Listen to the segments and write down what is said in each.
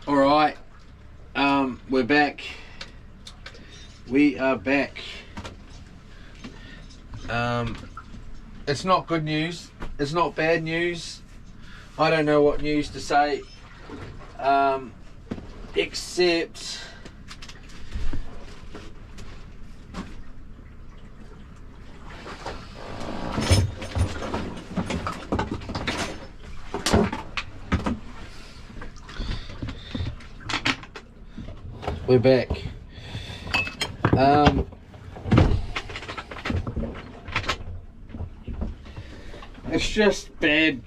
All right, we're back. We are back. It's not good news. It's not bad news. I don't know what news to say. Except we're back. It's just bad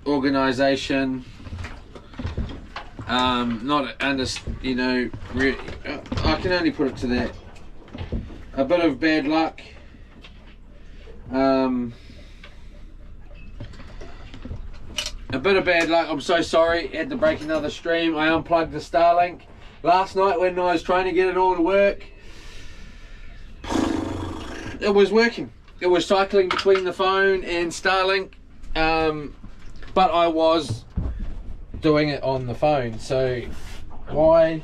organisation. Not under, you know, really, I can only put it to that. A bit of bad luck. A bit of bad luck. I'm so sorry. Had to break another stream. I unplugged the Starlink last night when I was trying to get it all to work. It was working. It was cycling between the phone and Starlink, but I was doing it on the phone. So why?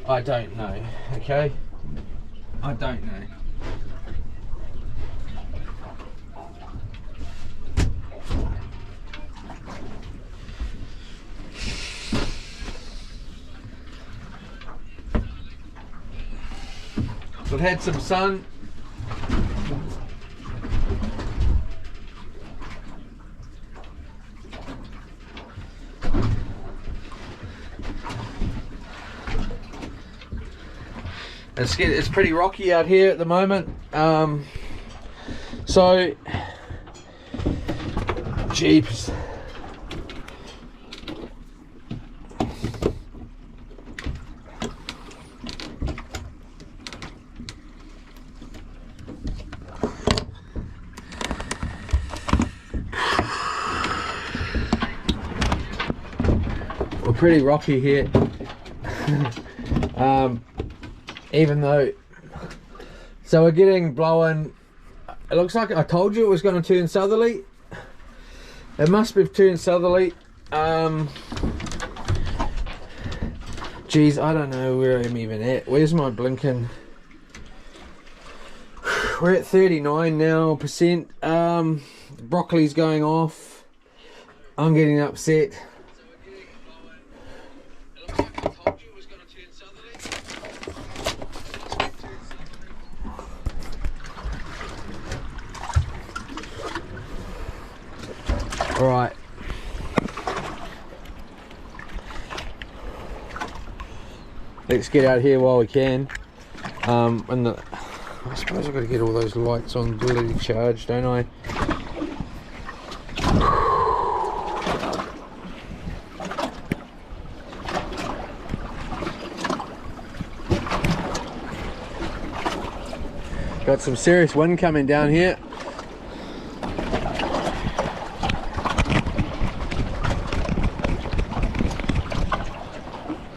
I don't know. Okay, I don't know. We've had some sun. It's pretty rocky out here at the moment. So, jeeps. We're pretty rocky here. Even though, so we're getting blowing. It looks like I told you it was going to turn southerly. It must have turned southerly. Geez, I don't know where I'm even at. Where's my blinking? We're at 39 now percent. Broccoli's going off. I'm getting upset. All right. Let's get out of here while we can. And I suppose I've got to get all those lights on bloody charged, don't I? Got some serious wind coming down here.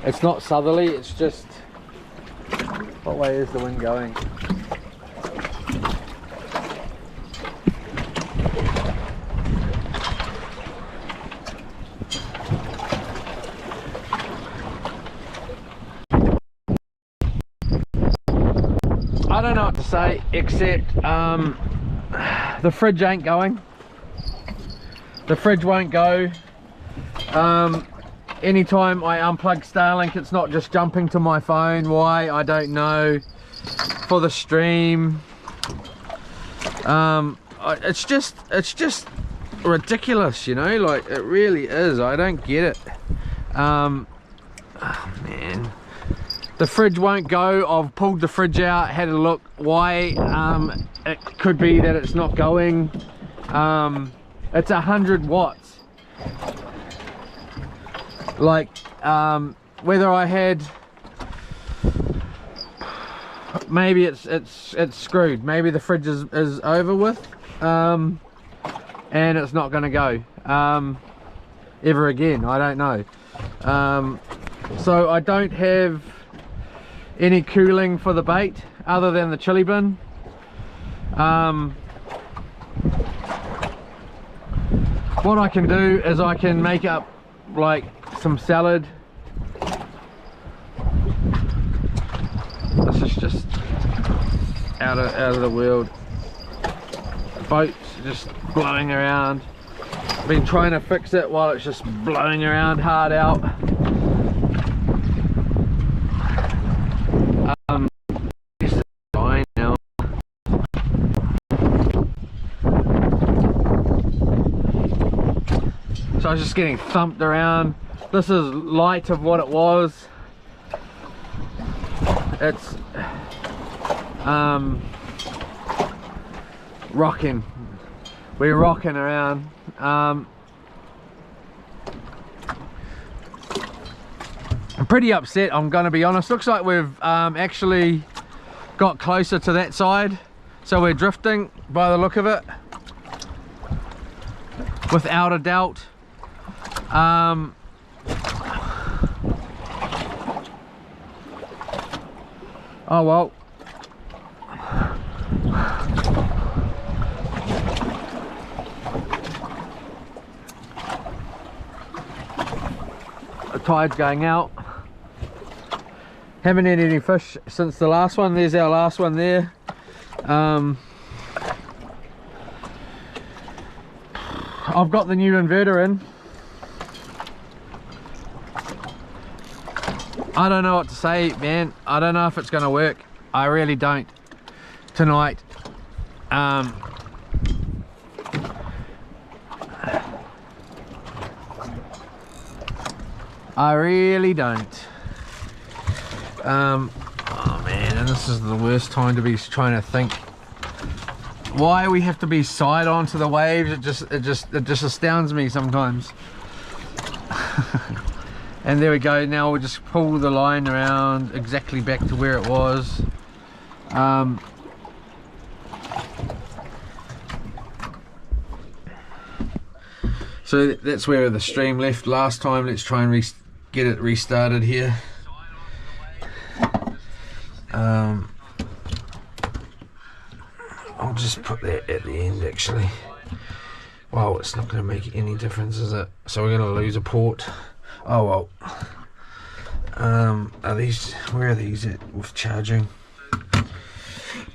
It's not southerly, it's just, what way is the wind going? I don't know what to say, except the fridge ain't going. The fridge won't go. Anytime I unplug Starlink, it's not just jumping to my phone. Why? I don't know. For the stream, it's just ridiculous, you know. Like, it really is. I don't get it. Oh man, the fridge won't go. I've pulled the fridge out, had a look. Why? It could be that it's not going. It's 100 watts. Like, whether I had, maybe it's screwed. Maybe the fridge is over with, and it's not going to go ever again. I don't know. So I don't have any cooling for the bait other than the chili bin. What I can do is I can make up like some salad. This is just out of the world. Boat's just blowing around. Been trying to fix it while it's just blowing around hard out. This is fine now. So I was just getting thumped around. This is light of what it was. It's rocking. We're rocking around. I'm pretty upset, I'm gonna be honest. Looks like we've actually got closer to that side, so we're drifting by the look of it, without a doubt. Oh well. The tide's going out. Haven't had any fish since the last one. There's our last one there. I've got the new inverter in. I don't know what to say, man. I don't know if it's gonna work. I really don't tonight. I really don't. Oh man, and this is the worst time to be trying to think why we have to be side on to the waves. It just astounds me sometimes. And there we go. Now we'll just pull the line around exactly back to where it was. So that's where the stream left last time. Let's try and get it restarted here. I'll just put that at the end actually. Wow, it's not going to make any difference, is it? So we're going to lose a port. Oh well. Are these, where are these at with charging?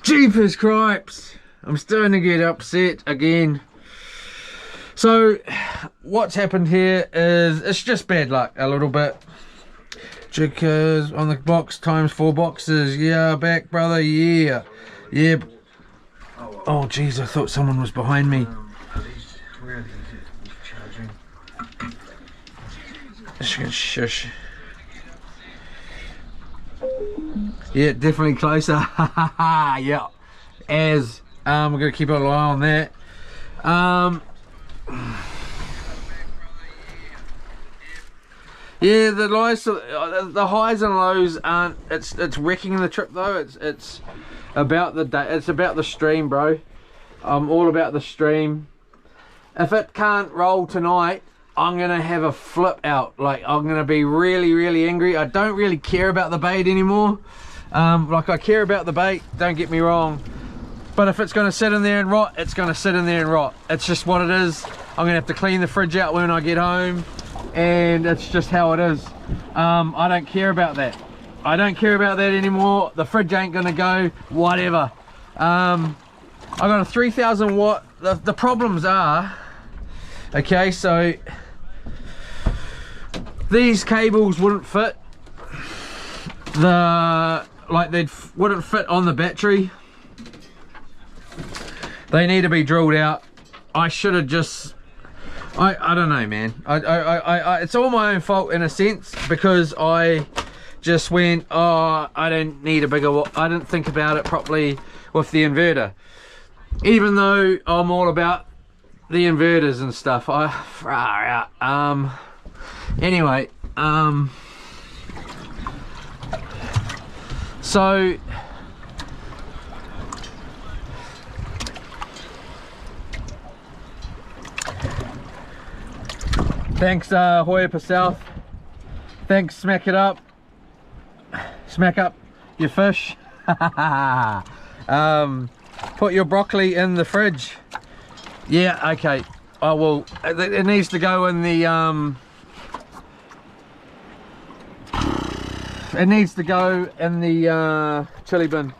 Jeepers cripes! I'm starting to get upset again. So what's happened here is it's just bad luck a little bit. Because on the box times 4 boxes. Yeah, back brother, yeah. Yeah. Oh jeez, I thought someone was behind me. Where are these charging? Shush. Yeah, definitely closer. Yeah. As we're gonna keep an eye on that. Yeah, the highs and lows aren't. It's wrecking the trip though. It's about the day. It's about the stream, bro. I'm all about the stream. If it can't roll tonight, I'm gonna have a flip out. Like, I'm gonna be really angry. I don't really care about the bait anymore. Like, I care about the bait, don't get me wrong, but if it's gonna sit in there and rot, it's gonna sit in there and rot. It's just what it is. I'm gonna have to clean the fridge out when I get home, and it's just how it is. I don't care about that. I don't care about that anymore. The fridge ain't gonna go, whatever. I got a 3000 watt. The problems are, okay, so these cables wouldn't fit. They wouldn't fit on the battery. They need to be drilled out. I should have just, I don't know, man. It's all my own fault in a sense, because I just went, oh, I don't need a bigger, I didn't think about it properly with the inverter. Even though I'm all about the inverters and stuff, anyway, so thanks Hoya South, thanks Smack It Up, smack up your fish. Put your broccoli in the fridge. Yeah, okay, I will. It needs to go in the It needs to go in the chili bin.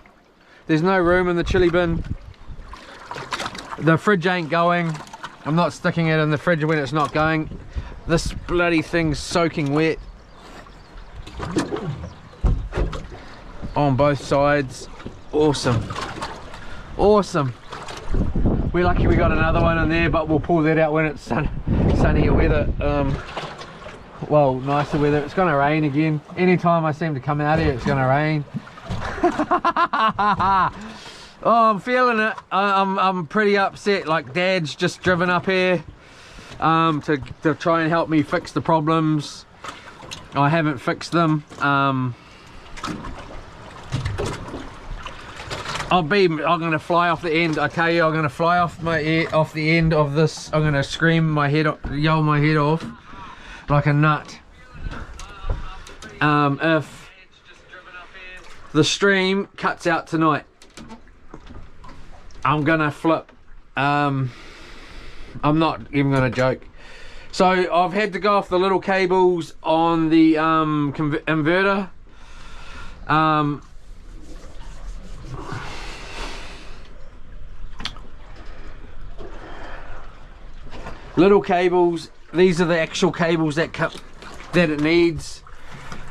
There's no room in the chili bin. The fridge ain't going. I'm not sticking it in the fridge when it's not going. This bloody thing's soaking wet on both sides. Awesome, awesome. We're lucky we got another one in there, but we'll pull that out when it's sunnier weather. Well, nicer weather. It's gonna rain again. Anytime I seem to come out here, it's gonna rain. Oh, I'm feeling it. I'm pretty upset. Like, Dad's just driven up here to try and help me fix the problems. I haven't fixed them. I'm gonna fly off the end. I tell you, I'm gonna fly off the end of this. I'm gonna scream my head, yell my head off like a nut. If the stream cuts out tonight, I'm gonna flip. I'm not even gonna joke. So I've had to go off the little cables on the inverter. Little cables. These are the actual cables that it needs,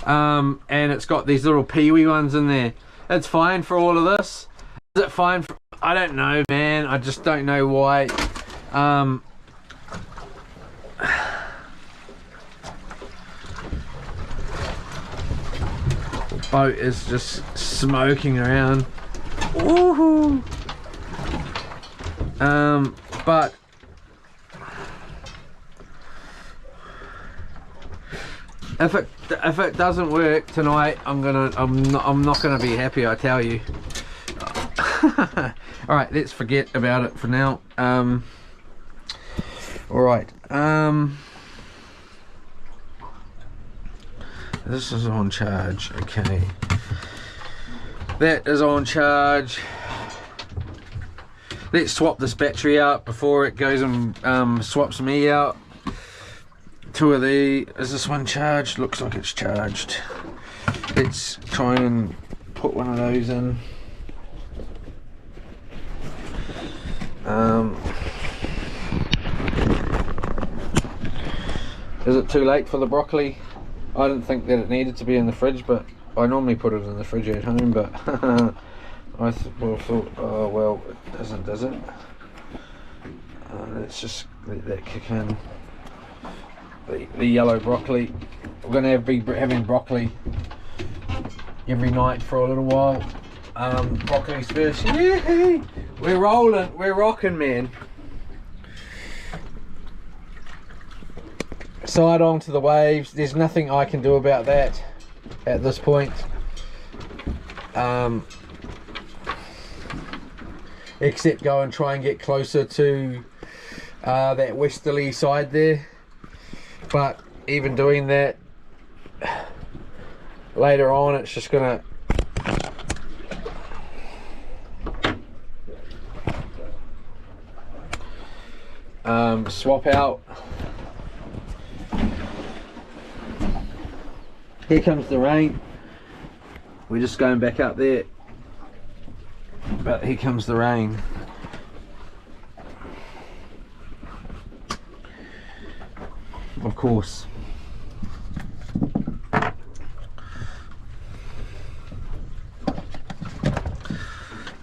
and it's got these little peewee ones in there. It's fine for all of this. Is it fine for, I don't know, man. I just don't know why. Boat is just smoking around. Woohoo! But if it doesn't work tonight, I'm not gonna be happy, I tell you. All right, let's forget about it for now. All right. This is on charge. Okay. That is on charge. Let's swap this battery out before it goes and swaps me out. Two of the. Is this one charged? Looks like it's charged. Let's try and put one of those in. Is it too late for the broccoli? I didn't think that it needed to be in the fridge, but I normally put it in the fridge at home, but I thought, oh well, it doesn't, does it? Let's just let that kick in. The yellow broccoli. We're going to be having broccoli every night for a little while. Broccoli's first. Yee-hee! We're rolling, we're rocking, man. Side on to the waves. There's nothing I can do about that at this point. Except go and try and get closer to that westerly side there. But even doing that, later on it's just gonna swap out. Here comes the rain. We're just going back up there, but here comes the rain. Of course.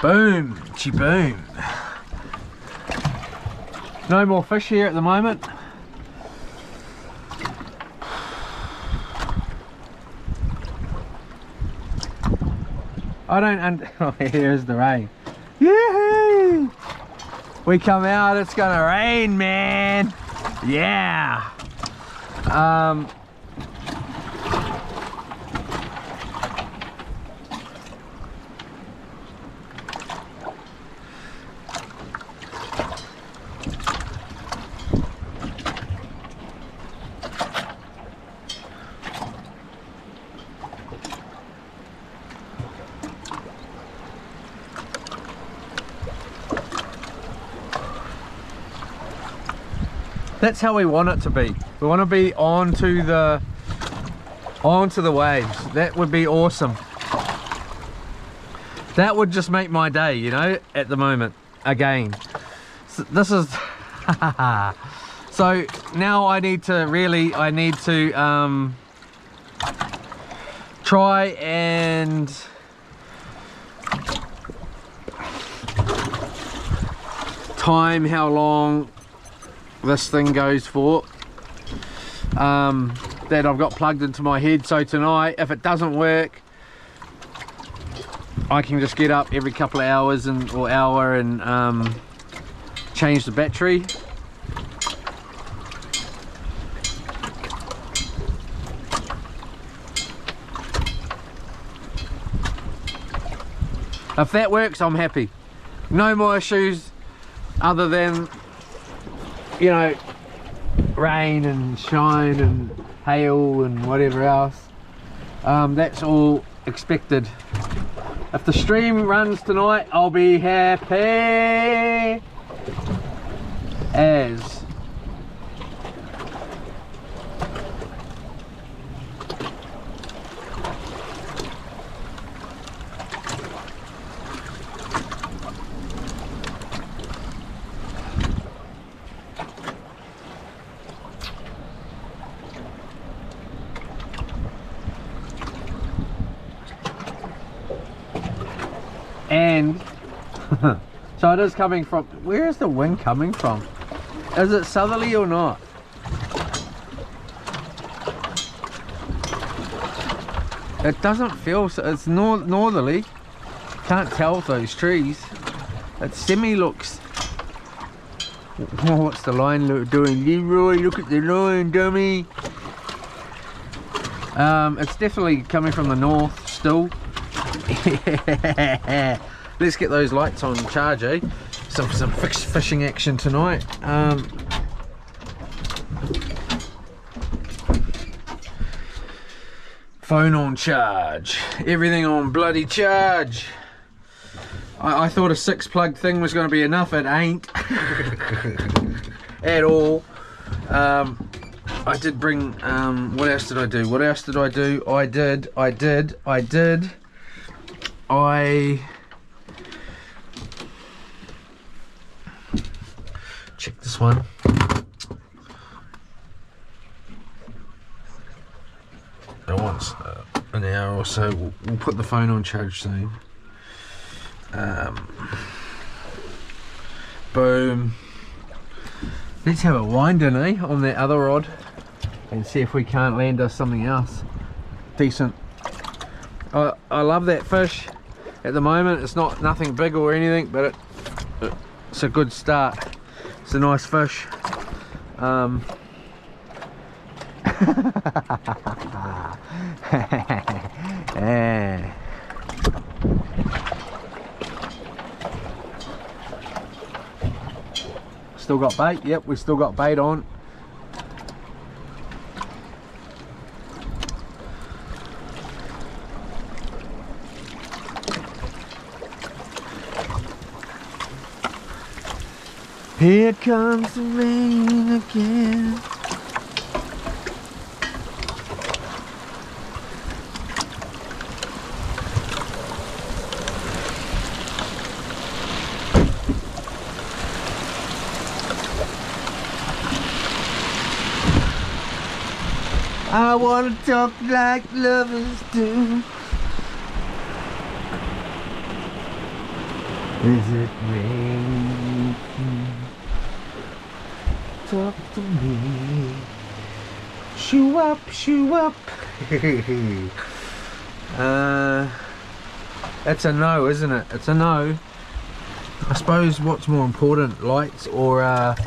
Boom, chi boom. No more fish here at the moment. I don't oh, here's the rain. Yee-hoo! We come out, it's gonna rain, man. Yeah. That's how we want it to be. We want to be onto the onto the waves. That would be awesome. That would just make my day, you know, at the moment. Again, so this is so now I need to try and time how long this thing goes for, that I've got plugged into my head. So tonight, if it doesn't work, I can just get up every couple of hours or hour and change the battery. If that works, I'm happy. No more issues other than, you know, rain and shine and hail and whatever else. That's all expected. If the stream runs tonight, I'll be happy as. And so it is coming from, where is the wind coming from? Is it southerly or not? It doesn't feel so. It's northerly. Can't tell with those trees. It semi looks. Oh, what's the line doing? Leroy, look at the line, dummy. It's definitely coming from the north still. Let's get those lights on charge, eh? Some fishing action tonight. Phone on charge, everything on bloody charge. I thought a 6-plug thing was going to be enough. It ain't at all. I did bring, what else did I do? I check this one. Once an hour or so, we'll put the phone on charge soon. Boom. Let's have a wind in, eh, on that other rod and see if we can't land us something else decent. I love that fish at the moment. It's not nothing big or anything, but it's a good start. It's a nice fish. Still got bait. Yep, we still got bait on. Here comes the rain again. I wanna talk like lovers do. Is it raining? Talk to me. Shoo up, shoo up. It's a no, isn't it? It's a no. I suppose what's more important, lights or and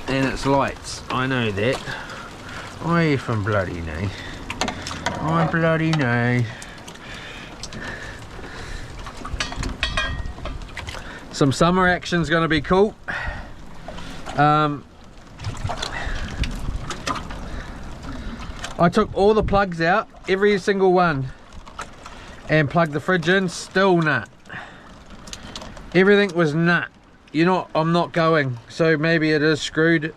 it's lights. I know that. I from bloody know. I bloody know. Some summer action's gonna be cool. I took all the plugs out, every single one, and plugged the fridge in, still nut. Everything was nut. I'm not going, so maybe it is screwed.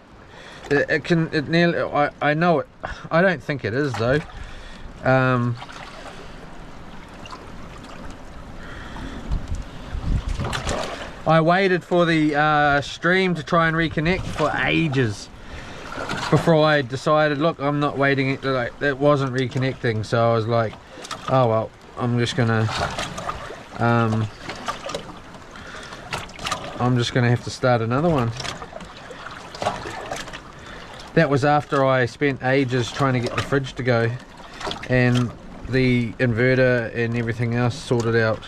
It nearly, I know it. I don't think it is though. I waited for the stream to try and reconnect for ages before I decided, look, I'm not waiting, it wasn't reconnecting, so I was like, oh well, I'm just gonna have to start another one. That was after I spent ages trying to get the fridge to go and the inverter and everything else sorted out.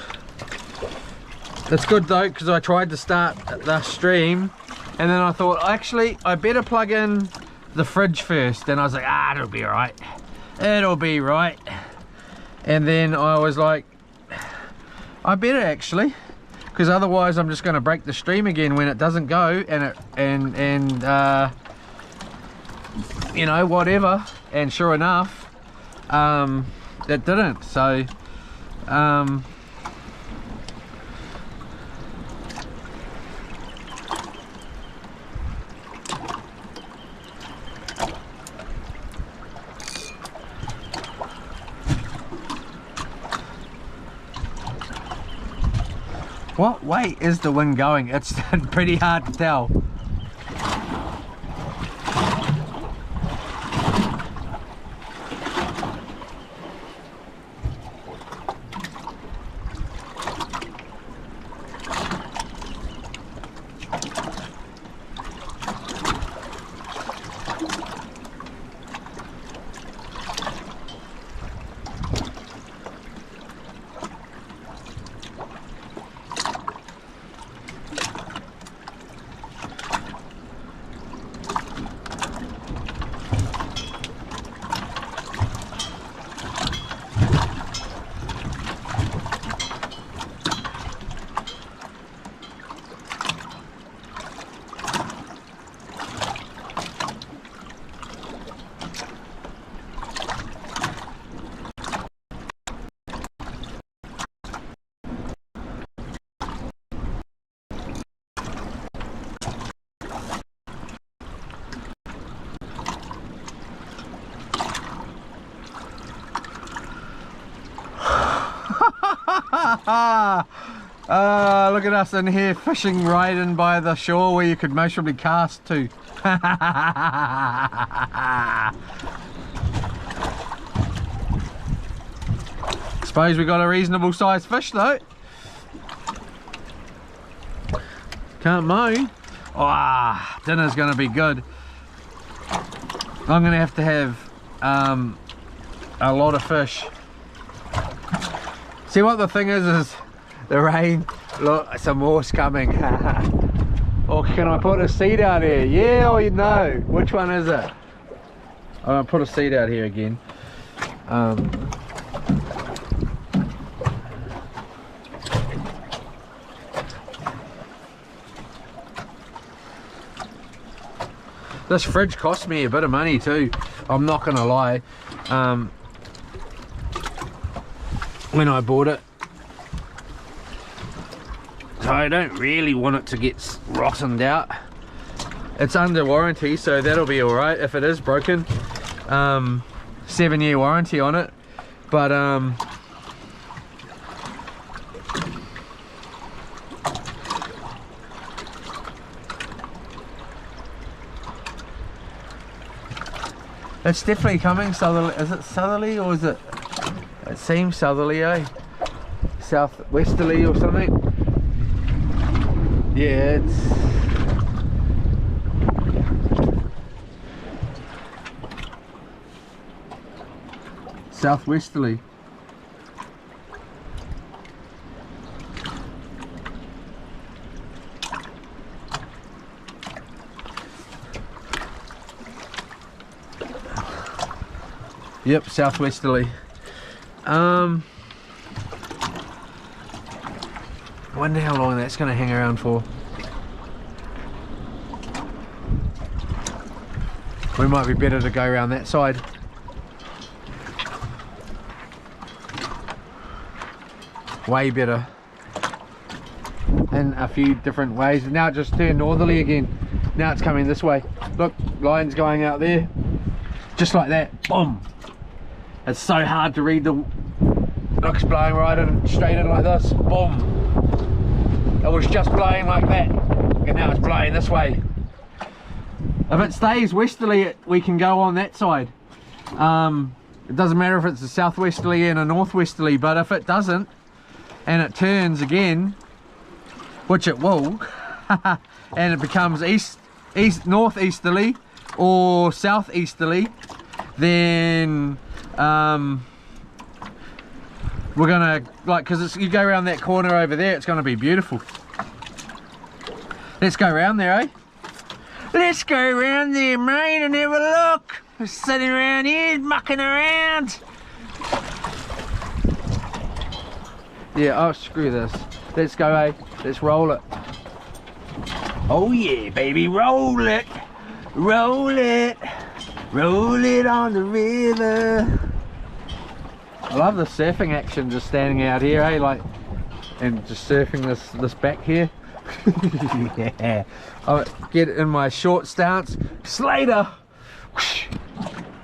It's good though, because I tried to start the stream and then I thought, actually I better plug in the fridge first, and I was like, it'll be alright, it'll be right. And then I was like, I better actually, because otherwise I'm just going to break the stream again when it doesn't go, and you know, whatever. And sure enough, it didn't. So what way is the wind going? It's pretty hard to tell. Look at us in here fishing right in by the shore where you could most probably cast to. Suppose we got a reasonable sized fish though. Can't moan. Oh, dinner's gonna be good. I'm gonna have to have a lot of fish. See what the thing is the rain. Look, some more's coming. Or can I put a seed out here? Yeah, or no. Which one is it? I'm gonna put a seed out here again. This fridge cost me a bit of money too, I'm not gonna lie. When I bought it, so I don't really want it to get rottened out. It's under warranty, so that'll be all right if it is broken. 7-year warranty on it, but it's definitely coming southerly. Is it southerly or is it? It seems southerly, eh? Southwesterly or something. Yeah, it's southwesterly. Yep, southwesterly. Wonder how long that's going to hang around for. We might be better to go around that side. Way better. In a few different ways. Now it just turned northerly again. Now it's coming this way. Look, line's going out there. Just like that. Boom. It's so hard to read the... Look's blowing right in, straight in like this. Boom. It was just blowing like that, and now it's blowing this way. If it stays westerly, we can go on that side. It doesn't matter if it's a southwesterly and a northwesterly, but if it doesn't, and it turns again, which it will, and it becomes northeasterly or southeasterly, then we're gonna, like, because you go around that corner over there, it's gonna be beautiful. Let's go around there, eh? Let's go around there, mate, and have a look. We're sitting around here mucking around. Yeah, oh, screw this. Let's go, eh? Let's roll it. Oh yeah, baby, roll it. Roll it. Roll it on the river. I love the surfing action, just standing out here, eh? Like, and just surfing this back here. Yeah. I'll get in my short stance, Slater.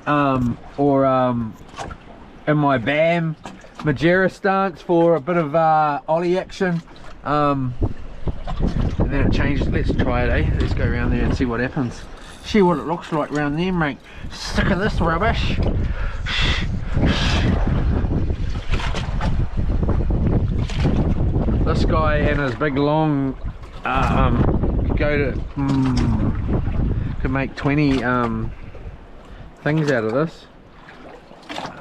Or in my BAM Majera stance for a bit of ollie action. And then it changes. Let's try it, eh? Let's go around there and see what happens. See what it looks like around there, mate. Sick of this rubbish. This guy and his big long go to could make 20 things out of this.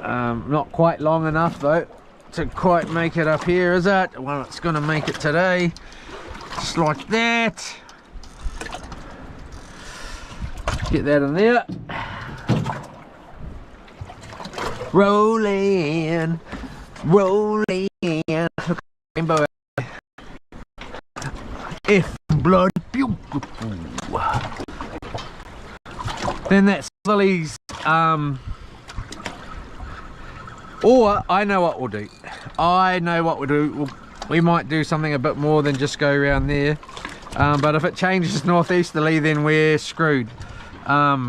Not quite long enough though to quite make it up here, is it? Well, it's gonna make it today, just like that. Get that in there. Rolling, rolling. Look at the rainbow. If blood beautiful. Then that's Lily's, or I know what we'll do. I know what we'll do. We might do something a bit more than just go around there. But if it changes northeasterly, then we're screwed. Or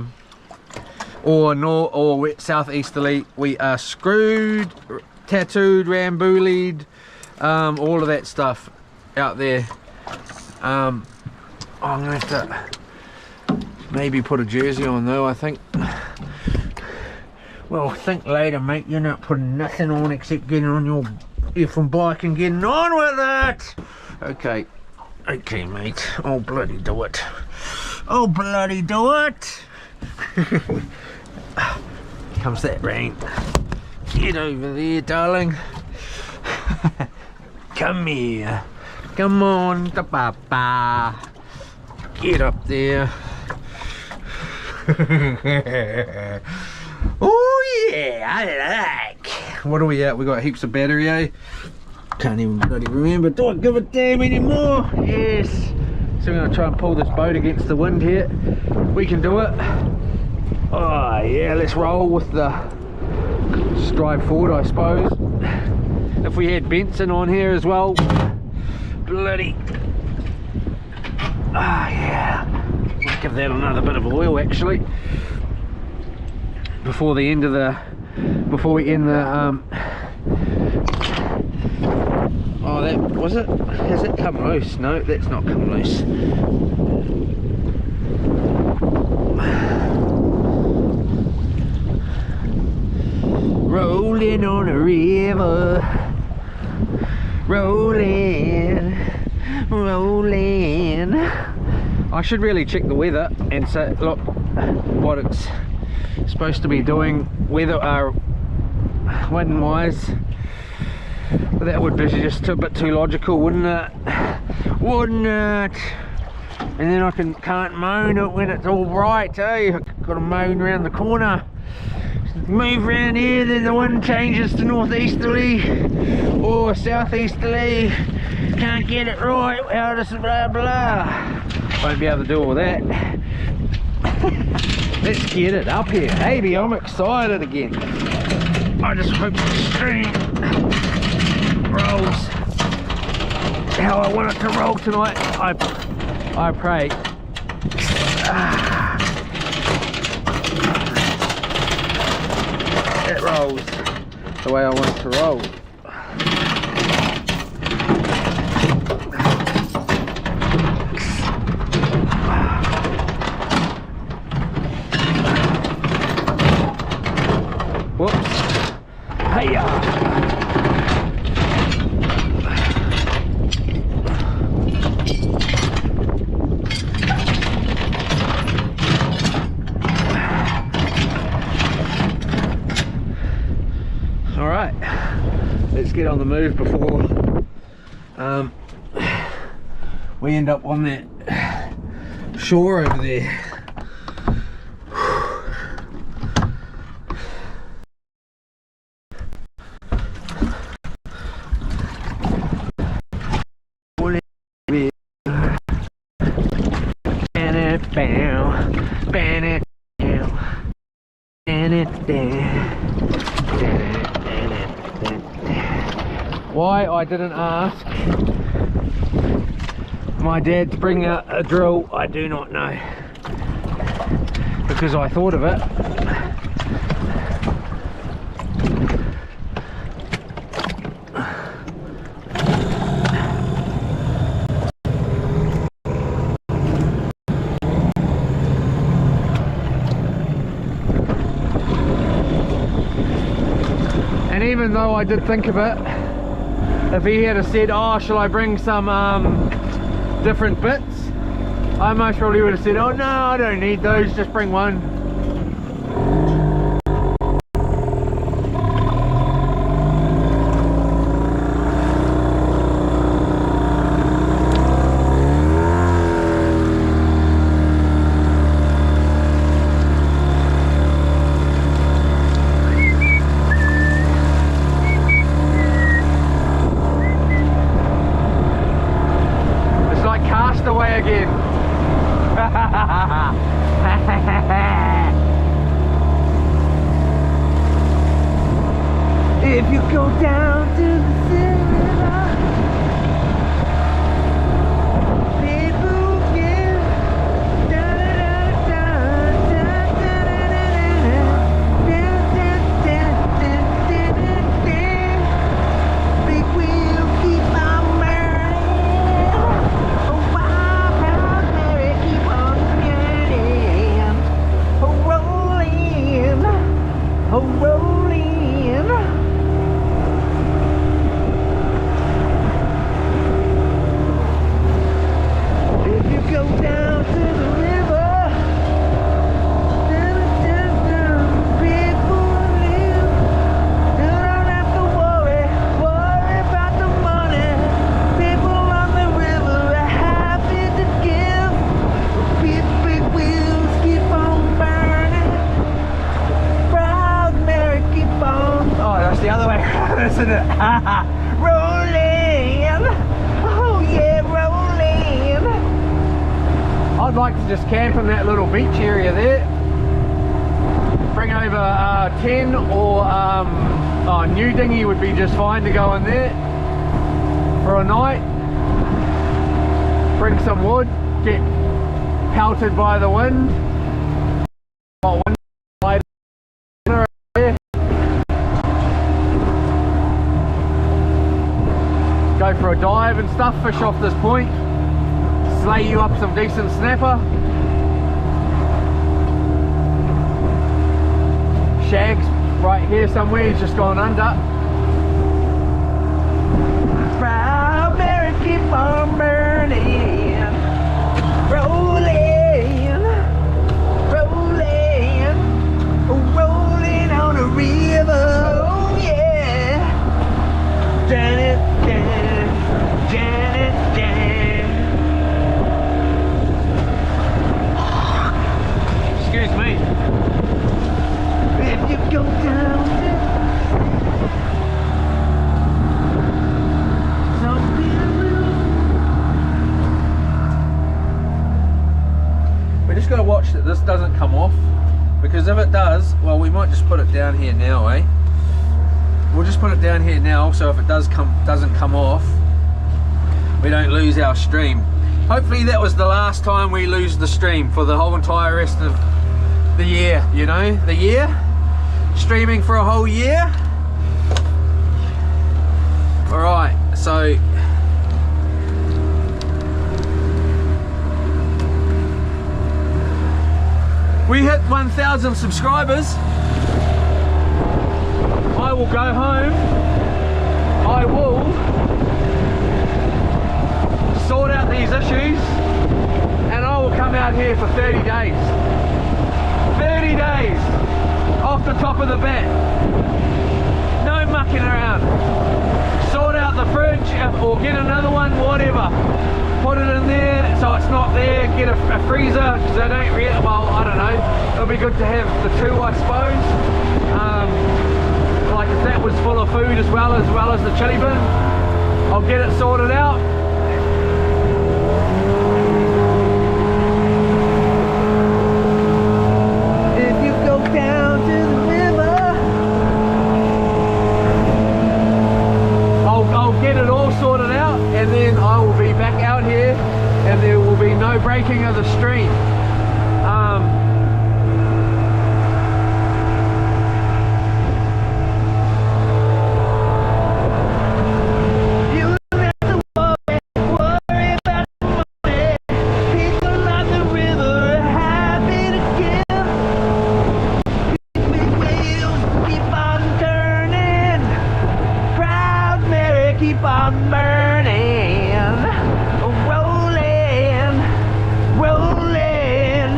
southeasterly, we are screwed, tattooed, ramboolied, all of that stuff out there. I'm gonna have to maybe put a jersey on though, I think. Well, think later, mate. You're not putting nothing on except getting on your effing bike and getting on with it. Okay, okay, mate. Oh bloody do it. Oh bloody do it. Comes that rain. Get over there, darling. Come here. Come on, the papa. Get up there. Oh yeah, I like. What are we at? We got heaps of battery, eh? Can't even bloody remember. Don't give a damn anymore. Yes. So we're gonna try and pull this boat against the wind here. We can do it. Oh yeah, let's roll with the just drive forward, I suppose. If we had Benson on here as well. Bloody. Ah yeah. Let's give that another bit of oil actually. Before we end the oh, that was it. Has it come loose? No, that's not come loose. Rolling on a river, rolling, rolling. I should really check the weather and say, look, what it's supposed to be doing weather wind wise, but that would be just a bit too logical, wouldn't it? Wouldn't it? And then I can't moan it when it's all bright, eh? I've got to moan around the corner, move around here, then the wind changes to northeasterly or southeasterly, can't get it right, how does blah blah. Won't be able to do all that. Let's get it up here, baby. I'm excited again. I just hope the stream rolls how I want it to roll tonight. I pray. It rolls. the way I want it to roll. Whoops. Hey-ya. All right, let's get on the move before we end up on that shore over there. Why I didn't ask my dad to bring out a drill, I do not know, because I thought of it. And even though I did think of it, if he had said, oh, shall I bring some different bits, I most probably would have said, oh no, I don't need those, just bring one. Away again. If you go down to the river, people give da da da da da da da. Big wheel keep on burning. Oh wow, proud Mary keep on turning. Oh rolling, oh rolling. Go down to the river, people live, don't have to worry about the money. People on the river are happy to give. Big wheels keep on burning. Proud Mary keep on. Oh, that's the other way around, isn't it? Rolling. Oh yeah, rolling. I'd like to just camp in that little beach area there. Bring over 10 or new dinghy would be just fine to go in there for a night. Bring some wood, get pelted by the wind. Go for a dive and stuff, fish off this point. Slay you up some decent snapper. Shag's right here somewhere, he's just gone under. Proud Mary keep on burning. Rolling, rolling, rolling on the river. Oh yeah. Janet, Janet, Janet, Janet. Excuse me. If you go down we just got to watch that this doesn't come off, because if it does, well, we might just put it down here now, eh? We'll just put it down here now, so if it doesn't come off, we don't lose our stream. Hopefully that was the last time we lose the stream for the whole entire rest of the year, you know, the year, streaming for a whole year. Alright, so we hit 1,000 subscribers. I will go home. I will sort out these issues and I will come out here for 30 days. 30 days off the top of the bat. No mucking around. Sort out the fridge or get another one, whatever. Put it in there so it's not there. Get a freezer because I don't really, well, I don't know. It'll be good to have the two, I suppose. Like if that was full of food as well as the chili bin. I'll get it sorted out. If you go down to the river, I'll get it all sorted out and then I will be back out here and there will be no breaking of the stream. Keep on burning, rolling, rolling,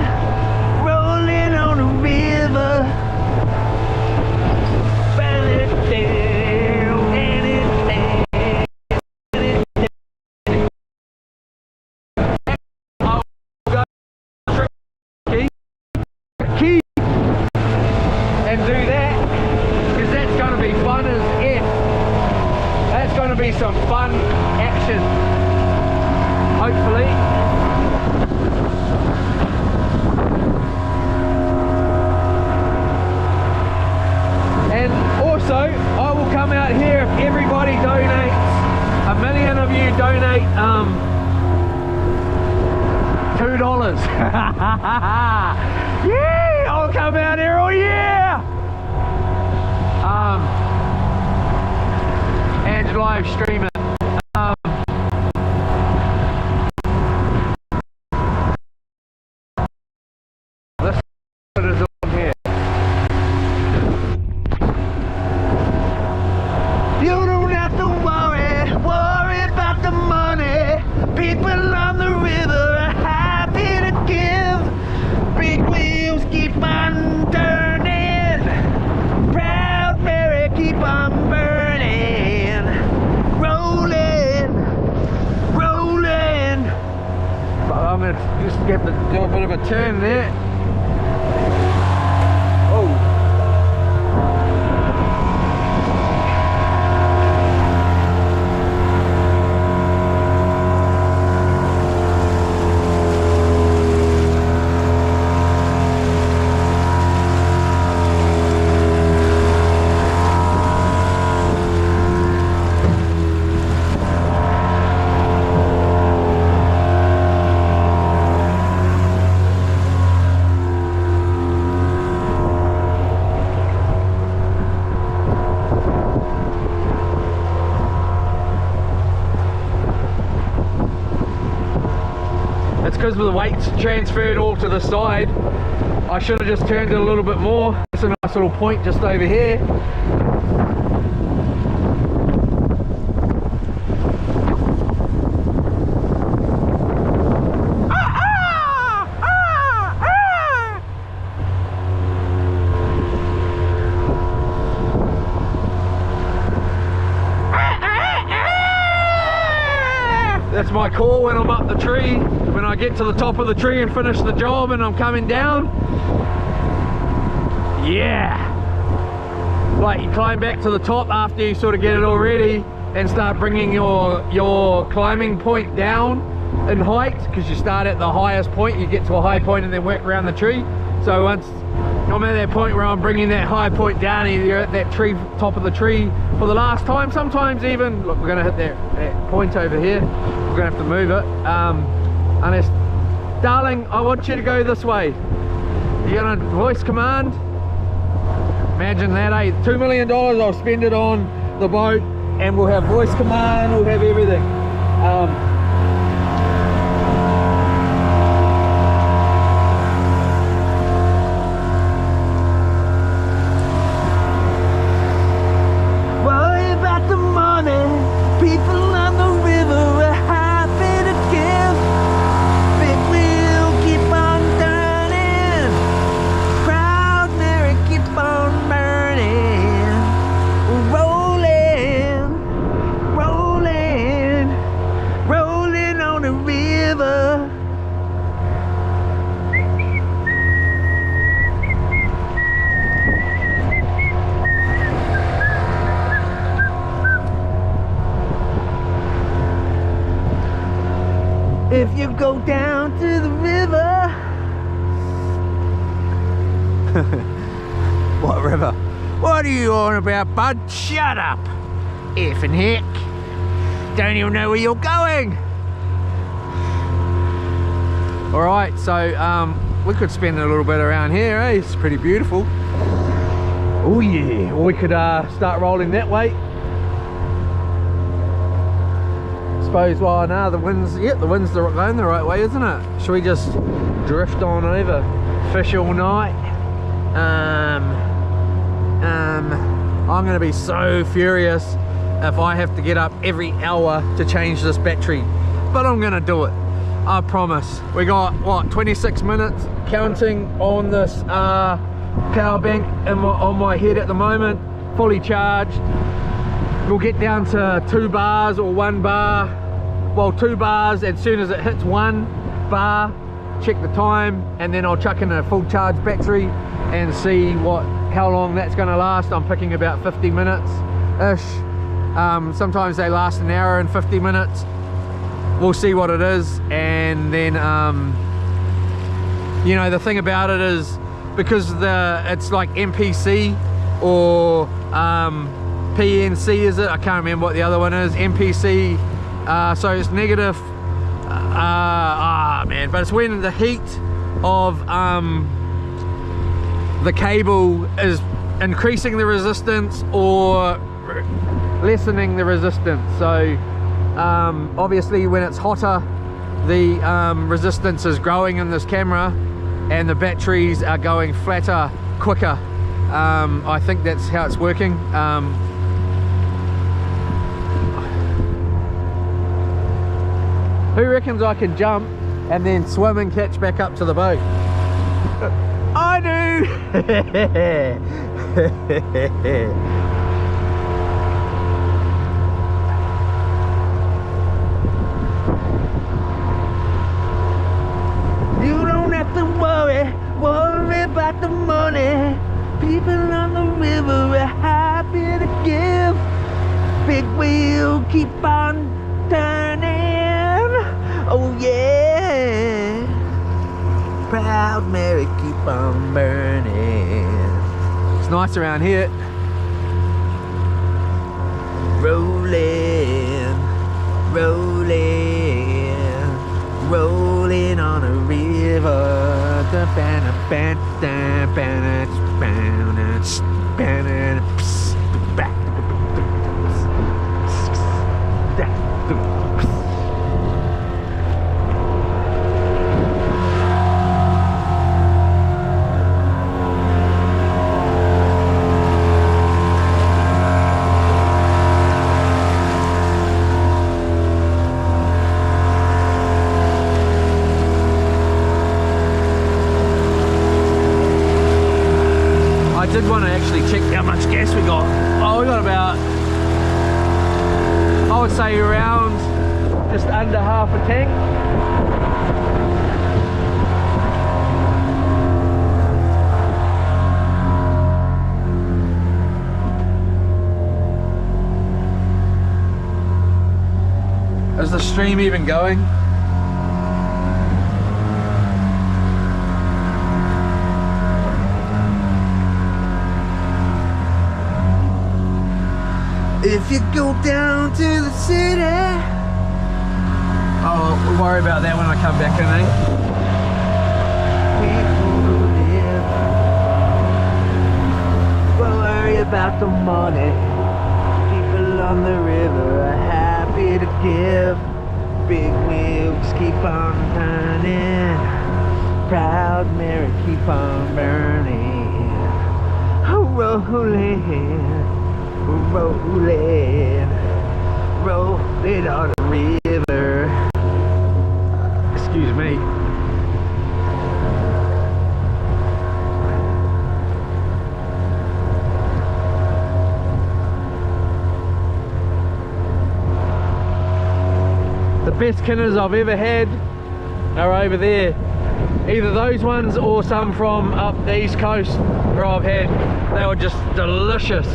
rolling on the river. Burn it down, and it down, and it down. I'll go key and do that because that's going to be fun as F. That's going to be some fun action, hopefully. And also, I will come out here if everybody donates. A million of you donate $2. Yeah, I'll come out here, oh yeah! And live stream it. This is on here. You don't have to worry about the money. People on the river are happy to give. Big wheels keep on turning. Proud Mary keep on burning. Rolling, rolling. I'm going to just do a bit of a turn there. Oh. Because the weight's transferred all to the side, I should have just turned it a little bit more. It's a nice little point just over here. That's my call when I'm up the tree, when I get to the top of the tree and finish the job and I'm coming down. Yeah! Like you climb back to the top after you sort of get it all ready and start bringing your climbing point down in height, because you start at the highest point, you get to a high point and then work around the tree. So once I'm at that point where I'm bringing that high point down, you're at that tree, top of the tree for the last time. Sometimes even, look, we're going to hit that point over here. We're going to have to move it. Unless, darling, I want you to go this way. You're going to voice command. Imagine that, eh? $2 million, I'll spend it on the boat and we'll have voice command, we'll have everything. Worry about the money, people on the river are happy to give. Big wheel keep on turning, proud Mary keep on burning, rolling, rolling, rolling on the river. If you go down to the river. What river? What are you on about, bud? Shut up! Effing heck! Don't even know where you're going! Alright, so we could spend a little bit around here, eh? It's pretty beautiful. Oh yeah, or we could start rolling that way. Suppose, well, no, the wind's going the right way, isn't it? Should we just drift on over, fish all night? I'm gonna be so furious if I have to get up every hour to change this battery, but I'm gonna do it, I promise. We got what, 26 minutes counting on this power bank on my head at the moment, fully charged. We'll get down to 2 bars or 1 bar. Well, 2 bars. As soon as it hits 1 bar, check the time, and then I'll chuck in a full charge battery and see how long that's going to last. I'm picking about 50 minutes ish. Sometimes they last an hour and 50 minutes. We'll see what it is. And then you know, the thing about it is, because it's like MPC or PNC, is it? I can't remember what the other one is. MPC, so it's negative, man, but it's when the heat of the cable is increasing the resistance or lessening the resistance. So obviously when it's hotter, the resistance is growing in this camera and the batteries are going flatter quicker. I think that's how it's working. Who reckons I can jump and then swim and catch back up to the boat? I do! You don't have to worry about the money. People on the river are happy to give. Big wheel keep on turning. Oh yeah, proud Mary keep on burning. It's nice around here. Rolling, rolling, rolling on a river. I did want to actually check how much gas we got. Oh, we got about, I would say around just under half a tank. Is the stream even going? If you go down to the city, oh, we'll worry about that when I come back in, eh? People live, worry about the money. People on the river are happy to give. Big wheels keep on turning, proud Mary keep on burning. Rolling, rolling, rolling on the river. Excuse me. The best kinners I've ever had are over there. Either those ones or some from up the east coast where I've had. They were just delicious.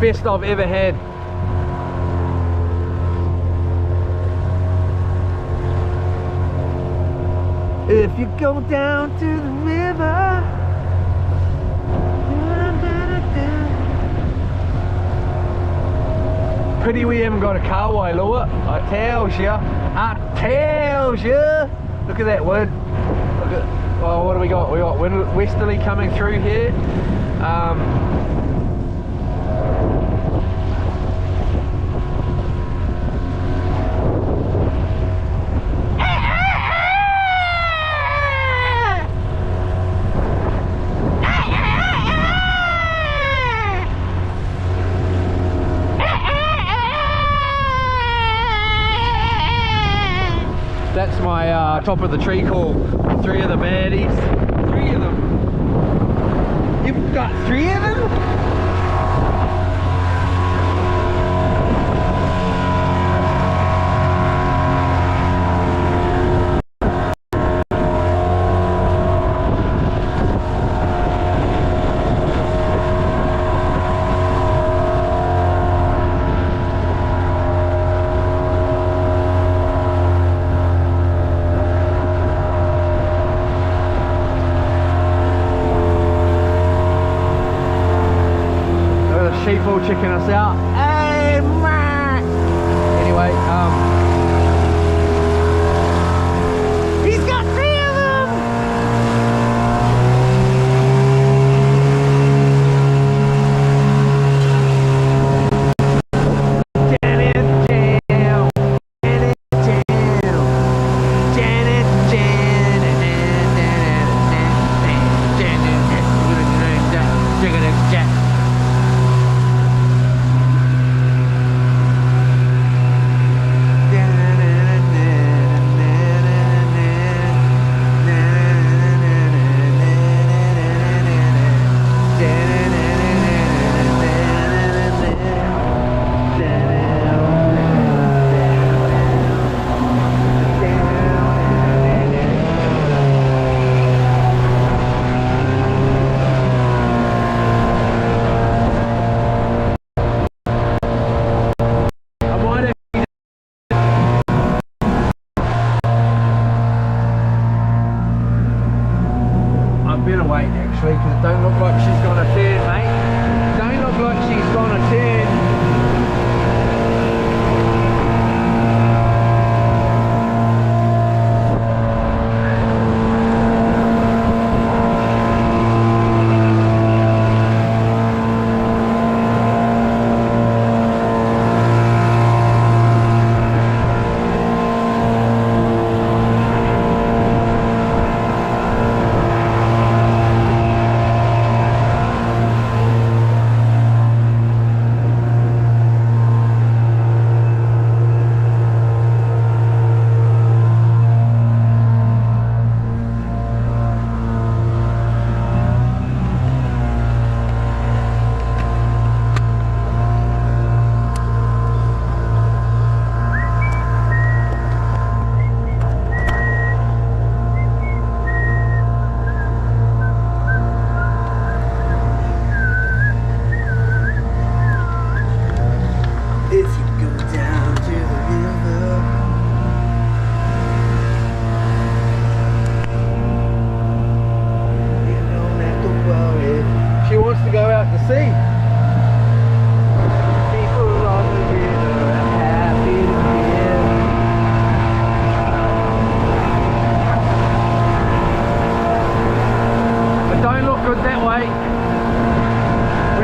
Best I've ever had. If you go down to the river, pity we haven't got a carway, Lua. I tells ya. I tells ya. Look at that wind. Look at. Oh, what do we got? We got westerly coming through here. That's my top of the tree call. 3 of the baddies. 3 of them. You've got 3 of them? Sheep all checking us out. Hey, Mark! Anyway, he's got 3 of them! Janet Jam, Janet Jam, Janet Janet. Better wait actually, because it don't look like she's gonna turn, mate. Don't look like she's gonna turn.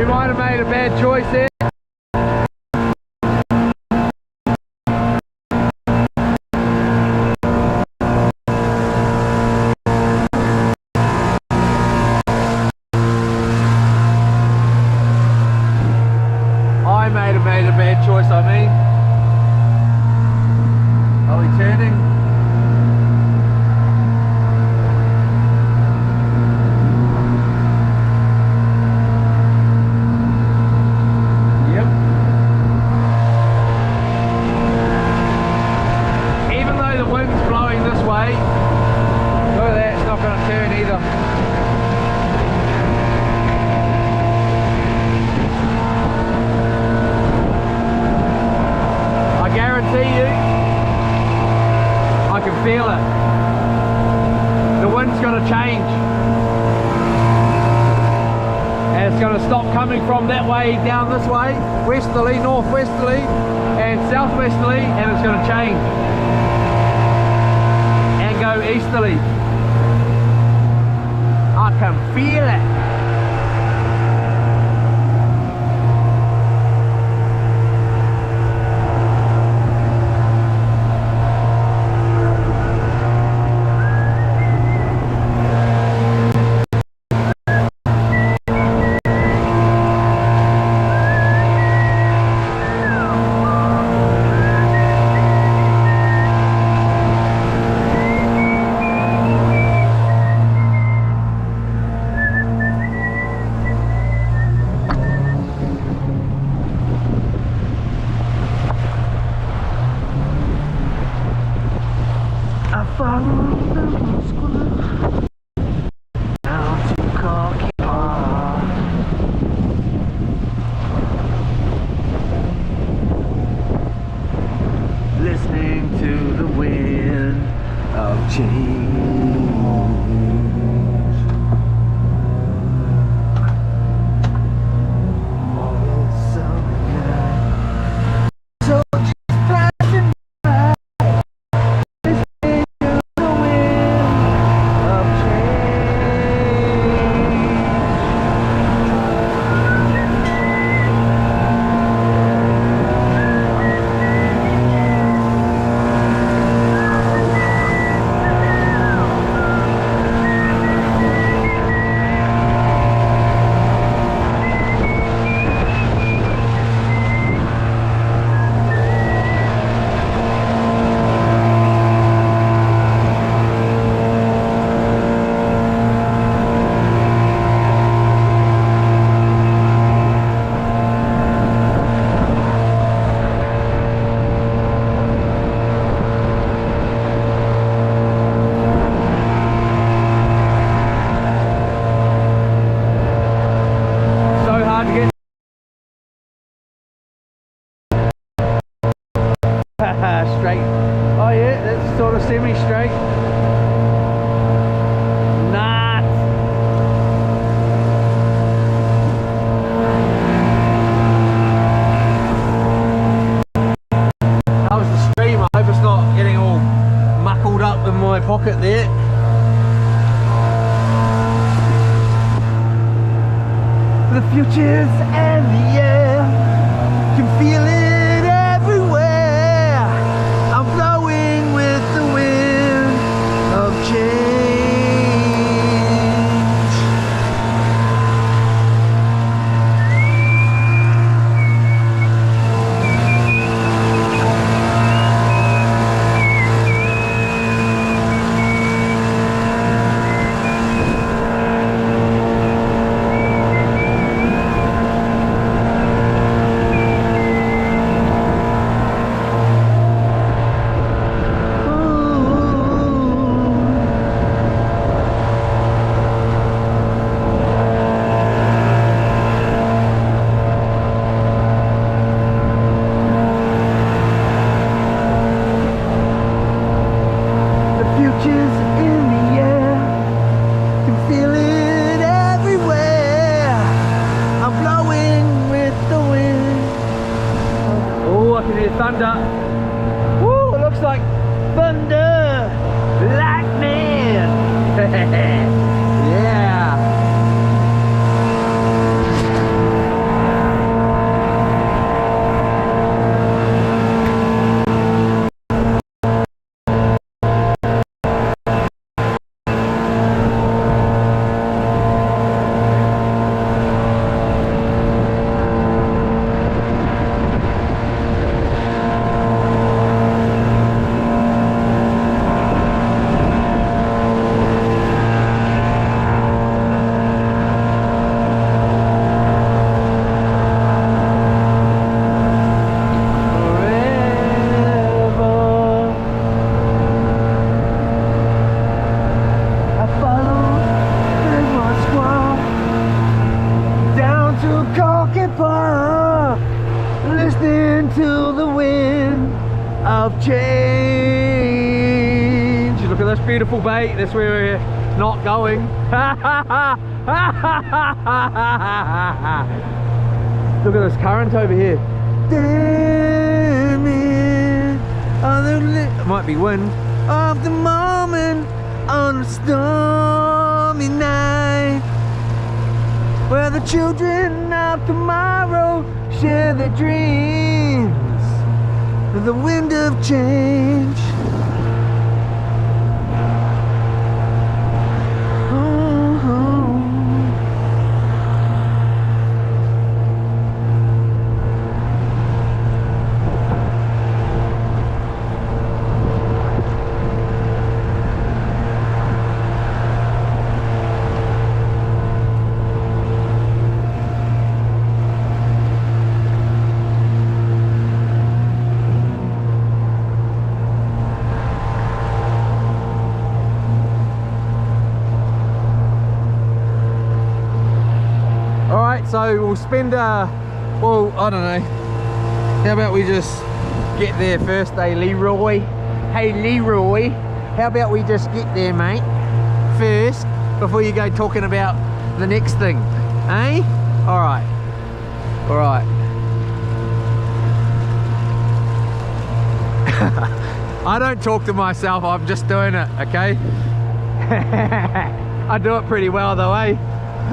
We might have made a bad choice there. I made a bad choice, I mean. Are we turning? Yep. Even though the wind's blowing this way, look at that, it's not going to turn either. I guarantee you, I can feel it. The wind's going to change. And it's going to stop coming from that way down this way, westerly, northwesterly, and southwesterly, and it's going to change. And go easterly. I can feel it. Listening to the wind of change. Oh, summer night. So just passing by, listening to the wind of change. Straight. Oh yeah, that's sort of semi-straight. Nah. That was the stream. I hope it's not getting all muckled up in my pocket there. The future's in the air. Can feel it everywhere. I'm blowing with the wind of change. of change. Look at this beautiful bay. That's where we're not going. Look at this current over here. Damn it. It might be wind. Of the moment on a stormy night, where the children of tomorrow share their dreams with the wind of change. So we'll spend well, I don't know, how about we just get there first, Leroy? Hey Leroy, how about we just get there, mate, first, before you go talking about the next thing, eh? Alright, alright. I don't talk to myself, I'm just doing it, okay? I do it pretty well though, eh? Look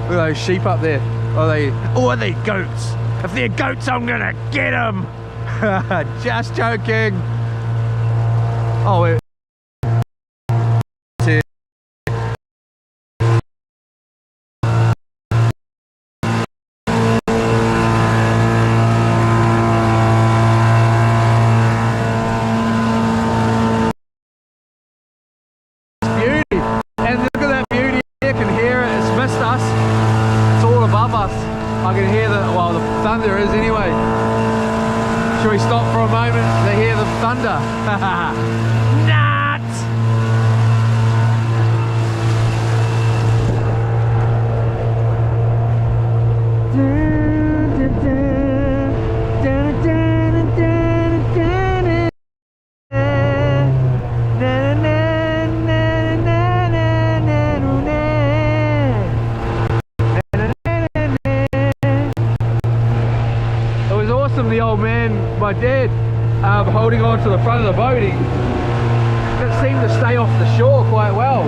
at those sheep up there. Are they goats? If they're goats, I'm gonna get them. Just joking. Oh, wait. I can hear the, well, the thunder is anyway. Should we stop for a moment to hear the thunder? Nuts! The old man, my dad, holding on to the front of the boat, he seemed to stay off the shore quite well.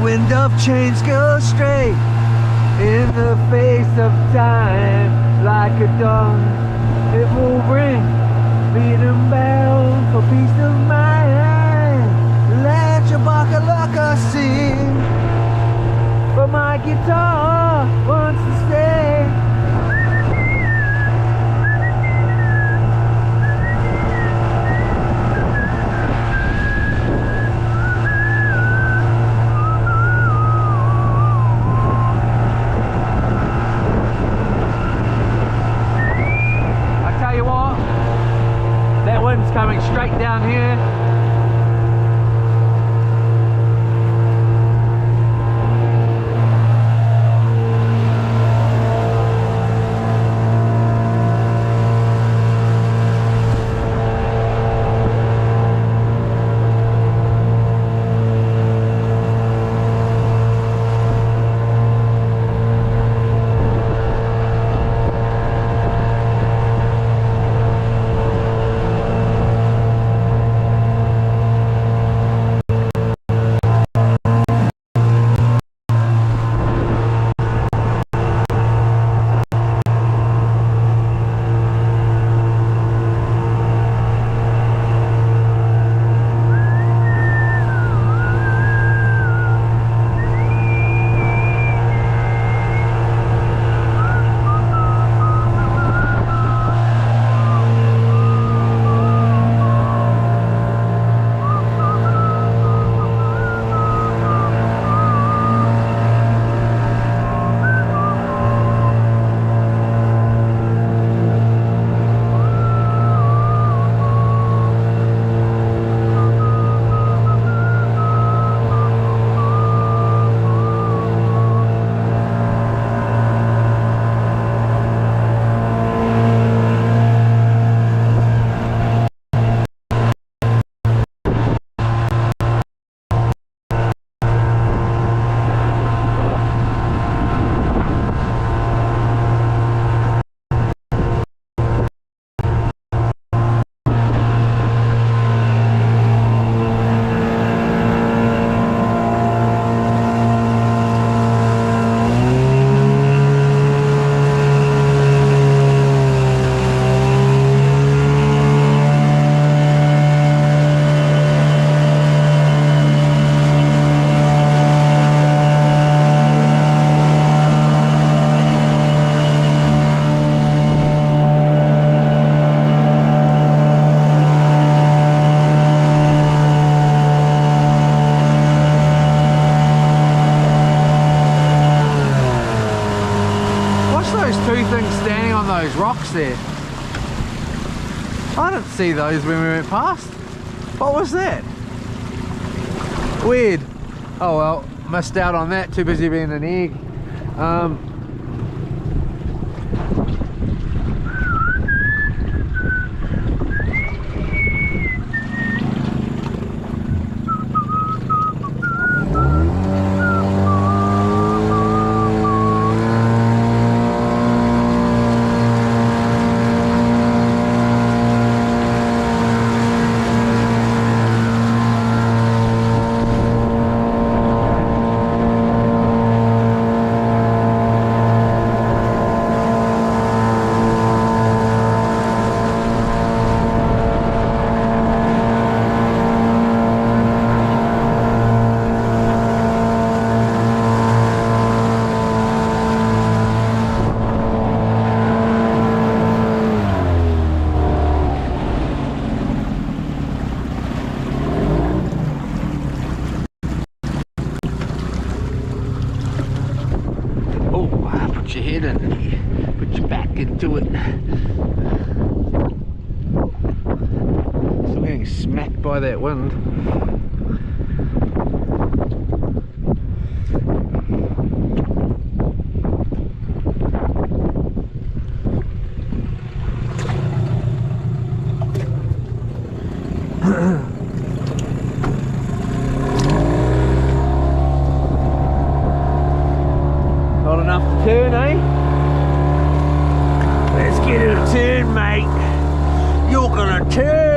Wind of change goes straight in the face of time, like a dawn it will bring, freedom bound for peace of mind. Let your bakalaka sing, but my guitar wants to stay. Coming straight down here. see those when we went past. What was that? Weird. Oh well, missed out on that, too busy being an egg. Put your head in there, put your back into it. Still getting smacked by that wind. Not enough to turn, eh? Let's get it a turn, mate. You're gonna turn.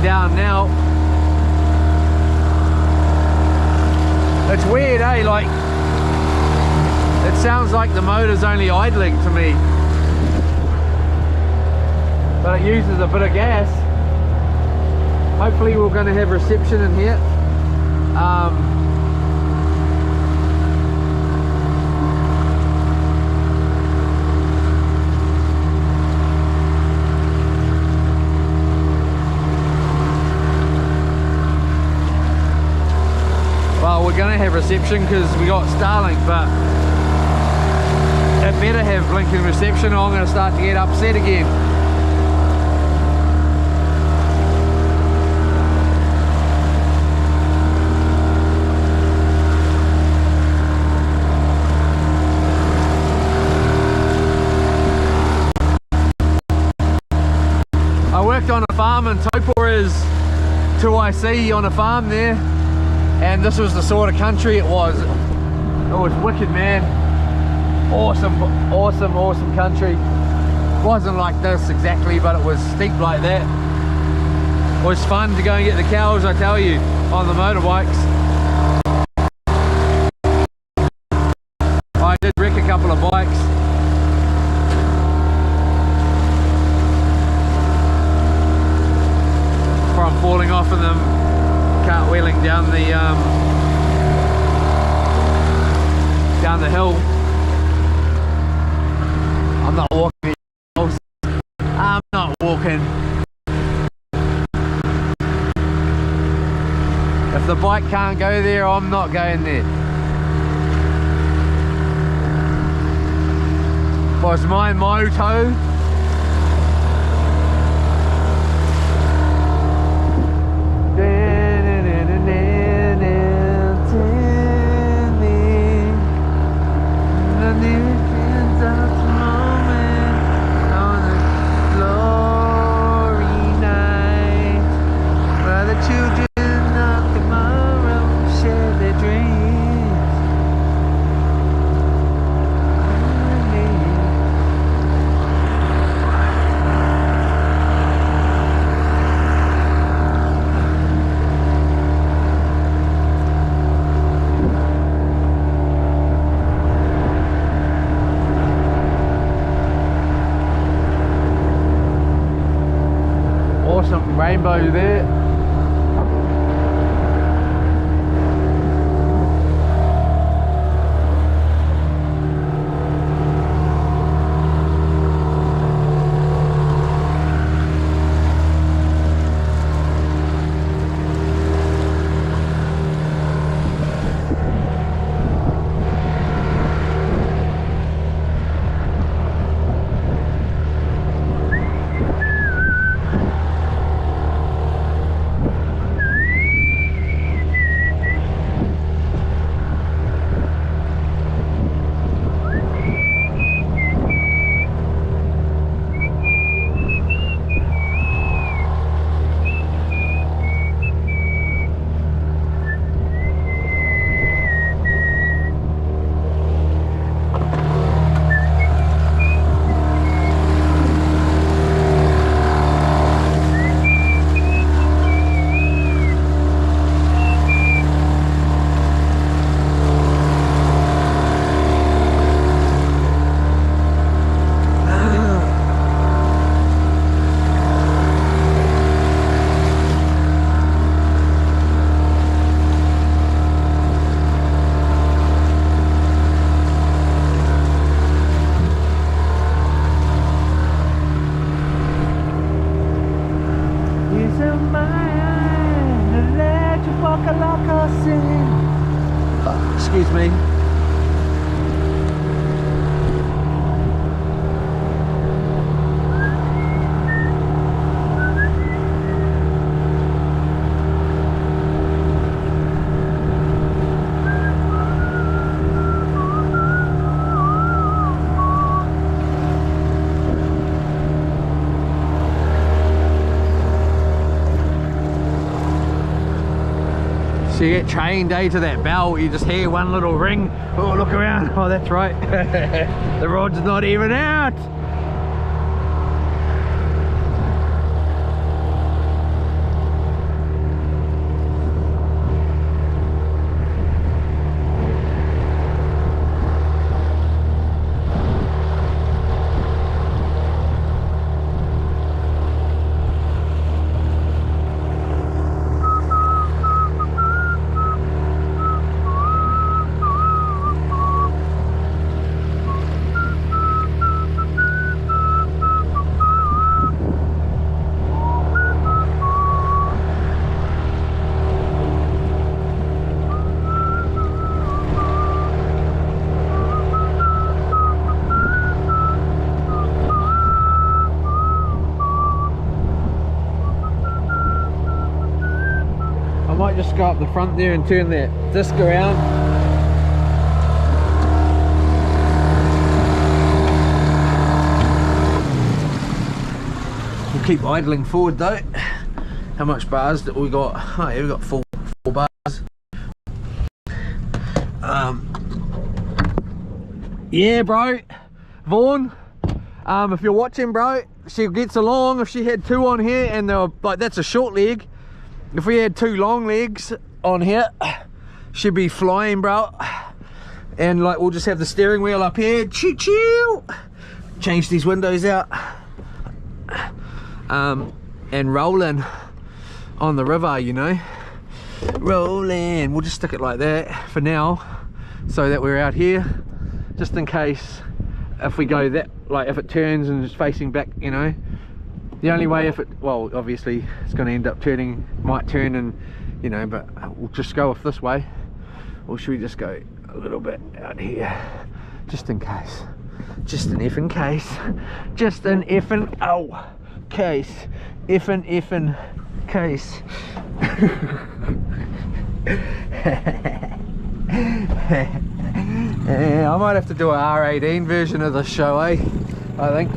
Down now. It's weird, eh? Like, it sounds like the motor's only idling to me, but it uses a bit of gas. Hopefully we're going to have reception in here. Well, we're going to have reception because we got Starlink, but it better have blinking reception or I'm going to start to get upset again. I worked on a farm and Taupō is 2IC on a farm there. And this was the sort of country it was. It was wicked, man. Awesome, awesome, awesome country. It wasn't like this exactly, but it was steep like that. It was fun to go and get the cows, I tell you, on the motorbikes. I did wreck a couple of bikes. From falling off in them. heading down the hill. I'm not walking. I'm not walking. If the bike can't go there, I'm not going there. Was my motto. Awesome rainbow there. Excuse me. So you get trained to that bell, you just hear one little ring. Oh, look around. Oh, that's right. The rod's not even out. I might just go up the front there and turn that disc around. We'll keep idling forward though. How much bars that we got? Oh yeah, we got four bars. Yeah, bro, Vaughn. If you're watching, bro, she gets along. If she had two on here and they were like, that's a short leg. If we had two long legs on here, she'd be flying, bro. And like, we'll just have the steering wheel up here. Choo-choo. Change these windows out. And rolling on the river, you know. rolling. We'll just stick it like that for now, so that we're out here, just in case if we go that, like if it turns and is facing back, you know. The only way, if it, well, obviously it's going to end up turning, might turn, and you know, but we'll just go off this way. Or should we just go a little bit out here, just in case, just an effing case, just an effing case, effing case. Yeah, I might have to do a R18 version of the show, I think.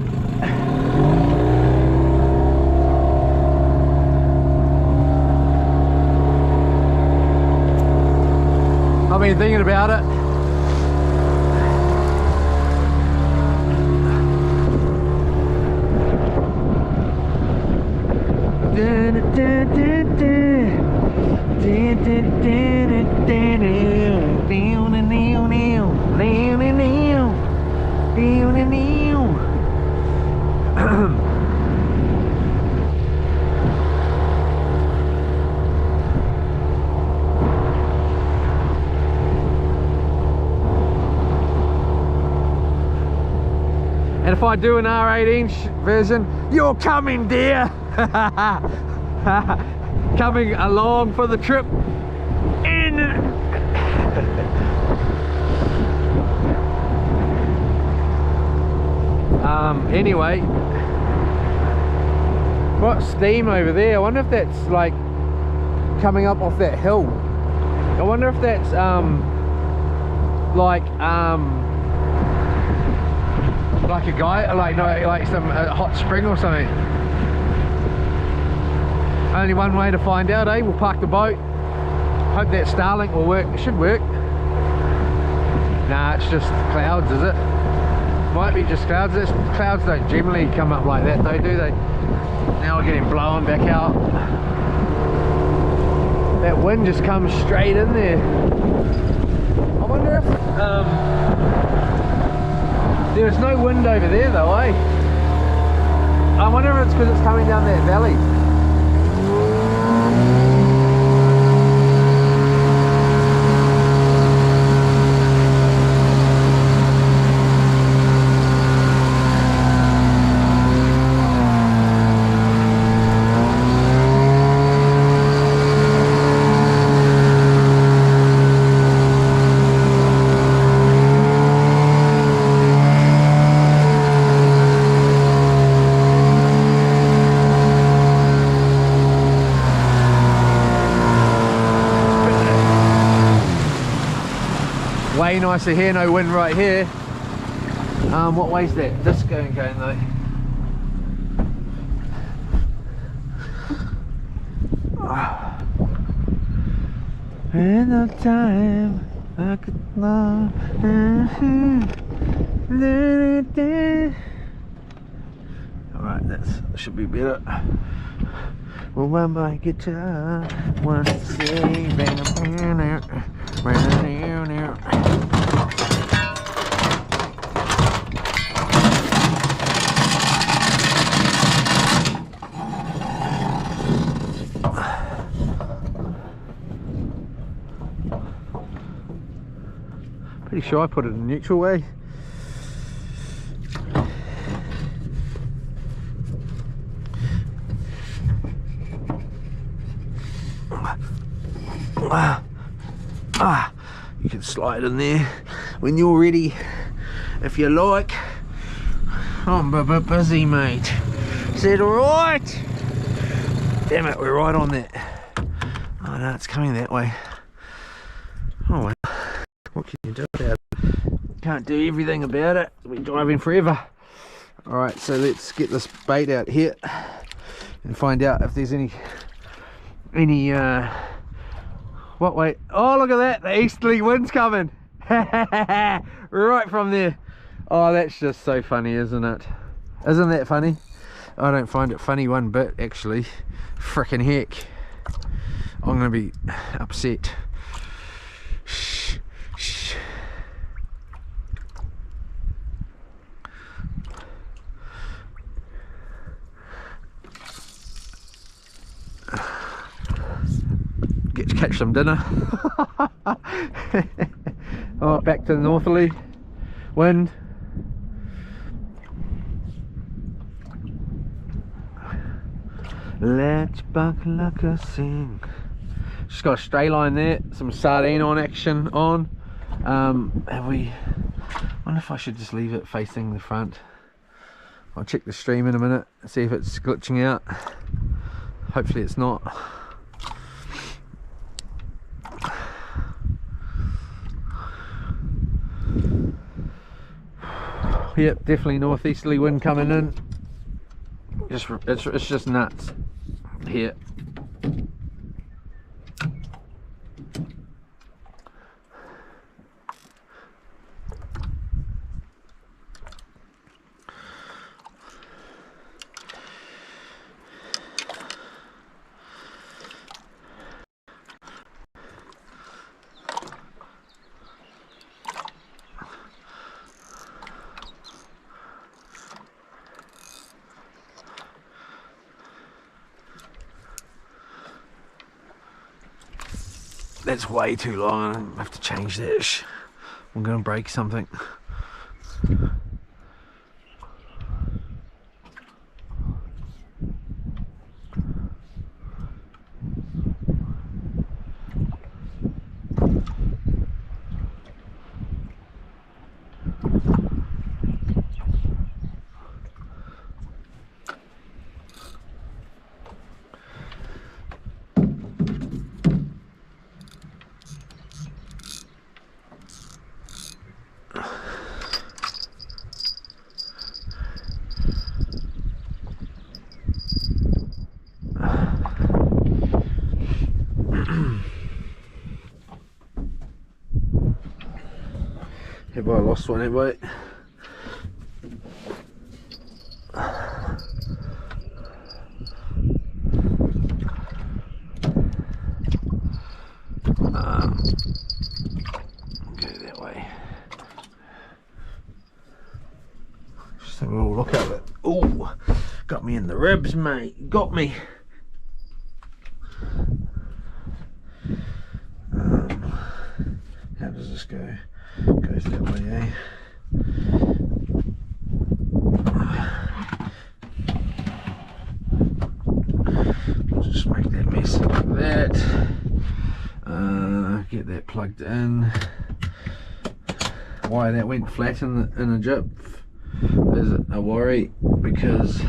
I've been thinking about it. And if I do an R18 version, you're coming, dear. Coming along for the trip. Anyway, got steam over there. I wonder if that's like coming up off that hill. I wonder if that's like a guy, like no, like some hot spring or something. Only one way to find out, eh? We'll park the boat. Hope that Starlink will work. It should work. Nah, it's just clouds, is it? Might be just clouds. Clouds don't generally come up like that though, do they? Now we're getting blown back out. That wind just comes straight in there. I wonder if there's no wind over there though, eh? I wonder if it's because it's coming down that valley. Way nicer here, no wind right here. What way's that? This going though? In the time I could love. Alright, that should be better. Well, when my guitar wants to say, pretty sure I put it in neutral way. You can slide in there when you're ready, if you like. I'm a bit busy, mate. Is that alright? Damn it, we're right on that. Oh no, it's coming that way. Oh well, what can you do about it? Can't do everything about it. We're driving forever. Alright, so let's get this bait out here and find out if there's any what way? Oh, look at that, the easterly wind's coming. Right from there. Oh, that's just so funny, isn't it? Isn't that funny? I don't find it funny one bit, actually. Frickin' heck. I'm gonna be upset. Shh, shh. Catch some dinner. Oh, back to the northerly wind. Let's buckle like a sing. Just got a stray line there, some sardine on action on. Have we? I wonder if I should just leave it facing the front. I'll check the stream in a minute, see if it's glitching out. Hopefully it's not. Yep, definitely northeasterly wind coming in. It's just nuts here. That's way too long. I have to change that. I'm gonna break something. Have I lost one, have I? Go that way. Just have a little look at it. Oh, got me in the ribs, mate. Got me. How does this go? Goes that way, eh? Just make that mess like that. Get that plugged in. Why that went flat in a jip is a worry, because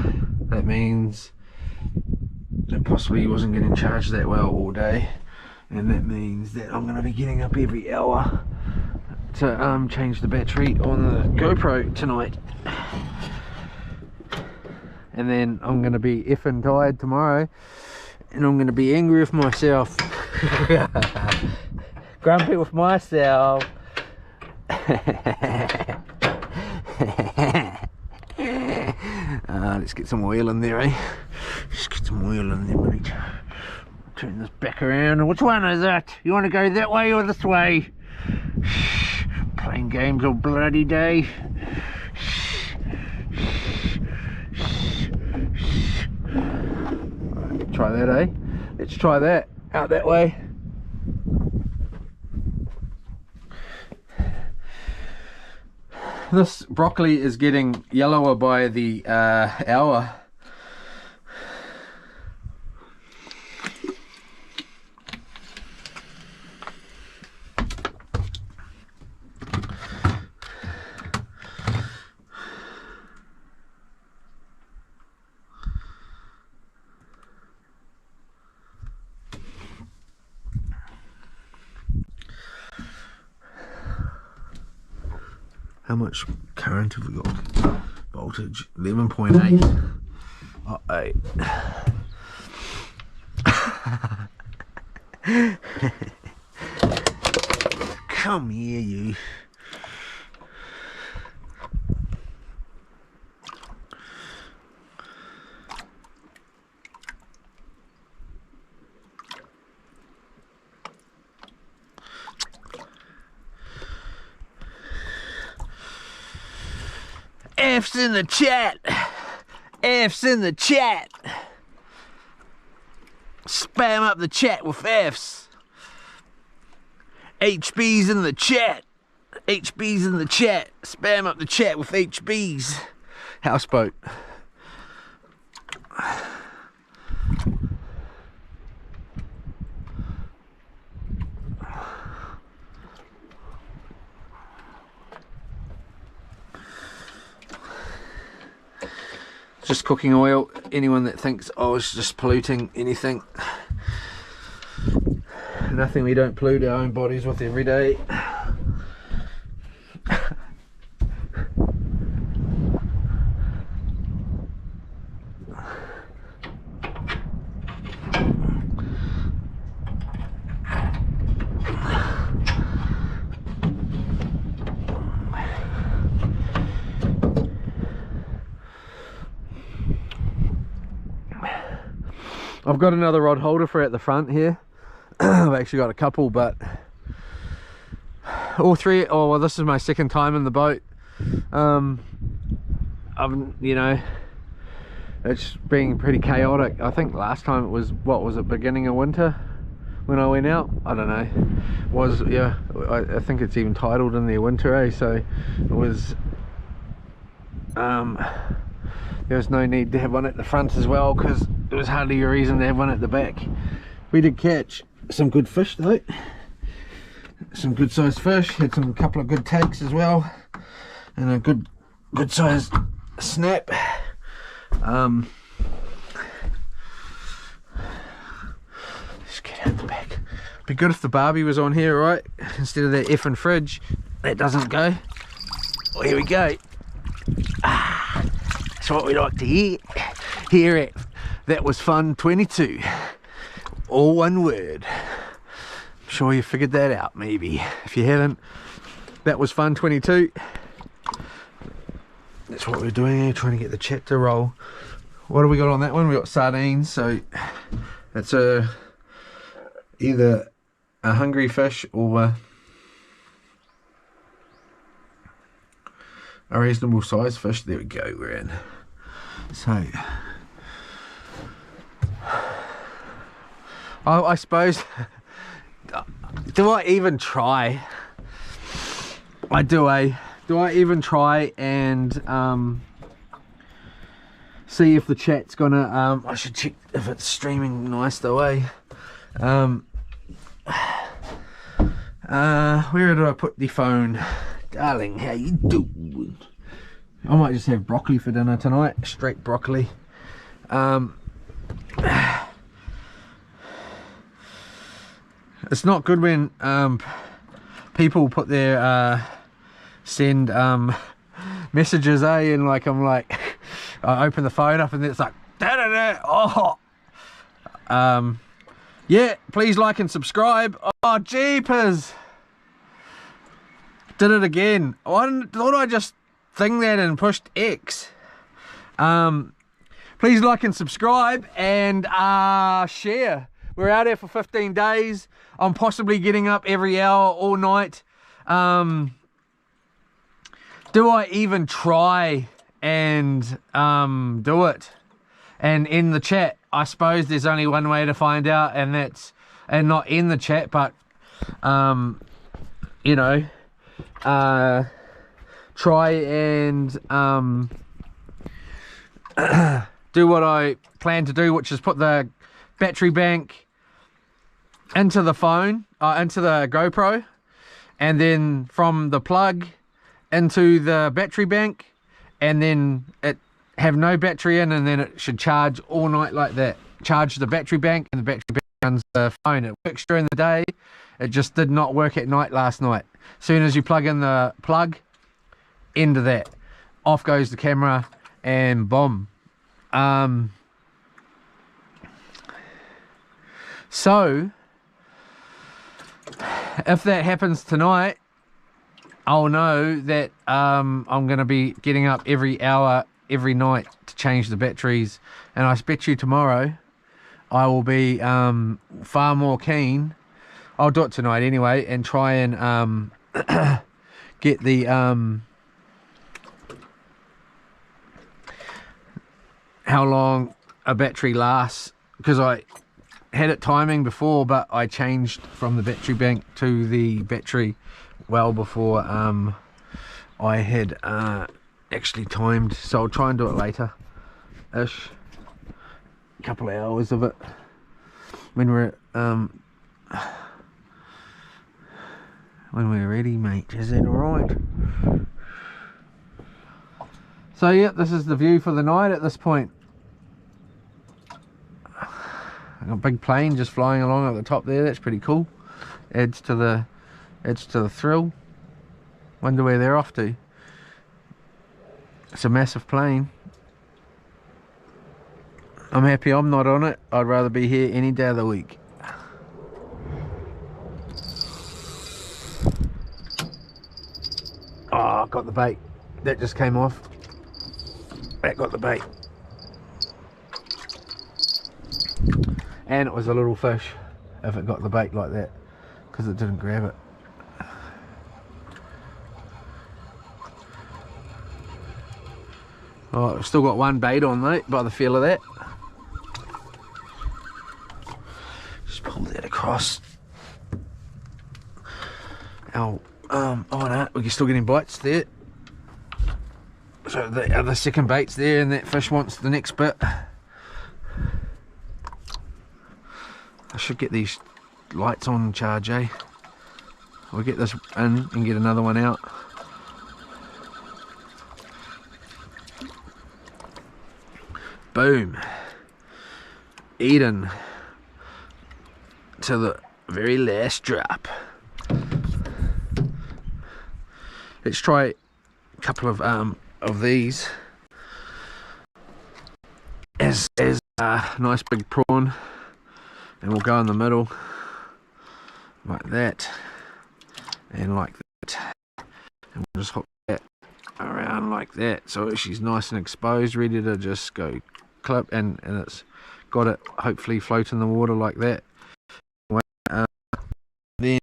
that means it possibly wasn't getting charged that well all day, and that means that I'm going to be getting up every hour to change the battery on the GoPro tonight, and then I'm going to be effing tired tomorrow, and I'm going to be angry with myself. Grumpy with myself. Let's get some oil in there, eh? Let's get some oil in there, mate. Turn this back around. Which one is it? You want to go that way or this way? Playing games all bloody day. Right, try that, eh? Let's try that. Out that way. This broccoli is getting yellower by the hour. How much current have we got? Voltage 11.8. Uh-oh. Come here, you. F's in the chat. F's in the chat. Spam up the chat with F's. HB's in the chat. HB's in the chat. Spam up the chat with HB's. Houseboat. Just cooking oil. Anyone that thinks, oh, it's just polluting anything. Nothing we don't pollute our own bodies with every day. I've got another rod holder for at the front here. I've actually got a couple, but all three, oh well, this is my second time in the boat. You know, it's been pretty chaotic. I think last time it was, what was it, beginning of winter when I went out? I don't know. Was, yeah, I think it's even titled in there winter, eh? So it was, there was no need to have one at the front as well, because there was hardly a reason to have one at the back. We did catch some good fish though, some good sized fish, had some couple of good takes as well, and a good sized snap. Let's get out the back. Be good if the Barbie was on here, right, instead of that effing fridge. That doesn't go. Oh, here we go. That's what we like to hear it. That was fun 22. All one word. I'm sure you figured that out, maybe. If you haven't, that was fun 22. That's what we're doing here, trying to get the chat to roll. What have we got on that one? We got sardines, so it's either a hungry fish or a reasonable sized fish. There we go, we're in. So I suppose, do I even try? Do I even try and see if the chat's gonna, I should check if it's streaming nice though, eh? Where did I put the phone? Darling, how you doing? I might just have broccoli for dinner tonight, straight broccoli. It's not good when people put their send messages, eh, and like I'm like, I open the phone up and it's like da da da. Oh, yeah, please like and subscribe. Oh, jeepers, did it again. I thought I just thing that and pushed X. Please like and subscribe and share. We're out here for 15 days. I'm possibly getting up every hour all night. Do I even try and do it? And in the chat, I suppose there's only one way to find out, and that's, and not in the chat, but you know, try and do what I plan to do, which is put the battery bank into the phone, into the GoPro, and then from the plug into the battery bank, and then it have no battery in, and then it should charge all night like that. Charge the battery bank, and the battery bank runs the phone. It works during the day, it just did not work at night last night. As soon as you plug in the plug, end of that, off goes the camera, and boom. So if that happens tonight, I'll know that I'm going to be getting up every hour every night to change the batteries, and I bet you tomorrow I will be far more keen. I'll do it tonight anyway and try and get the how long a battery lasts, because had it timing before, but I changed from the battery bank to the battery well before I had actually timed, so I'll try and do it later ish, a couple of hours of it when we're ready, mate. Is that alright? So yeah, this is the view for the night at this point. A big plane just flying along at the top there. That's pretty cool. Adds to the thrill. Wonder where they're off to. It's a massive plane. I'm happy I'm not on it. I'd rather be here any day of the week. Oh, I got the bait. That just came off. That got the bait. And it was a little fish if it got the bait like that, because it didn't grab it. Oh, I've still got one bait on though, by the feel of that. Just pull that across. Oh no, we're still getting bites there. So the other second bait's there, and that fish wants the next bit. I should get these lights on charge, eh? We'll get this in and get another one out. Boom. Eden to the very last drop. Let's try a couple of these as a nice big prawn. And we'll go in the middle like that and like that, and we'll just hook that around like that so she's nice and exposed, ready to just go clip, and it's got it hopefully float in the water like that. Then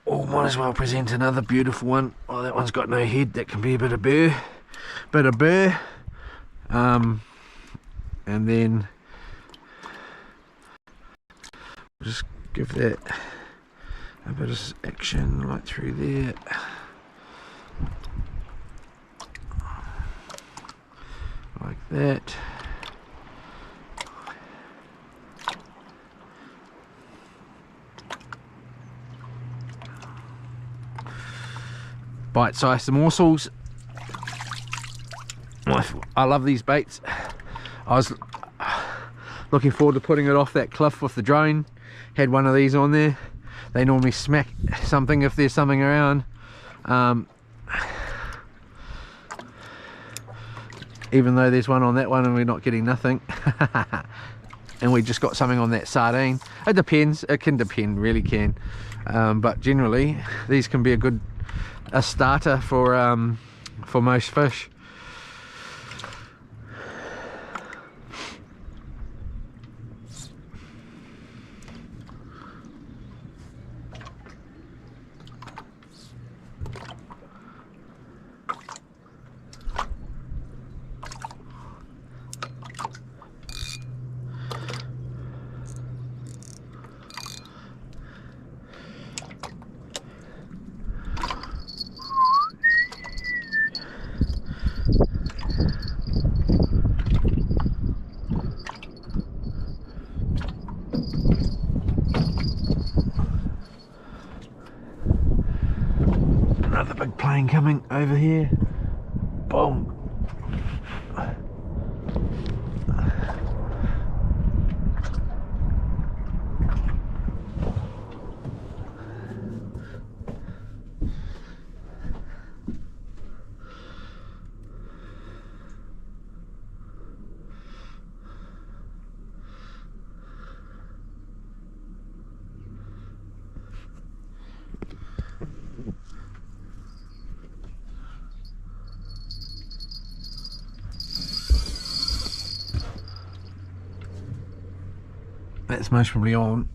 might as well present another beautiful one. Oh, that one's got no head. That can be a bit of burr, and then just give that a bit of action right through there. Like that. Bite-sized morsels. I love these baits. I was looking forward to putting it off that cliff with the drone. Had one of these on there. They normally smack something if there's something around. Even though there's one on that one and we're not getting nothing. And we just got something on that sardine. It depends. It can depend, really can. But generally, these can be a starter for most fish. Another big plane coming over here. Boom. That's most probably on.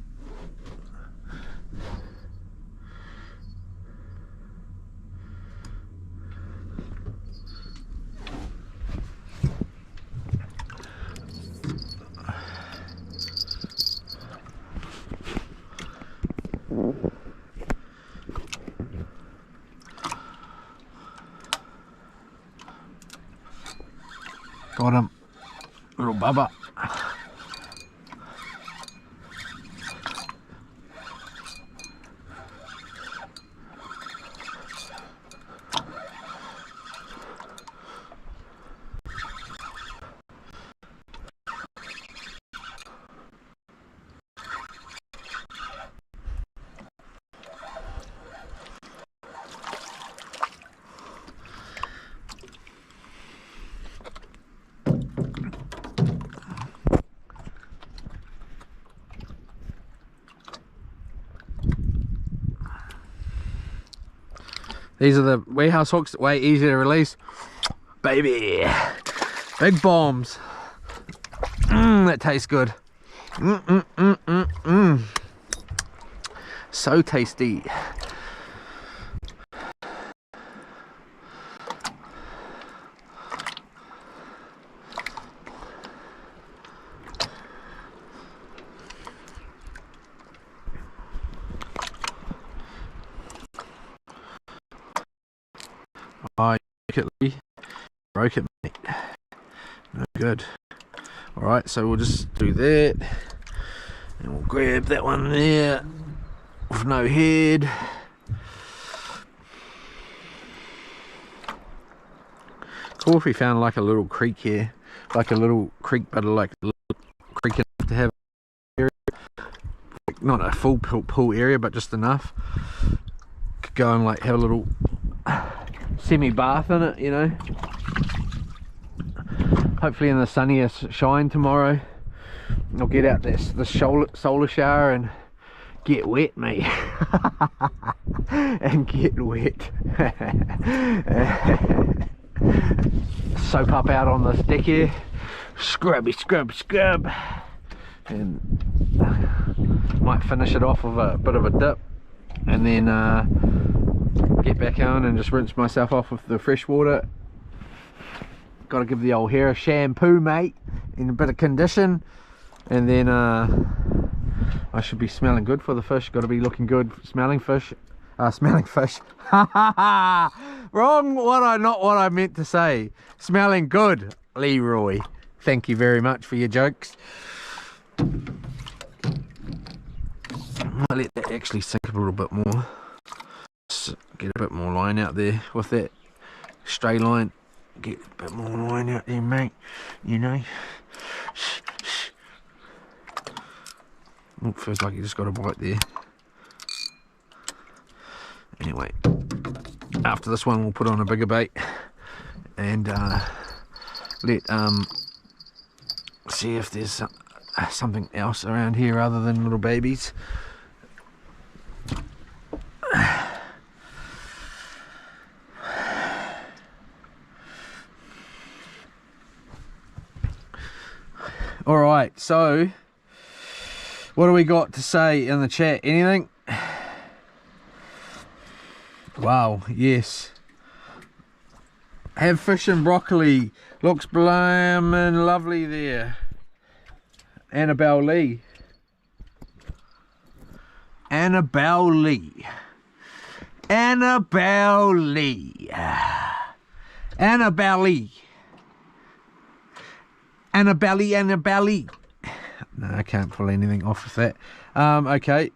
Got him. Little bubba. These are the warehouse hooks, way easier to release. Baby, big bombs. That tastes good. So tasty. Oh, broke it, mate. No good. Alright, so we'll just do that. And we'll grab that one there with no head. Cool if we found like a little creek here. Like a little creek, but like a little creek enough to have area. Like not a full pool area, but just enough. Could go and like have a little semi-bath in it, you know. Hopefully in the sunniest shine tomorrow. I'll get out the solar shower and get wet, mate. And get wet. Soap up out on this deck here. Scrubby, scrub, scrub. And might finish it off with a bit of a dip. And then get back on and just rinse myself off with the fresh water. Got to give the old hair a shampoo, mate, in a bit of condition, and then I should be smelling good for the fish. Got to be looking good, smelling fish. Smelling fish. Wrong. Not what I meant to say. Smelling good, Leroy. Thank you very much for your jokes. I'll let that actually sink a little bit more. Get a bit more line out there with that stray line. Get a bit more line out there, mate. You know. Oh, feels like you just got a bite there. Anyway, after this one we'll put on a bigger bait and let see if there's something else around here other than little babies. Alright, so what do we got to say in the chat? Anything? Wow, yes. Have fish and broccoli. Looks blammin' lovely there. Annabelle Lee. Annabelle Lee. Annabelle Lee. Annabelle Lee. Annabelle. No, I can't pull anything off of that. Okay.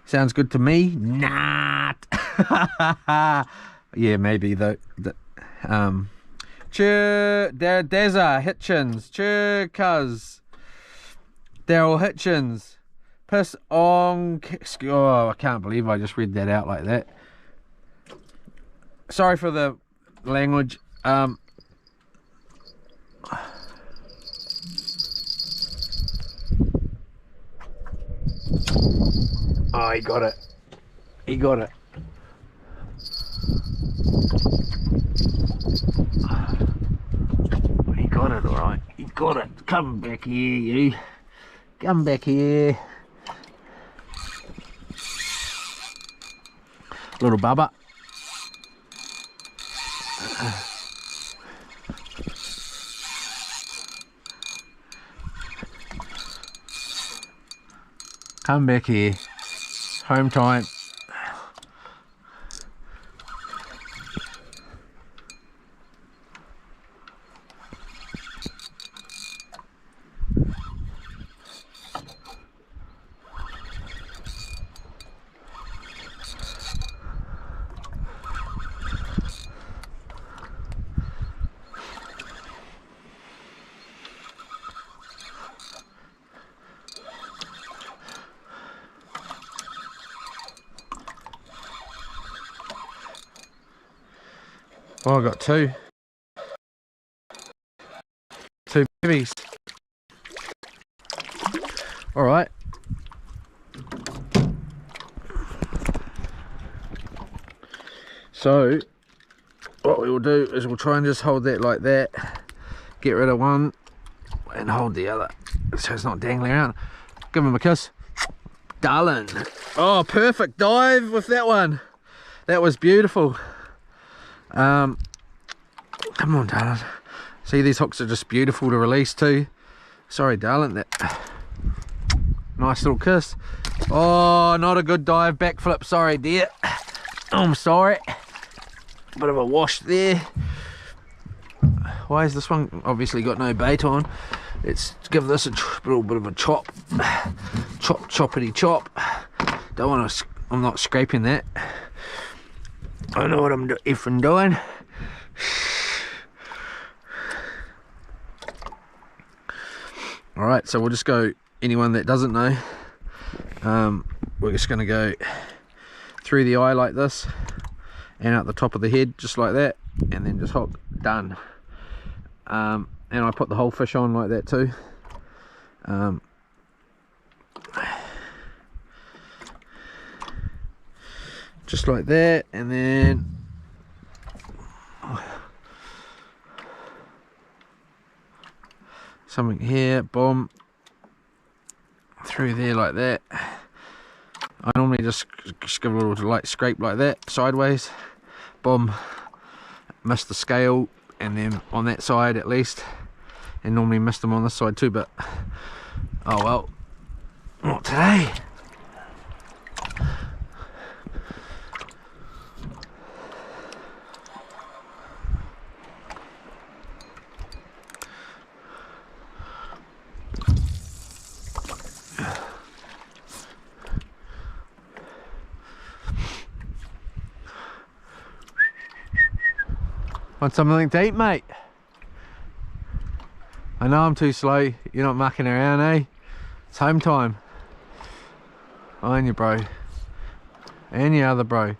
Sounds good to me. Not. Yeah, maybe though. Deza Hitchens. Cuz. Daryl Hitchens. Piss on. Oh, I can't believe I just read that out like that. Sorry for the language. Oh, he got it. He got it. He got it, alright. He got it. Come back here, you. Come back here. Little bubba. Come back here. home time. Oh, I got two babies. All right. So what we will do is we'll try and just hold that like that, get rid of one and hold the other so it's not dangling around. Give him a kiss, darling. Oh, perfect dive with that one. That was beautiful. Come on, darling. See, these hooks are just beautiful to release too. Sorry, darling. That nice little kiss. Oh, not a good dive, backflip. Sorry, dear. I'm sorry. Bit of a wash there. Why is this one obviously got no bait on? Let's give this a little bit of a chop. Choppity chop. Don't want to. I'm not scraping that. I know what I'm effing doing. Alright, so we'll just go, anyone that doesn't know, we're just going to go through the eye like this and out the top of the head just like that, and then just hook, done. And I put the whole fish on like that too. Just like that, and then something here, boom, through there like that. I normally just give a little light scrape like that, sideways, boom, miss the scale, and then on that side at least, and normally miss them on this side too, but oh well, not today. Want something to eat, mate? I know I'm too slow. You're not mucking around, eh? It's home time. On you, bro. And your other bro.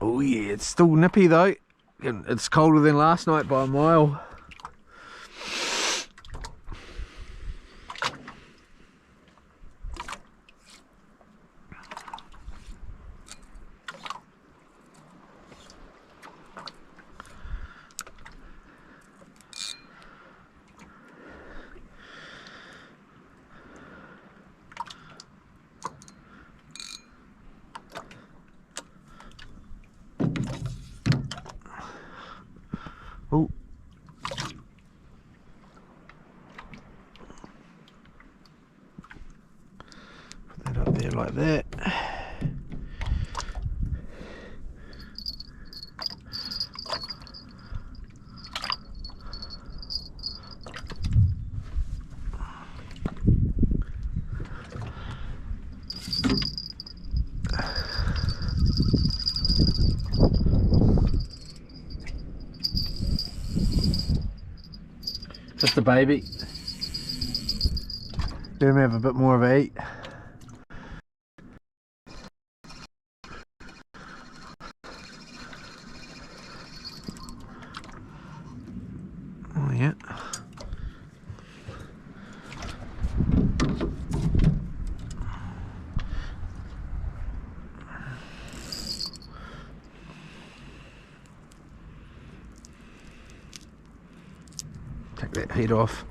Oh yeah, it's still nippy though. It's colder than last night by a mile. Oh. Put that up there like that. Just a baby. Let him have a bit more of a eat. Oh yeah. Take that heat off.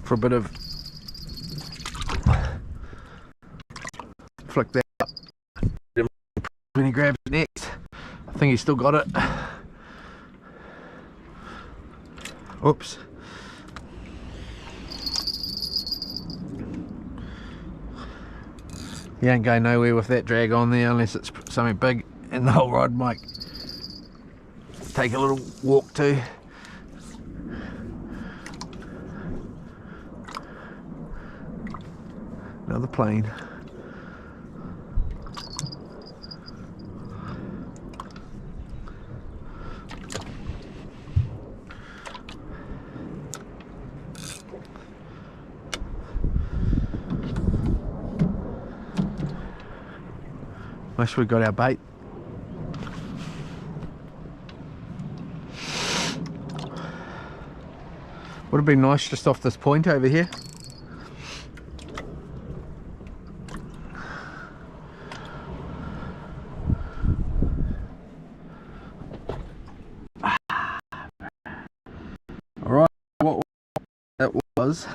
for a bit of flick that up when he grabs it next. I think he's still got it. Oops. You ain't going nowhere with that drag on there unless it's something big, and the whole rod might take a little walk too. Another plane. Make sure we got our bait. Would have been nice just off this point over here. Alright, what that was.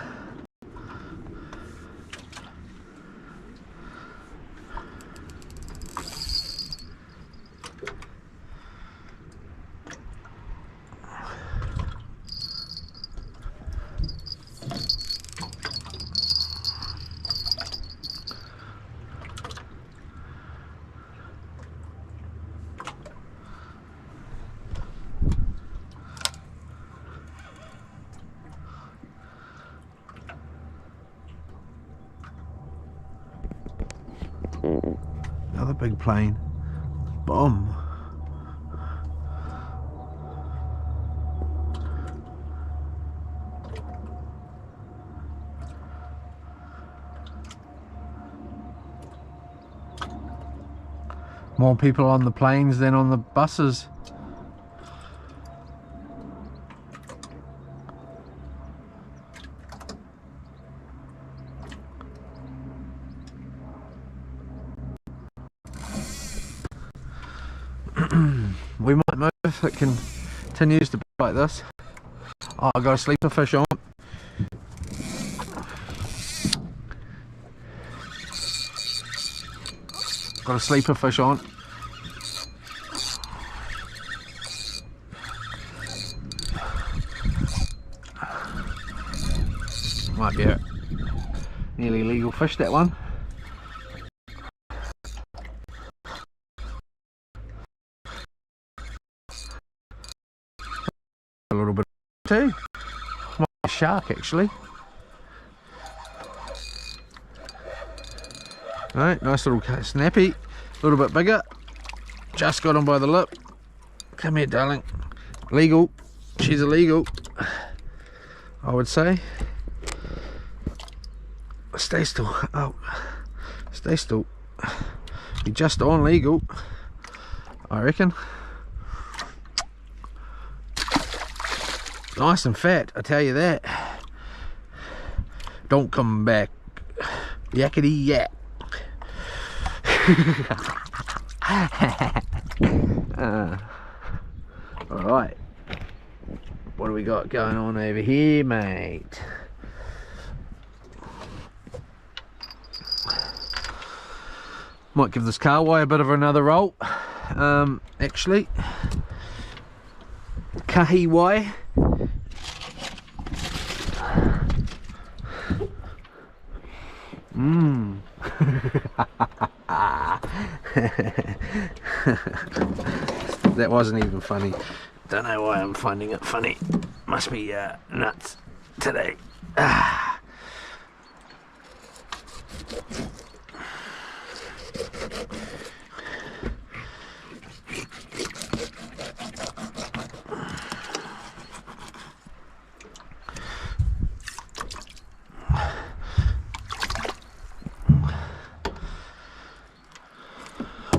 Another big plane. Boom. More people on the planes than on the buses. We might move if it continues to be like this. Oh, I got a sleeper fish on. Got a sleeper fish on. Might be a nearly legal fish, that one. A little bit too. Might be a shark actually. Right, nice little snappy, a little bit bigger. Just got him by the lip. Come here, darling. Legal. She's illegal, I would say. Stay still. Oh, stay still. You're just on legal, I reckon. Nice and fat, I tell you that. Don't come back. Yakety yak. Alright, what do we got going on over here, mate? Might give this kahawai a bit of another roll. Actually, kahiwai. That wasn't even funny. Don't know why I'm finding it funny. Must be nuts today.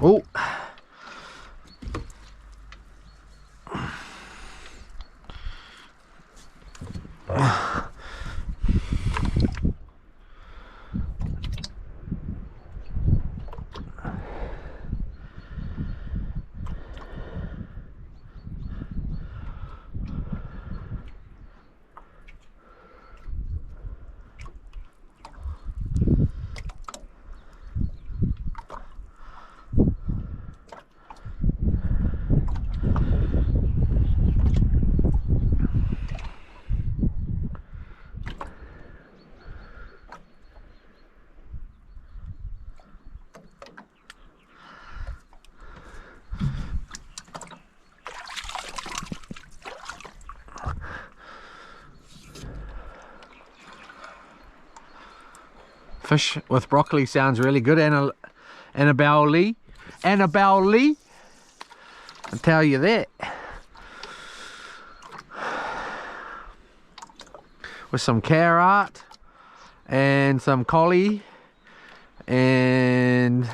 Oh. Fish with broccoli sounds really good. Annabelle Lee. Annabelle Lee. I'll tell you that. With some carrot and some collie, and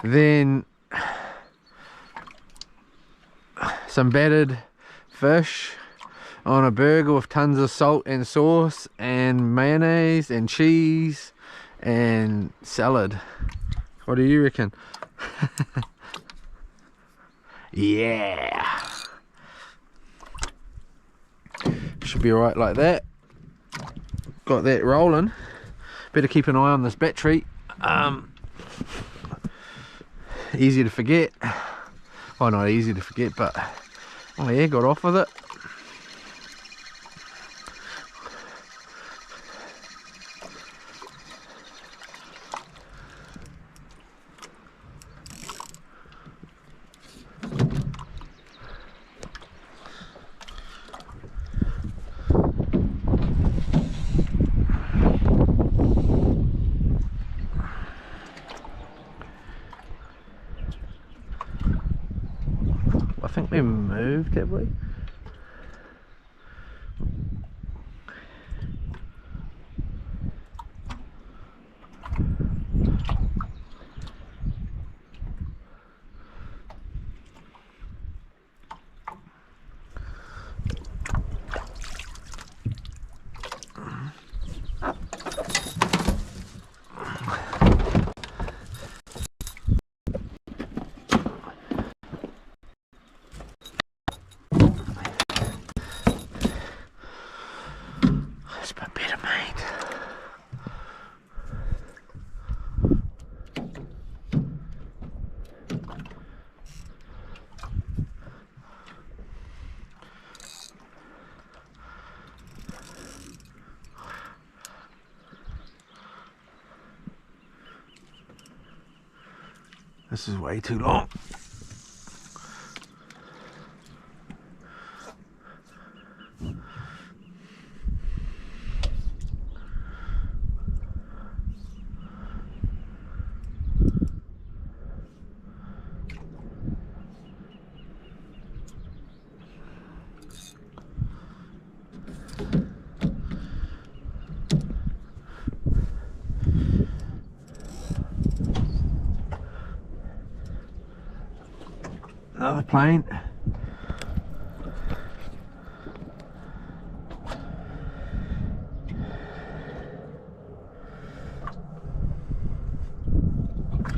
then some battered fish on a burger with tons of salt and sauce and mayonnaise and cheese and salad. What do you reckon? Yeah, should be alright like that. Got that rolling. Better keep an eye on this battery. Easy to forget. Well, not easy to forget, but oh yeah, got off with it. I think we moved, have we? This is way too long. Another plane.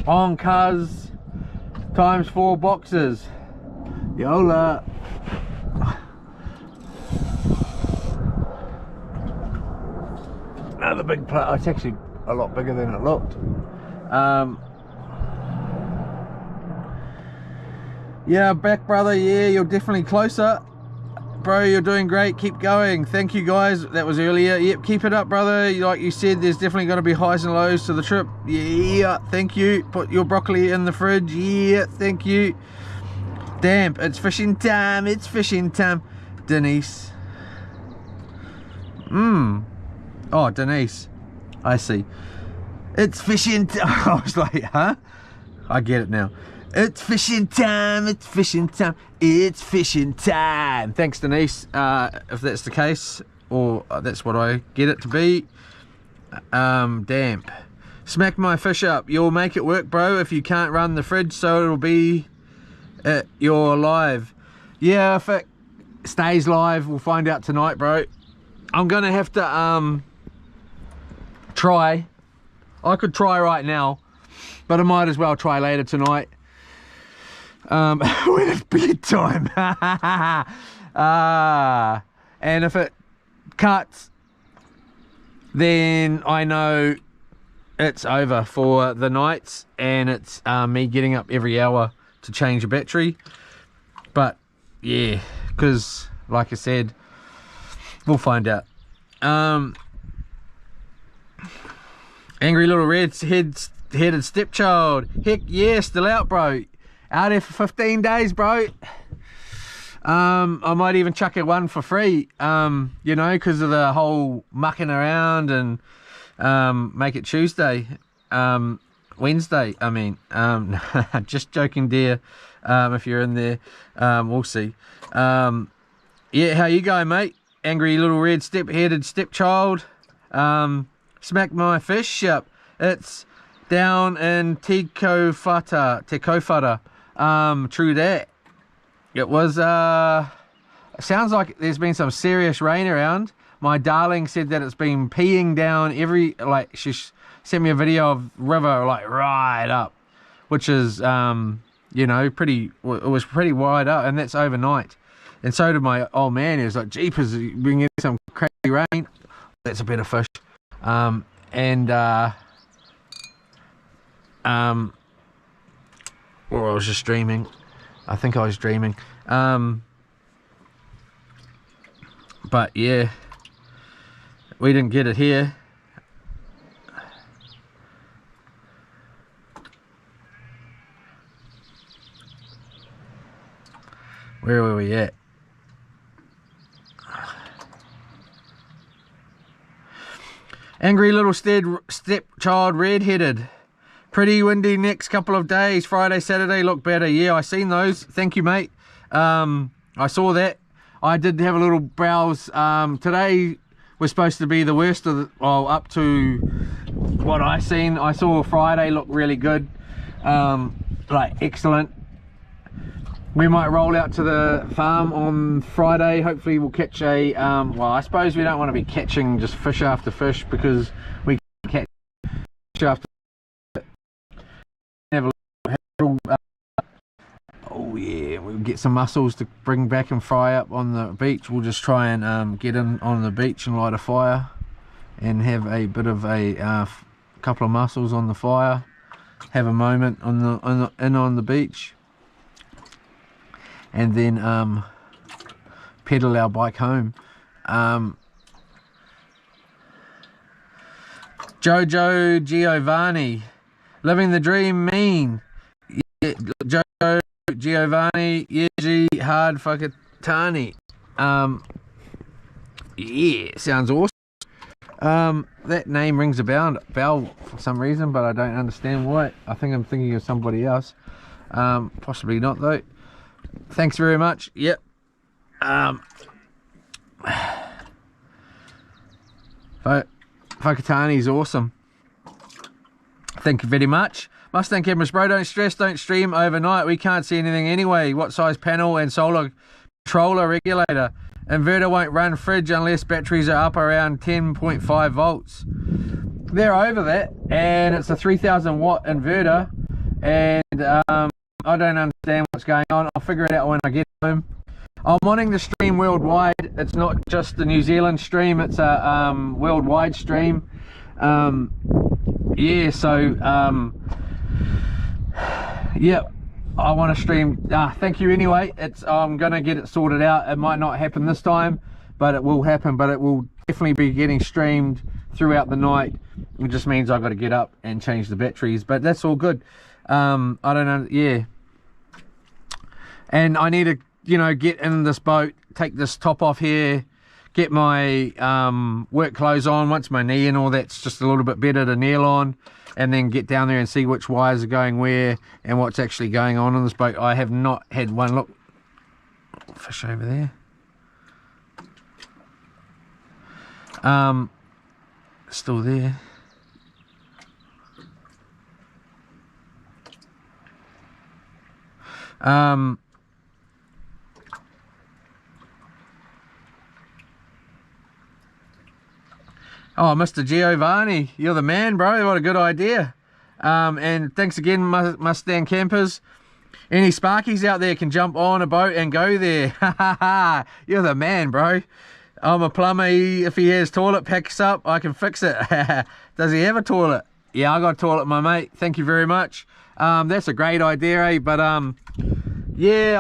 On cuz times 4 boxes. Yola. Another big plane. Oh, it's actually a lot bigger than it looked. Yeah, back brother, yeah, you're definitely closer. Bro, you're doing great, keep going. Thank you guys, that was earlier. Yep, keep it up brother. Like you said, there's definitely going to be highs and lows to the trip. Yeah, thank you. Put your broccoli in the fridge. Yeah, thank you. Damn, it's fishing time, it's fishing time. Denise. Oh, Denise, I see. It's fishing time. I was like, huh? I get it now. It's fishing time, it's fishing time, it's fishing time. Thanks Denise, if that's the case, or that's what I get it to be. Damn. Smack my fish up. You'll make it work, bro, if you can't run the fridge, so it'll be you're live. Yeah, if it stays live, we'll find out tonight, bro. I'm gonna have to try. I could try right now, but I might as well try later tonight. When it's bedtime. And if it cuts, then I know it's over for the nights, and it's me getting up every hour to change a battery. But yeah, because like I said, we'll find out. Angry little red-headed stepchild. Heck yeah, still out, bro. Out there for 15 days, bro. I might even chuck it one for free, you know, because of the whole mucking around and make it Tuesday, Wednesday, I mean. Just joking, dear. If you're in there, we'll see. Yeah, how you going, mate? Angry little red step-headed stepchild. Smack my fish up. It's down in Tekofata. True that. It was sounds like there's been some serious rain around. My darling said that it's been peeing down she sent me a video of river like right up, which is you know, it was pretty wide up, and that's overnight. And so did my old man. He was like, jeepers, you've been getting some crazy rain. That's a better fish. Well, I was just dreaming. I think I was dreaming. But yeah, we didn't get it here. Where were we at? Angry little stepchild red-headed. Pretty windy next couple of days. Friday, Saturday look better. Yeah, I seen those. Thank you, mate. I saw that. I did have a little browse. Today was supposed to be the worst of the, well, up to what I seen. I saw Friday look really good. Like excellent. We might roll out to the farm on Friday. Hopefully we'll catch a, well, I suppose we don't want to be catching just fish after fish, because we catch fish after have a little, oh yeah, we'll get some mussels to bring back and fry up on the beach. We'll just try and get in on the beach and light a fire and have a bit of a couple of mussels on the fire, have a moment on the beach, and then pedal our bike home. Jojo Giovanni, living the dream mean. Yeah, Jojo Giovanni, Yeji Hard Fakatani. Yeah, sounds awesome. That name rings a bell for some reason, but I don't understand why. I think I'm thinking of somebody else. Possibly not though. Thanks very much. Yep. Fakatani's awesome. Thank you very much. Mustang cameras, bro, don't stress, don't stream overnight. We can't see anything anyway. What size panel and solar controller regulator? Inverter won't run fridge unless batteries are up around 10.5 volts. They're over that, and it's a 3000 watt inverter, and I don't understand what's going on. I'll figure it out when I get home. I'm wanting to stream worldwide. It's not just the New Zealand stream, it's a worldwide stream. Yeah, so yeah, I want to stream. Thank you anyway. I'm gonna get it sorted out. It might not happen this time, but it will happen. But it will definitely be getting streamed throughout the night. It just means I've got to get up and change the batteries, but that's all good. I don't know. Yeah, and I need to, you know, get in this boat, take this top off here, get my work clothes on once my knee and all that's just a little bit better to kneel on, and then get down there and see which wires are going where and what's actually going on this boat. I have not had one look. Fish over there. Still there. Oh, Mr. Giovanni, you're the man, bro. What a good idea. And thanks again, Mustang Campers. Any Sparkies out there can jump on a boat and go there. You're the man, bro. I'm a plumber. If he has toilet packs up, I can fix it. Does he have a toilet? Yeah, I got a toilet, my mate. Thank you very much. That's a great idea, eh? But yeah,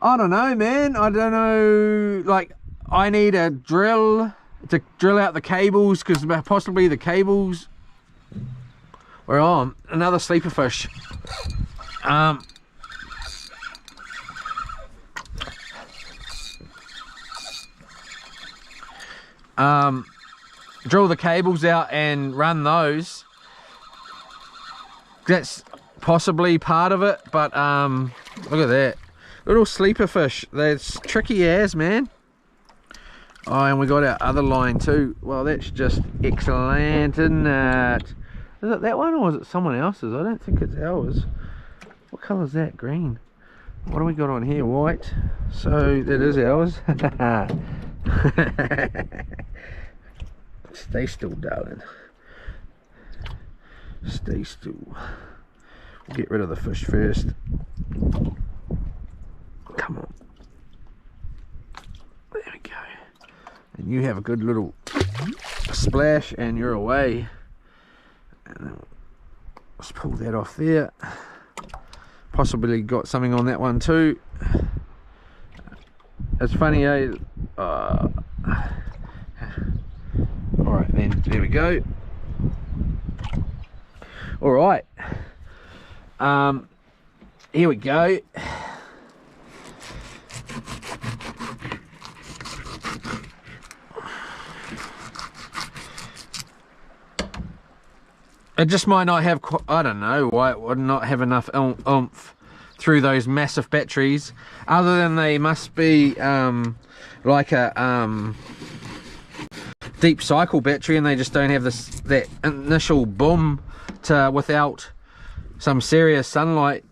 I don't know, man. I don't know. Like, I need a drill to drill out the cables, because possibly the cables were on. Another sleeper fish. drill the cables out and run those, that's possibly part of it. But look at that little sleeper fish. That's tricky as, man. Oh, and we got our other line too. Well, that's just excellent, isn't it? Is it that one or is it someone else's? I don't think it's ours. What colour is that? Green. What do we got on here? White. So that is ours. Stay still, darling. Stay still. We'll get rid of the fish first. Come on. There we go. And you have a good little splash and you're away. And then let's pull that off there. Possibly got something on that one too. It's funny, eh? Alright then, there we go. Alright. Here we go. It just might not have, I don't know why it would not have enough oomph through those massive batteries, other than they must be like a deep cycle battery, and they just don't have that initial boom to without some serious sunlight.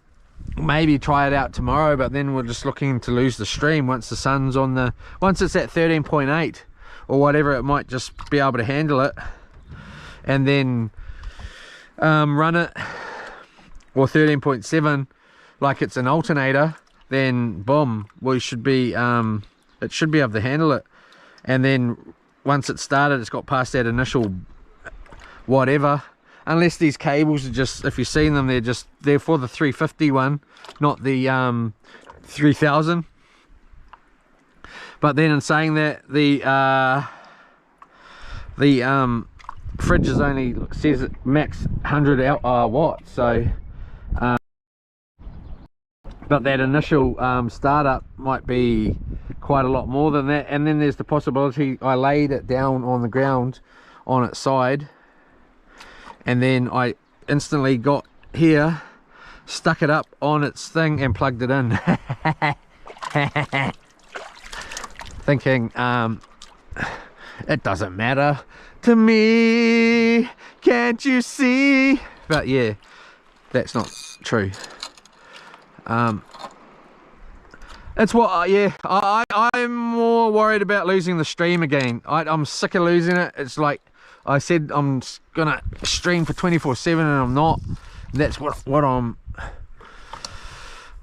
Maybe try it out tomorrow, but then we're just looking to lose the stream once the sun's on the, once it's at 13.8 or whatever, it might just be able to handle it, and then run it, or 13.7 like it's an alternator, then boom, we should be it should be able to handle it. And then once it's started, it's got past that initial whatever, unless these cables are just, if you've seen them, they're for the 350 one, not the 3000. But then in saying that, the fridge is only, says it max 100 watts, so but that initial startup might be quite a lot more than that. And then there's the possibility I laid it down on the ground on its side, and then I instantly got here, stuck it up on its thing and plugged it in. Thinking it doesn't matter to me, can't you see? But yeah, that's not true. It's what, yeah, I'm more worried about losing the stream again. I'm sick of losing it. It's like I said, I'm gonna stream for 24/7 and I'm not. That's what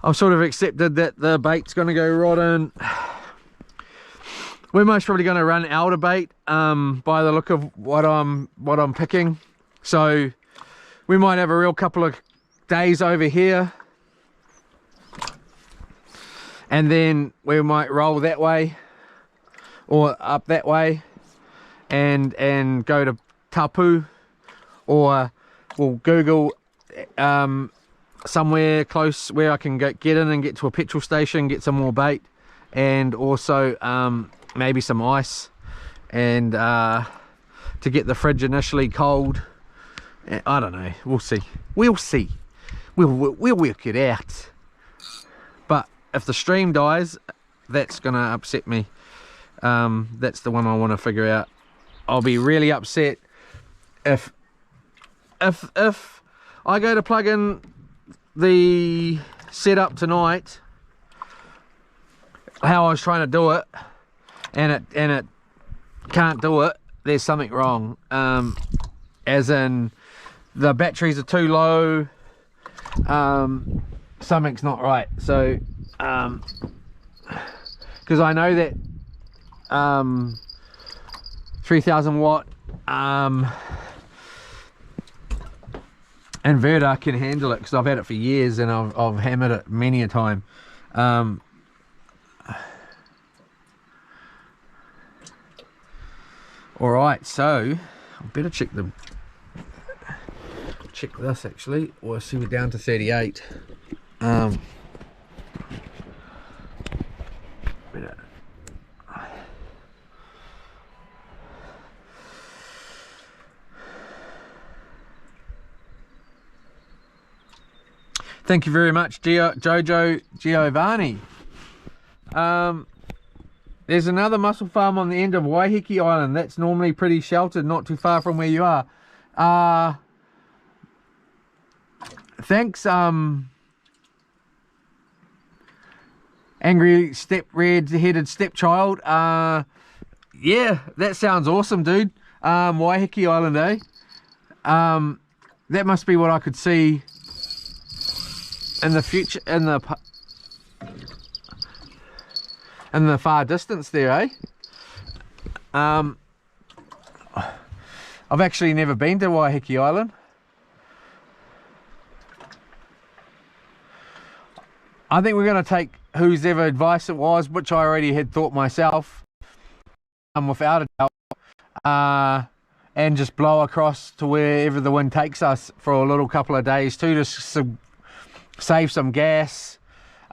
I've sort of accepted, that the bait's gonna go rotten. We're most probably going to run out of bait by the look of what I'm picking. So we might have a real couple of days over here, and then we might roll that way or up that way and go to Tapu, or we'll Google somewhere close where I can get in and get to a petrol station, get some more bait, and also maybe some ice, and to get the fridge initially cold. I don't know, we'll see, we'll work it out. But if the stream dies, that's gonna upset me. That's the one I want to figure out. I'll be really upset if I go to plug in the setup tonight, how I was trying to do it, and it can't do it. There's something wrong, as in the batteries are too low, something's not right. So because I know that 3000 watt inverter can handle it, because I've had it for years and I've hammered it many a time. Alright, so I better check this actually, or see we're down to 38. Thank you very much, Jojo Giovanni. There's another mussel farm on the end of Waiheke Island. That's normally pretty sheltered, not too far from where you are. Thanks, angry red-headed stepchild. Yeah, that sounds awesome, dude. Waiheke Island, eh? That must be what I could see in the future, in the far distance there, eh? I've actually never been to Waiheke Island. I think we're going to take whose ever advice it was, which I already had thought myself, without a doubt, and just blow across to wherever the wind takes us for a little couple of days too, to save some gas,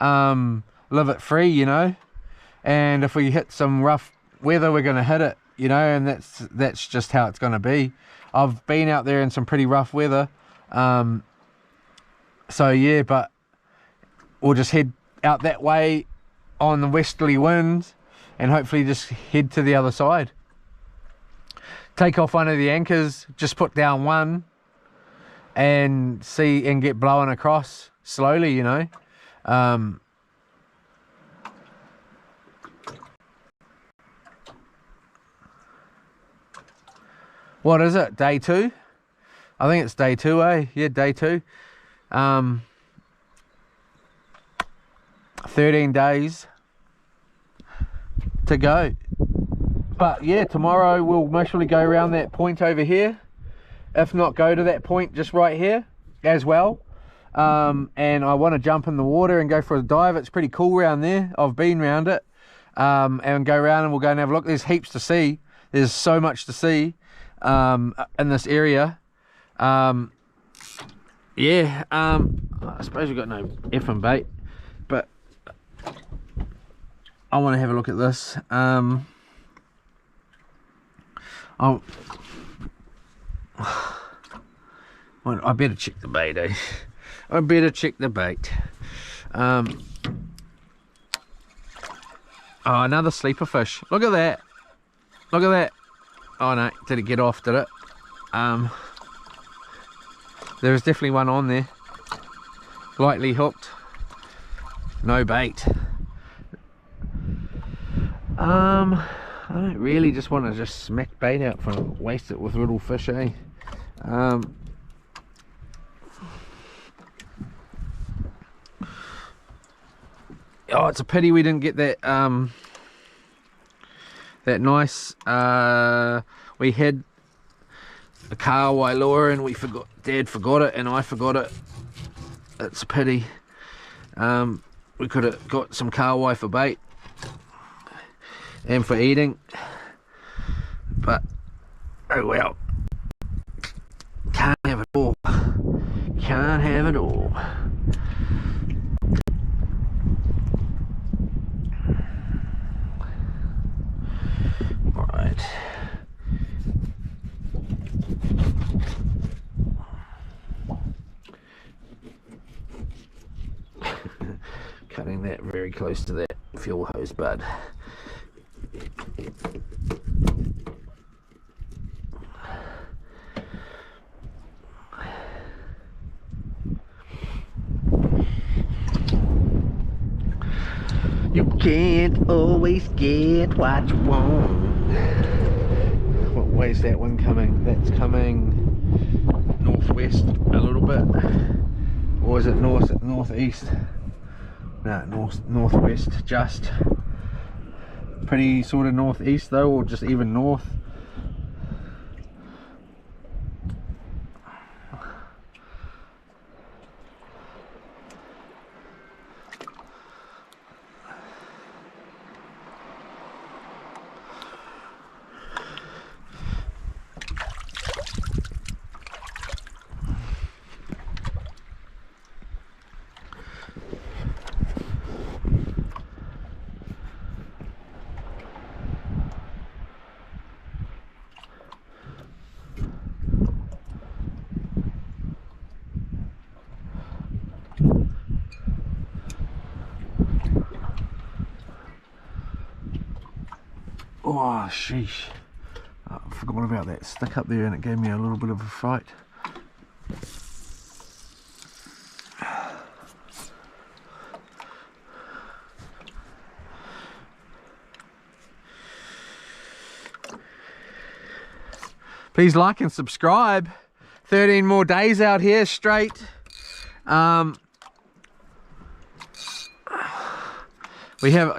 live it free, you know. And if we hit some rough weather, we're going to hit it, you know, and that's just how it's going to be. I've been out there in some pretty rough weather, so yeah, but we'll just head out that way on the westerly winds and hopefully just head to the other side. Take off one of the anchors, just put down one and see and get blowing across slowly, you know. What is it? Day 2? I think it's day 2, eh? Yeah, day 2. 13 days to go. But yeah, tomorrow we'll most surely go around that point over here. If not, go to that point just right here as well. And I want to jump in the water and go for a dive. It's pretty cool around there. I've been around it. And go around and we'll go and have a look. There's heaps to see. There's so much to see in this area. Yeah, I suppose we've got no effing bait, but I want to have a look at this. Well, I better check the bait, eh? I better check the bait. Oh, another sleeper fish. Look at that. Look at that. Oh no, did it get off, did it? There was definitely one on there. Lightly hooked. No bait. I don't really just want to just smack bait out for waste it with little fish, eh? Oh, it's a pity we didn't get that that nice, we had a kahawai lure and we forgot, Dad forgot it and I forgot it. It's a pity. We could have got some kahawai for bait and for eating, but oh well, can't have it all, can't have it all. Right. Cutting that very close to that fuel hose bud. You can't always get what you want. What way is that one coming? That's coming northwest a little bit, or is it northeast? No, northwest, just pretty sort of northeast though, or just even north. Oh, sheesh. I forgot about that stick up there and it gave me a little bit of a fright. Please like and subscribe. 13 more days out here straight.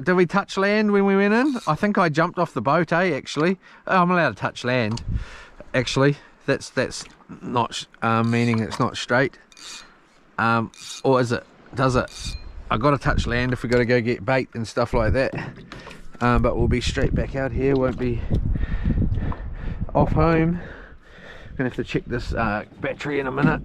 Did we touch land when we went in? I think I jumped off the boat, actually. Oh, I'm allowed to touch land, actually. That's not meaning it's not straight. Or is it? Does it? I got to touch land if we got to go get bait and stuff like that. But we'll be straight back out here. Won't be off home. Gonna have to check this battery in a minute.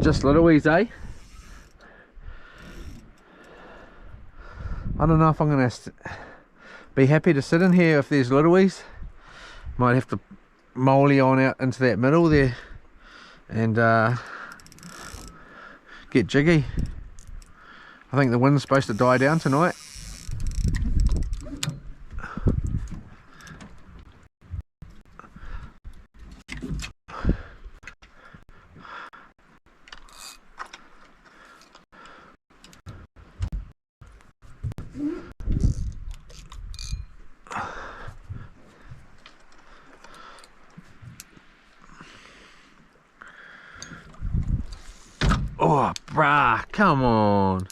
Just littlewees, eh? I don't know if I'm gonna be happy to sit in here if there's littlewees. Might have to molly on out into that middle there and get jiggy. I think the wind's supposed to die down tonight. Oh, brah, come on.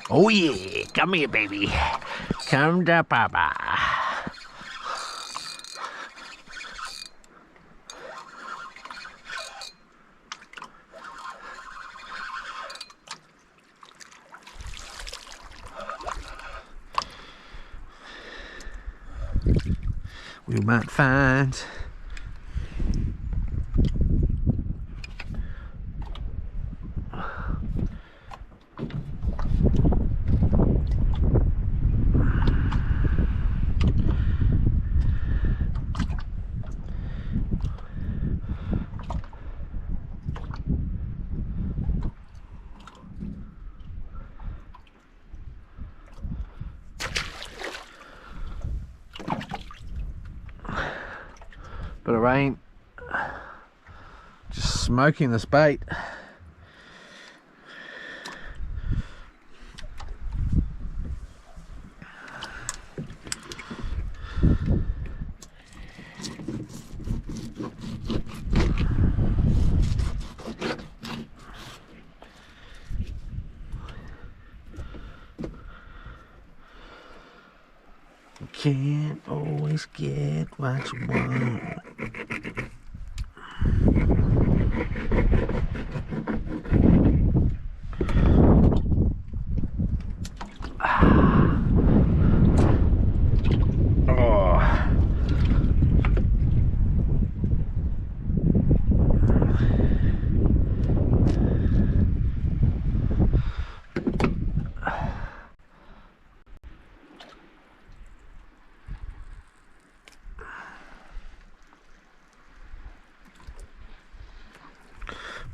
Oh yeah, come here, baby. Come to Papa. We might find bit of rain, just smoking this bait. Can't always get what you want.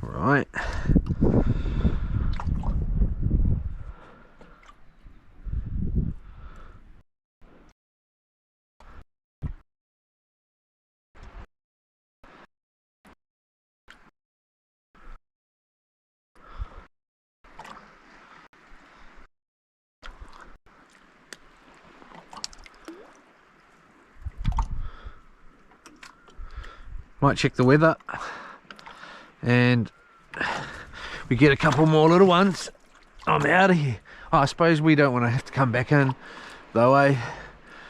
Right. Might check the weather and we get a couple more little ones. I'm out of here. I suppose we don't want to have to come back in though, eh?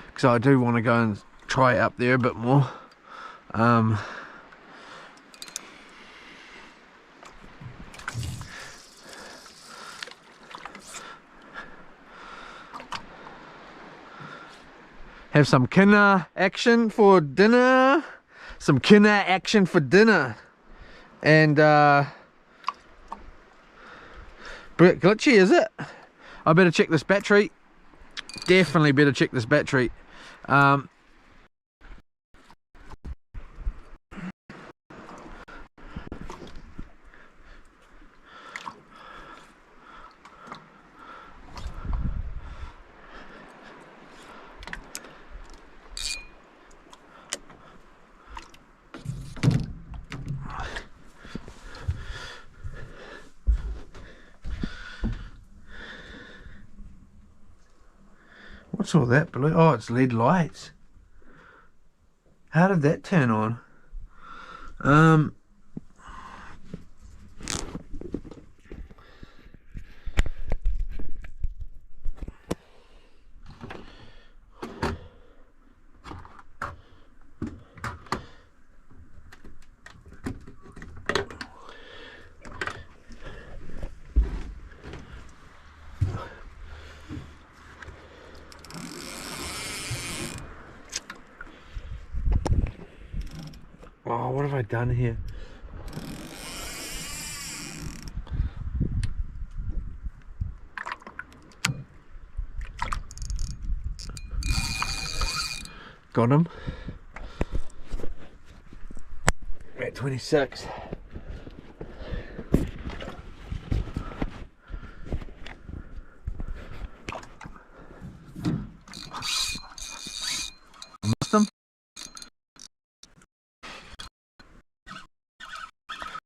Because I do want to go and try it up there a bit more. Have some kina action for dinner. Some kina action for dinner. And bit glitchy, is it? I better check this battery. Definitely better check this battery. What's all that blue? Oh, it's LED lights. How did that turn on? Oh, what have I done here? Got him. We're at 26. Missed him.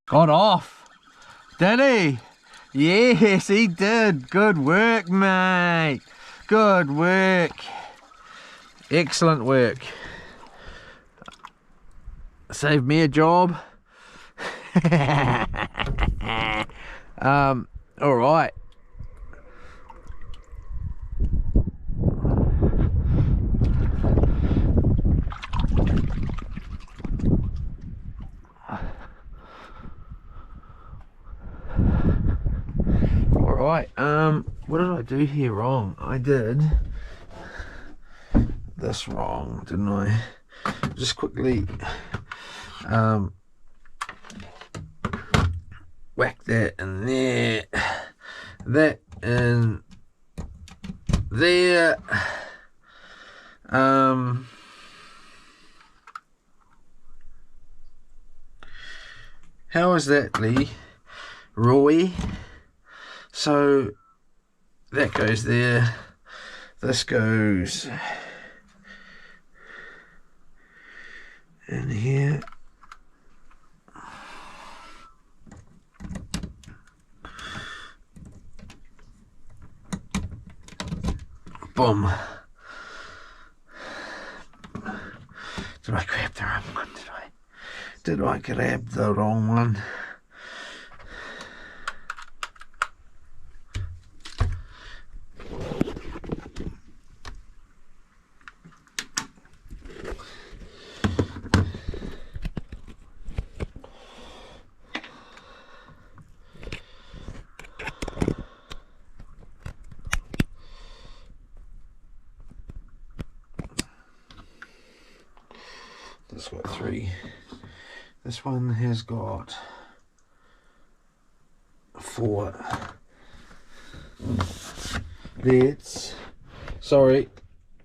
Got off. Did he? Yes, he did. Good work, mate. Good work. Excellent work. Saved me a job. All right. Alright, what did I do here wrong? I did this wrong, didn't I? Just quickly whack that in there, that in there. How is that, Lee? Roy? So that goes there, this goes in here. Boom. Did I grab the wrong one? Did I grab the wrong one? That's got 3. This one has got 4. That's sorry.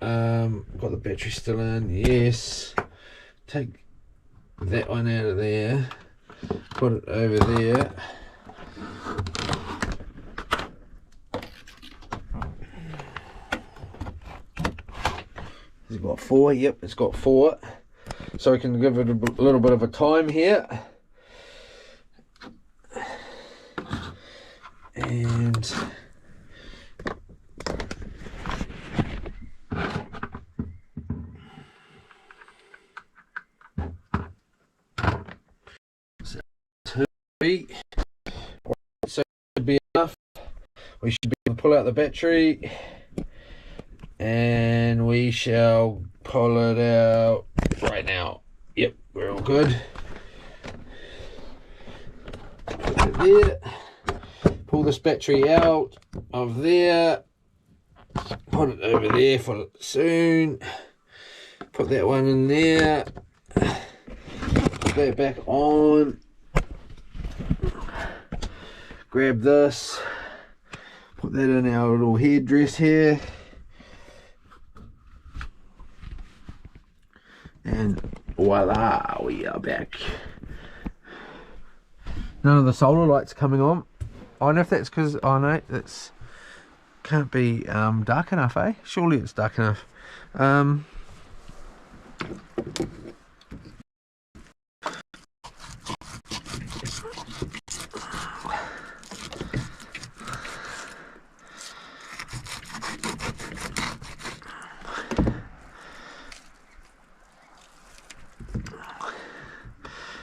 Got the battery still in. Yes. Take that one out of there. Put it over there. It's got 4. Yep, it's got 4. So we can give it a little bit of a time here. And so 2, so should be enough. We should be able pull out the battery and we shall pull it out right now. Yep, we're all good. Put it there. Pull this battery out of there. Put it over there for soon. Put that one in there. Put that back on. Grab this. Put that in our little headdress here. And voila, we are back. None of the solar lights coming on. I don't know if that's because, oh no, that's can't be dark enough, eh? Surely it's dark enough.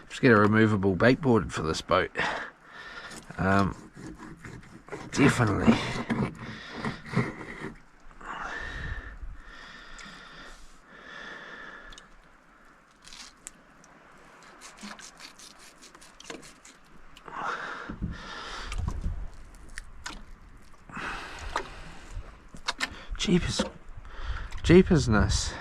Just get a removable bait board for this boat. Definitely. Jeepersness.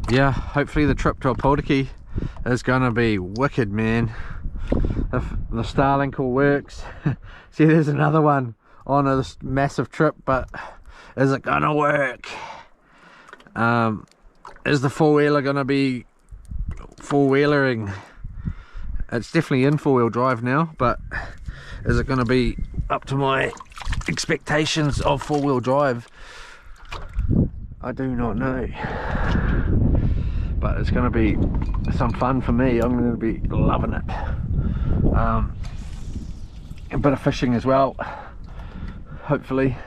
Yeah, hopefully the trip to Opotiki is gonna be wicked, man. If the Starlink all works. See, there's another one on this massive trip, but is it gonna work? Is the four-wheeler gonna be four-wheelering? It's definitely in four-wheel drive now, but is it gonna be up to my expectations of four-wheel drive? I do not know, but it's going to be some fun for me. I'm going to be loving it. A bit of fishing as well, hopefully.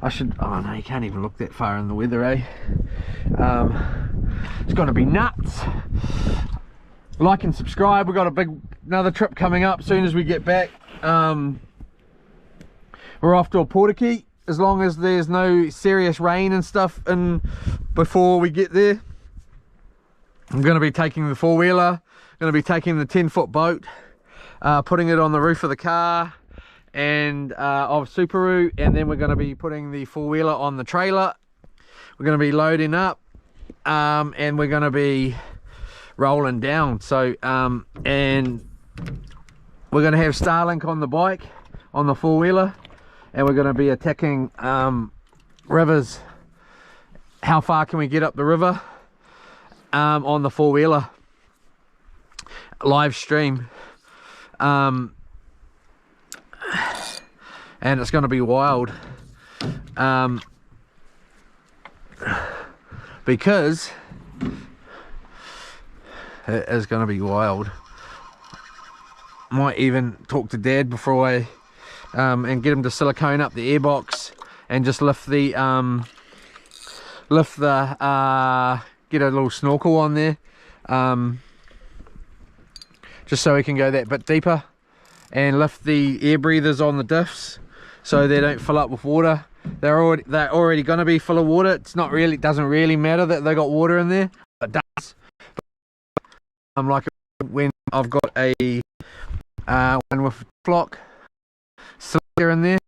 I should, oh no, you can't even look that far in the weather, eh? It's going to be nuts. Like and subscribe. We've got another trip coming up as soon as we get back. We're off to Opotiki, as long as there's no serious rain and stuff in before we get there. I'm going to be taking the four-wheeler, going to be taking the 10-foot boat, putting it on the roof of the car and of Subaru, and then we're going to be putting the four-wheeler on the trailer. We're going to be loading up, and we're going to be rolling down. So and we're going to have Starlink on the bike, on the four-wheeler, and we're going to be attacking rivers. How far can we get up the river on the four-wheeler live stream, and it's going to be wild, because it is going to be wild. Might even talk to Dad before I and get him to silicone up the airbox and just lift the get a little snorkel on there, just so we can go that bit deeper, and lift the air breathers on the diffs so they don't fill up with water. They're already going to be full of water. It's not really, it doesn't really matter that they got water in there. It does. Like when I've got a one with flock cylinder in there,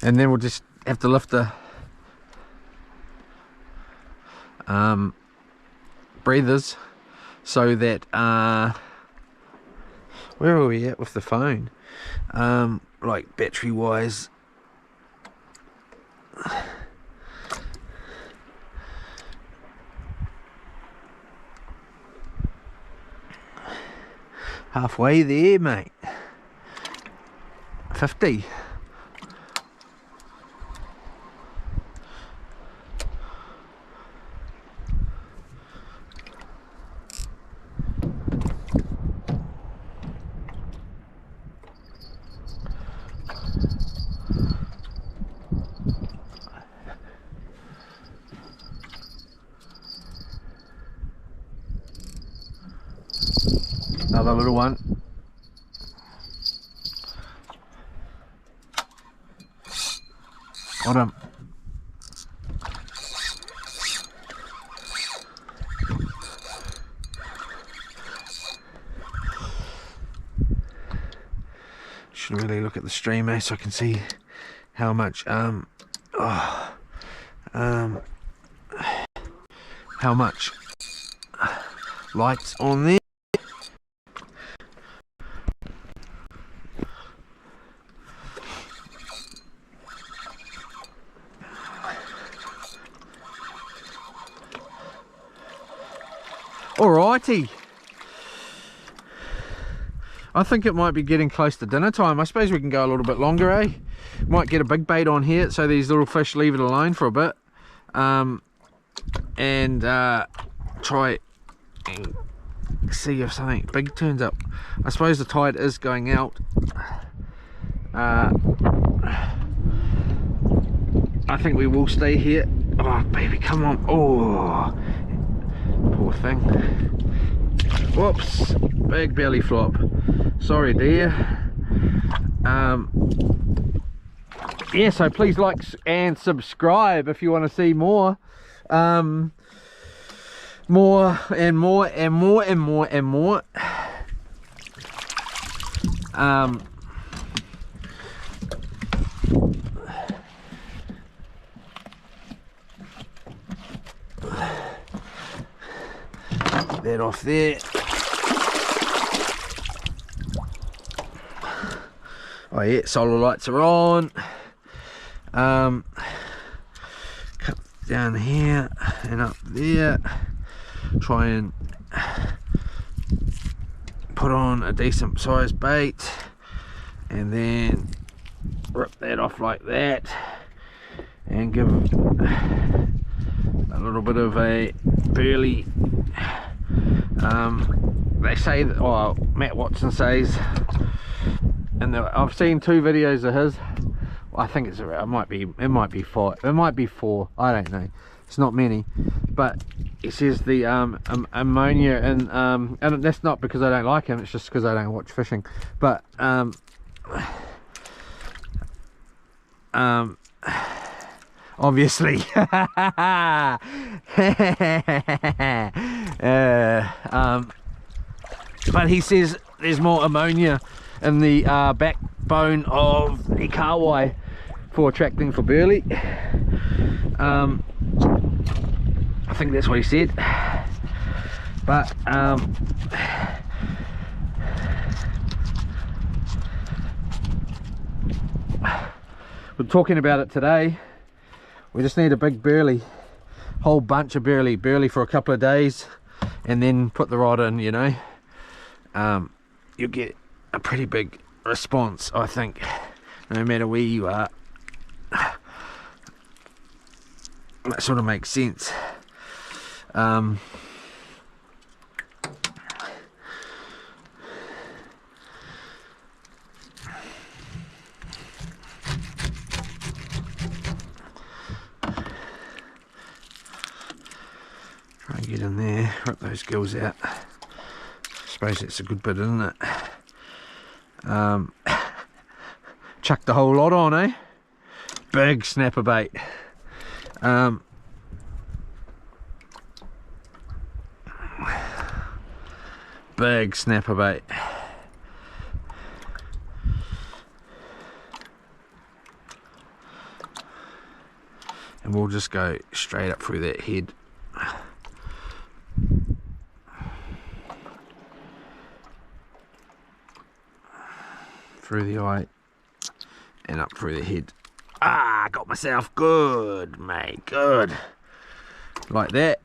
and then we'll just have to lift the breathers so that where are we at with the phone, like battery wise. Halfway there, mate. 50. Another little one. Got him. Should really look at the stream, eh, so I can see how much how much light's on there. Alrighty, I think it might be getting close to dinner time. I suppose we can go a little bit longer, eh? Might get a big bait on here so these little fish leave it alone for a bit, and try and see if something big turns up. I suppose the tide is going out. I think we will stay here. Oh baby, come on. Oh, poor thing. Whoops, big belly flop. Sorry dear. Yeah, so please like and subscribe if you want to see more. More and more and more and more and more. That off there. Oh yeah, solar lights are on. Cut down here and up there. Try and put on a decent sized bait and then rip that off like that and give a little bit of a burley. They say that, well, Matt Watson says, and I've seen 2 videos of his. Well, I think it's around, it might be 5, it might be 4, I don't know, it's not many, but he says the ammonia and that's not because I don't like him, it's just because I don't watch fishing, but obviously but he says there's more ammonia in the backbone of the kahawai for attracting for burley. I think that's what he said, but we're talking about it today. We just need a big burley, whole bunch of burley for a couple of days, and then put the rod in, you know. You'll get a pretty big response, I think, no matter where you are. That sort of makes sense. Try and get in there, rip those gills out. I suppose that's a good bit, isn't it? Chuck the whole lot on, eh? Big snapper bait. Big snapper bait. And we'll just go straight up through that head. Through the eye and up through the head. Ah, got myself good, mate, good. Like that.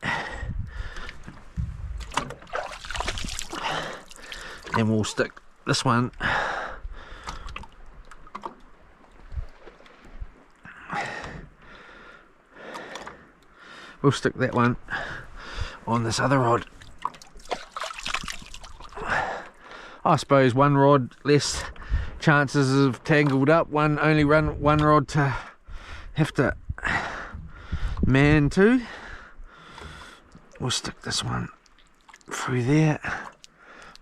And we'll stick this one we'll stick that one on this other rod. I suppose one rod less chances of tangled up, only run one rod to have to man to. We'll stick this one through there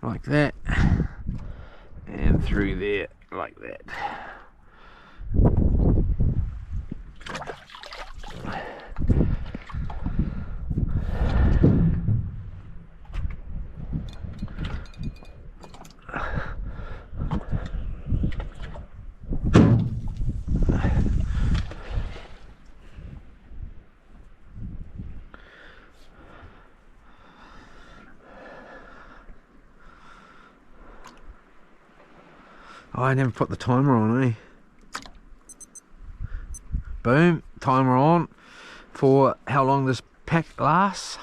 like that, and through there like that. Oh, I never put the timer on, eh? Boom, timer on for how long this pack lasts.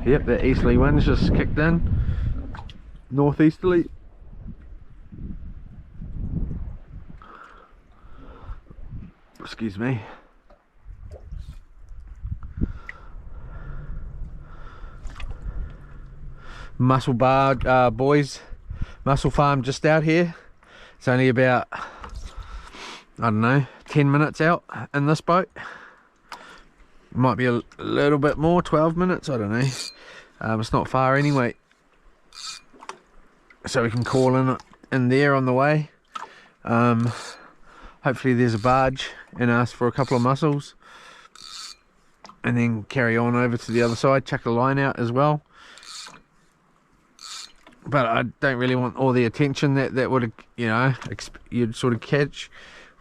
Yep, that easterly wind's just kicked in. Northeasterly. Excuse me. Mussel bar, boys. Mussel farm just out here. It's only about, I don't know, 10 minutes out in this boat. Might be a little bit more, 12 minutes, I don't know. It's not far anyway. So we can call in there on the way. Hopefully there's a barge and ask for a couple of mussels, and then carry on over to the other side, chuck a line out as well. But I don't really want all the attention that would, you know, you'd sort of catch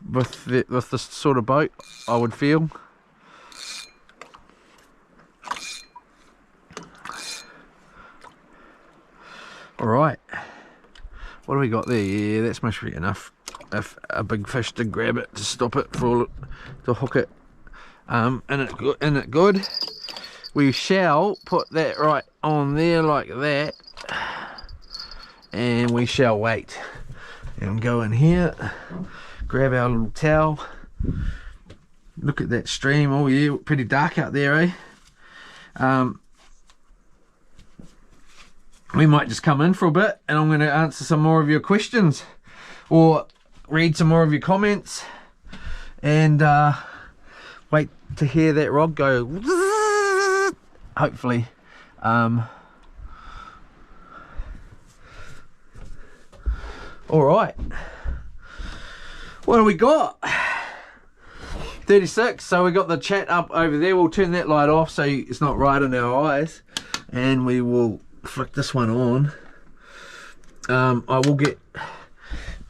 with this sort of boat, I would feel. Alright, what do we got there? Yeah, that's must be enough. If a big fish did grab it, to stop it, to hook it in it good. We shall put that right on there like that, and we shall wait and go in here, grab our little towel, look at that stream. Oh yeah, pretty dark out there, eh? We might just come in for a bit, and I'm going to answer some more of your questions, or read some more of your comments, and wait to hear that rod go, hopefully. Alright, what do we got? 36. So we got the chat up over there. We'll turn that light off so it's not right in our eyes, and we will flick this one on. I will get,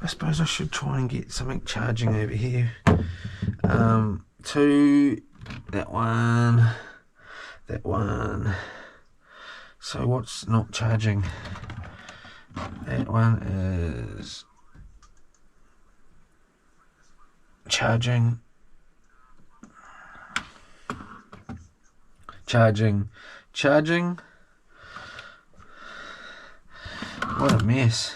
I suppose I should try and get something charging over here. To that one. So what's not charging? That one is charging. What a mess.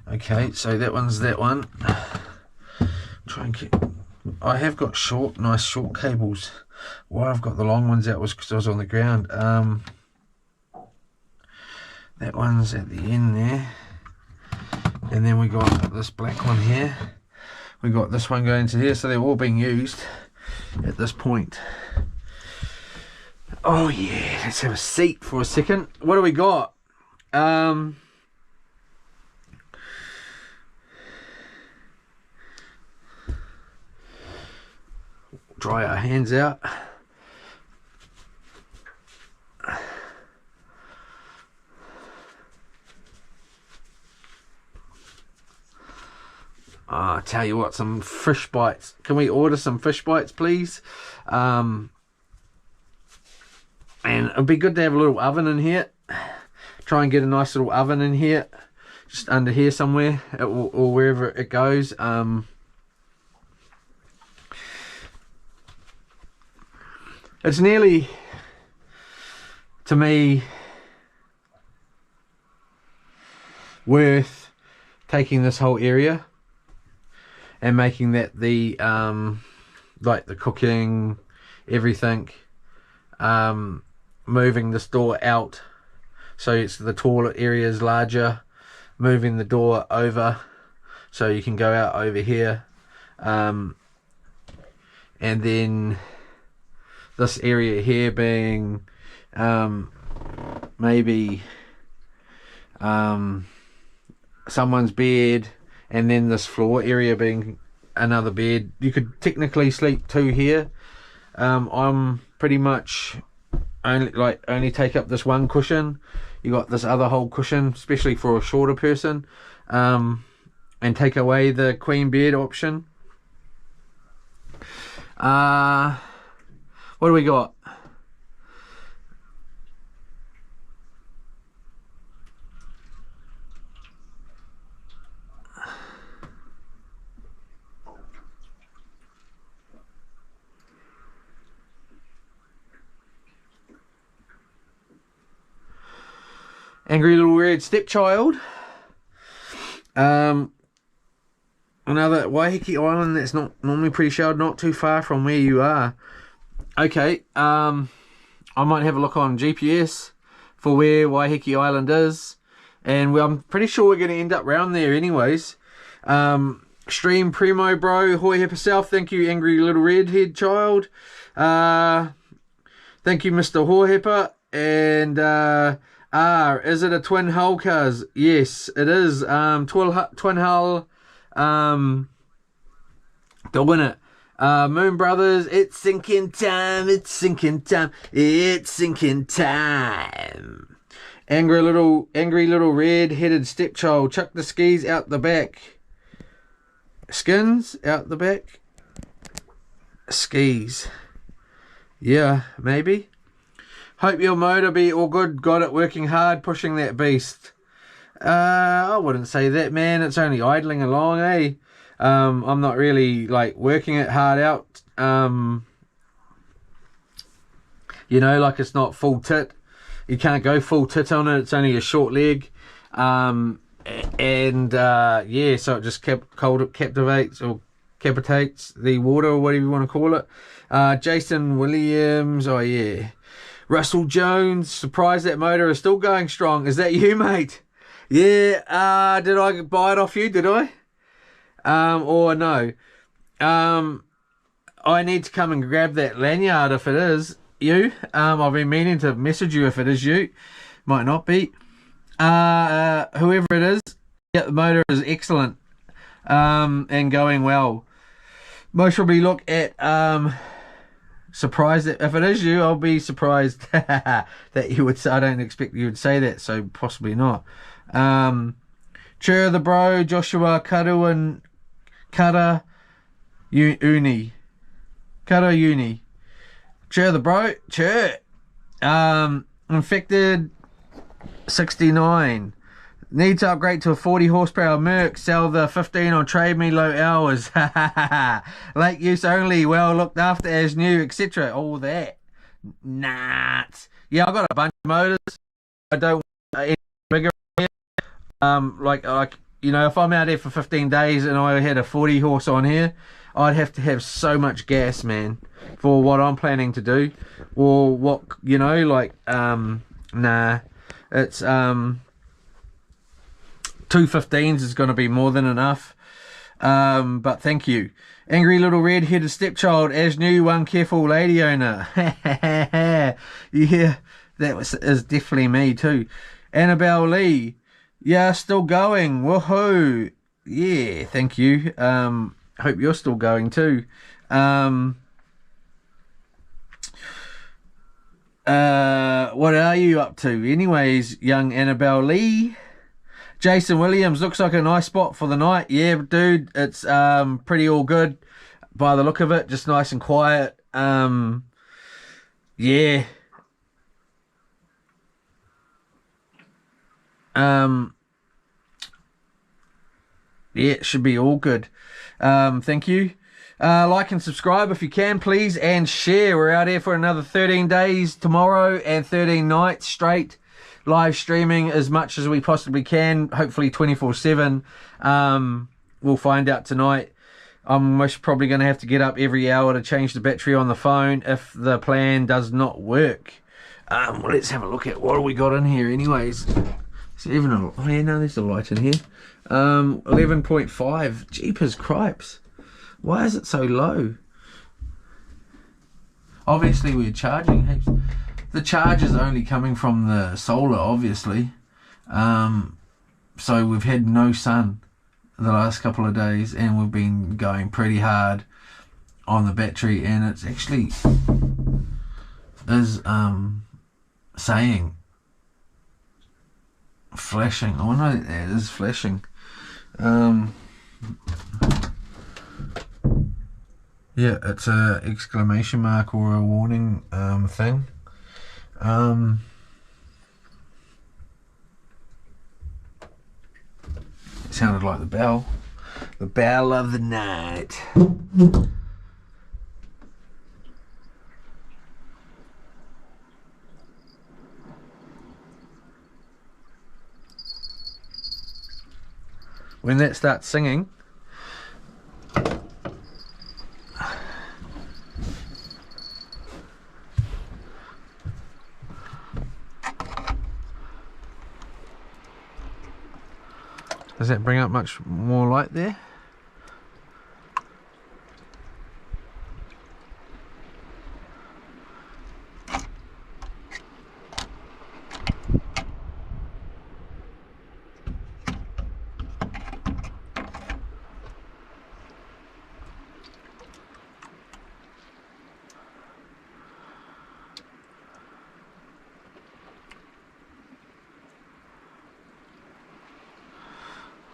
Okay, so that one's that one. Try and get, I have got nice short cables. Why I've got the long ones out was because I was on the ground. That one's at the end there, and then we got this black one here. We got this one going to here, so they're all being used at this point. Oh yeah, let's have a seat for a second. What do we got? Dry our hands out. I tell you what, some fish bites. Can we order some fish bites, please? And it'd be good to have a little oven in here. Try and get a nice little oven in here, just under here somewhere, or wherever it goes. It's nearly, to me, worth taking this whole area and making that the like the cooking, everything, moving this door out so it's the toilet area is larger, moving the door over so you can go out over here, and then this area here being maybe someone's bed, and then this floor area being another bed. You could technically sleep two here. I'm pretty much only take up this one cushion. You got this other whole cushion, especially for a shorter person, and take away the queen bed option. What do we got? Angry Little Red Stepchild. Another Waiheke Island that's not normally pretty sheltered, not too far from where you are. Okay, I might have a look on GPS for where Waiheke Island is, and I'm pretty sure we're going to end up round there anyways. Stream Primo Bro, Hoi Hipper South, thank you Angry Little Redhead Child. Thank you Mr. Hoi Hipper, and is it a twin hull, cuz? Yes, it is. Twin hull, doing it. Moon Brothers, it's sinking time, it's sinking time, it's sinking time. Angry little red-headed stepchild, chuck the skis out the back. Skins out the back? Skis. Yeah, maybe. Hope your motor be all good. Got it working hard, pushing that beast. I wouldn't say that, man. It's only idling along, eh? I'm not really like working it hard out. You know, like it's not full tit. You can't go full tit on it. It's only a short leg. Yeah, so it just captivates or capitates the water, or whatever you want to call it. Jason Williams, oh yeah. Russell Jones, surprised that motor is still going strong. Is that you, mate? Yeah, did I buy it off you, did I? Or no? I need to come and grab that lanyard if it is you. I've been meaning to message you if it is you. Might not be. Whoever it is, yeah, the motor is excellent. And going well. Most probably look at, surprised that if it is you, I'll be surprised that you would. I don't expect you would say that, so possibly not. Chur the bro, Joshua Karu and Kara Uni. Kara Uni. Chur the bro, chur. Infected 69. Need to upgrade to a 40 horsepower Merc. Sell the 15 on trade me low hours. Late use only. Well looked after as new, etc. All that. Nah. Yeah, I've got a bunch of motors. I don't want any bigger. Like you know, if I'm out there for 15 days and I had a 40 horse on here, I'd have to have so much gas, man, for what I'm planning to do, or what, you know, like nah. It's 215s is going to be more than enough. But thank you. Angry little red-headed stepchild, as new, one careful lady owner. Yeah, that is definitely me too. Annabelle Lee, yeah, still going. Woohoo! Yeah, thank you. Hope you're still going too. What are you up to? Anyways, young Annabelle Lee. Jason Williams, looks like a nice spot for the night. Yeah, dude, it's pretty all good by the look of it. Just nice and quiet. Yeah. Yeah, it should be all good. Thank you. Like and subscribe if you can, please, and share. We're out here for another 13 days tomorrow and 13 nights straight, live streaming as much as we possibly can, hopefully 24/7. We'll find out tonight. I'm most probably going to have to get up every hour to change the battery on the phone if the plan does not work. Well, let's have a look at what we got in here anyways. Is there even oh yeah, no, there's a light in here. 11.5. Jeepers cripes. Why is it so low? Obviously we're charging heaps. The charge is only coming from the solar, obviously. So we've had no sun the last couple of days, and we've been going pretty hard on the battery, and it's actually is saying flashing. Oh no, it is flashing. Yeah, it's a exclamation mark or a warning thing. It sounded like the bell of the night. When that starts singing, does that bring up much more light there?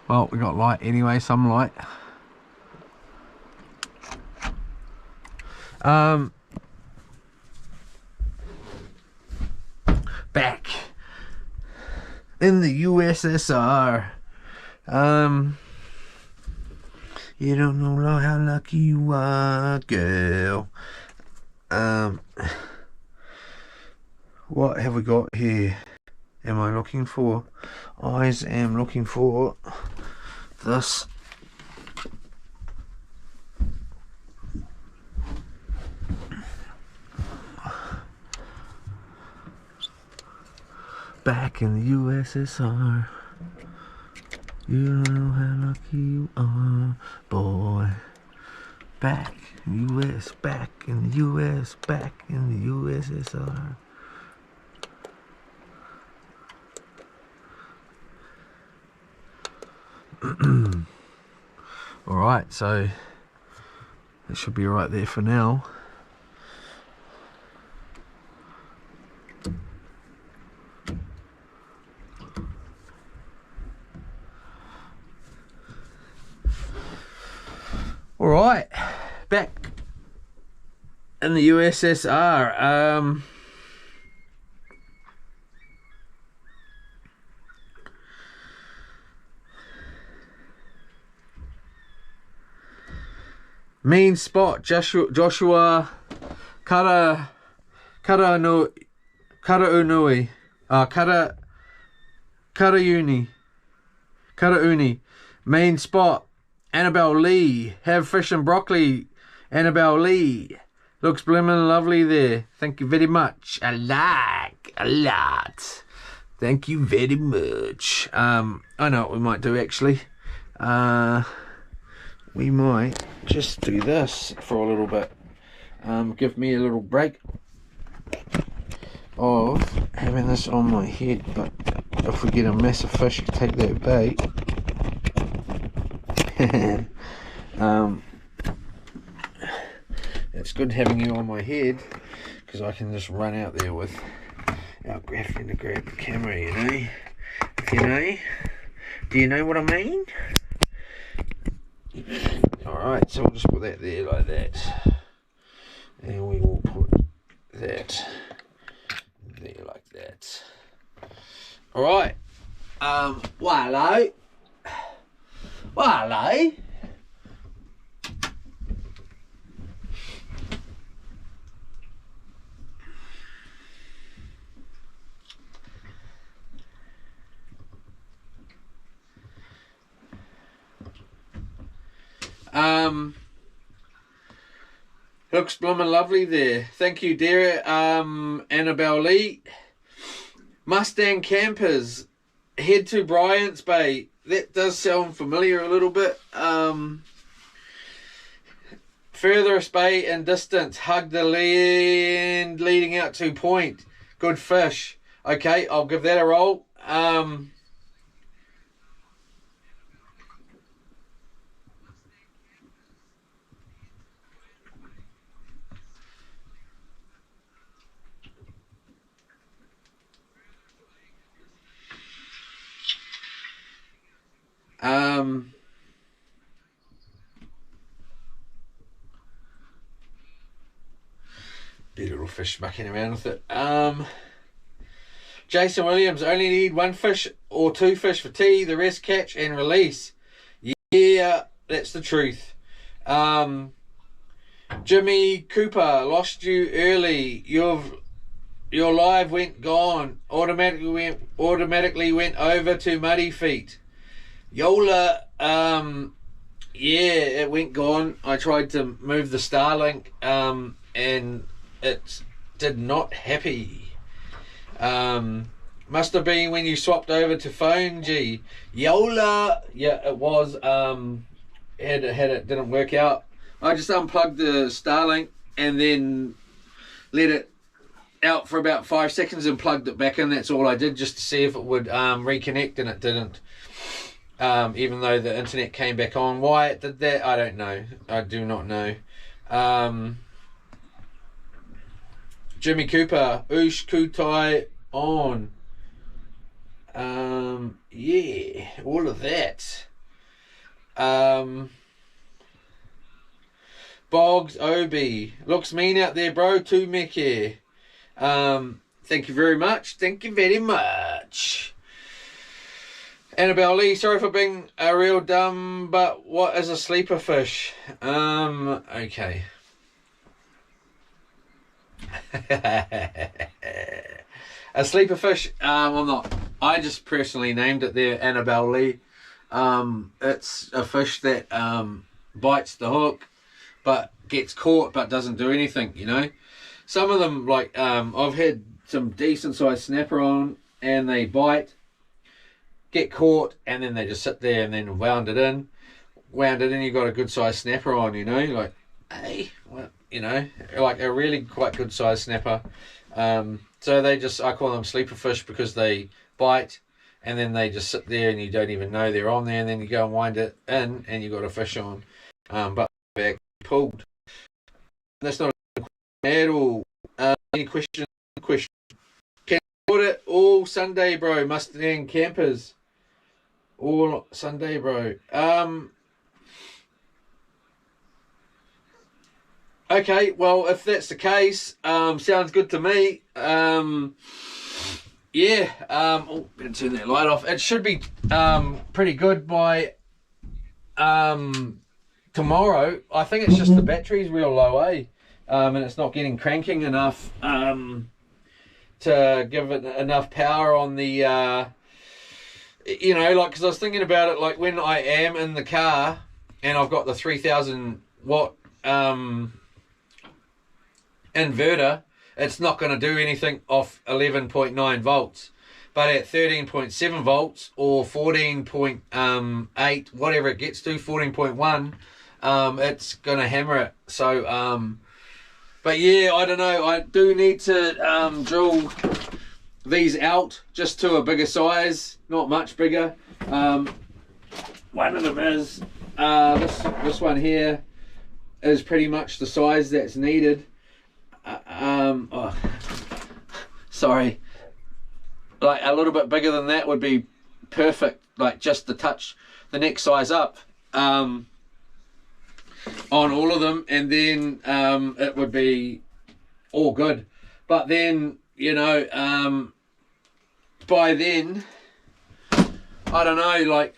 Well, we got light anyway, some light. Back in the USSR. You don't know how lucky you are, girl. What have we got here? Am I looking for? I am looking for this. Back in the USSR. You don't know how lucky you are, boy. Back in the US, back in the US, back in the USSR. Alright, so it should be right there for now. Alright, back in the USSR. Main spot, Joshua Karaunui, Karauni. Main spot, Annabelle Lee. Have fish and broccoli, Annabelle Lee. Looks blooming lovely there. Thank you very much. A lot. Thank you very much. I know what we might do actually. We might just do this for a little bit. Give me a little break of having this on my head, but if we get a massive fish, take that bait. It's good having you on my head because I can just run out there with our graphene to grab the camera, you know. Do you know what I mean? Alright, so we'll just put that there like that, and we will put that there like that. Alright, hello. Looks bloomin' lovely there. Thank you, dear. Annabelle Lee. Mustang Campers. Head to Bryant's Bay. That does sound familiar a little bit. Furthest bay in distance. Hug the land leading out to point. Good fish. Okay, I'll give that a roll. Be little fish mucking around with it. Jason Williams, only need one fish or two fish for tea, the rest catch and release. Yeah, that's the truth. Jimmy Cooper, lost you early. Your live went gone. Automatically went over to Muddy Feet. Yola, yeah, it went gone. I tried to move the Starlink, and it did not happy. Must have been when you swapped over to phone G. Yola, yeah, it was. Had it didn't work out. I just unplugged the Starlink and then let it out for about 5 seconds and plugged it back in. That's all I did, just to see if it would reconnect, and it didn't. Even though the internet came back on. Why it did that, I don't know. I do not know. Jimmy Cooper, Oosh Kutai on. Yeah, all of that. Boggs Obi, looks mean out there, bro. Too Mickey. Thank you very much. Thank you very much. Annabelle Lee, sorry for being a real dumb, but what is a sleeper fish? Okay. A sleeper fish, I'm not. I just personally named it there, Annabelle Lee. It's a fish that bites the hook, but gets caught, but doesn't do anything, you know. Some of them, like, I've had some decent sized snapper on, and they bite, get caught, and then they just sit there and then wound it in, you got a good sized snapper on, you know, like, hey, well, you know, like a really quite good sized snapper. So they just, I call them sleeper fish because they bite and then they just sit there and you don't even know they're on there, and then you go and wind it in and you got a fish on, but back pulled. That's not a question at all. Any question? Can you put it all Sunday, bro? Mustang Campers. All Sunday, bro. Okay, well, if that's the case, sounds good to me. Yeah, oh, better turn that light off. It should be pretty good by tomorrow. I think it's just the battery's real low, and it's not getting cranking enough to give it enough power on the, you know, like, because I was thinking about it, like, when I am in the car and I've got the 3,000 watt inverter, it's not going to do anything off 11.9 volts, but at 13.7 volts or 14.8, whatever it gets to, 14.1, it's going to hammer it. So but yeah, I don't know, I do need to drill these out just to a bigger size, not much bigger. One of them is this one here is pretty much the size that's needed. Oh, sorry, like a little bit bigger than that would be perfect, like just to touch the next size up on all of them, and then it would be all good. But then, you know, by then, I don't know, like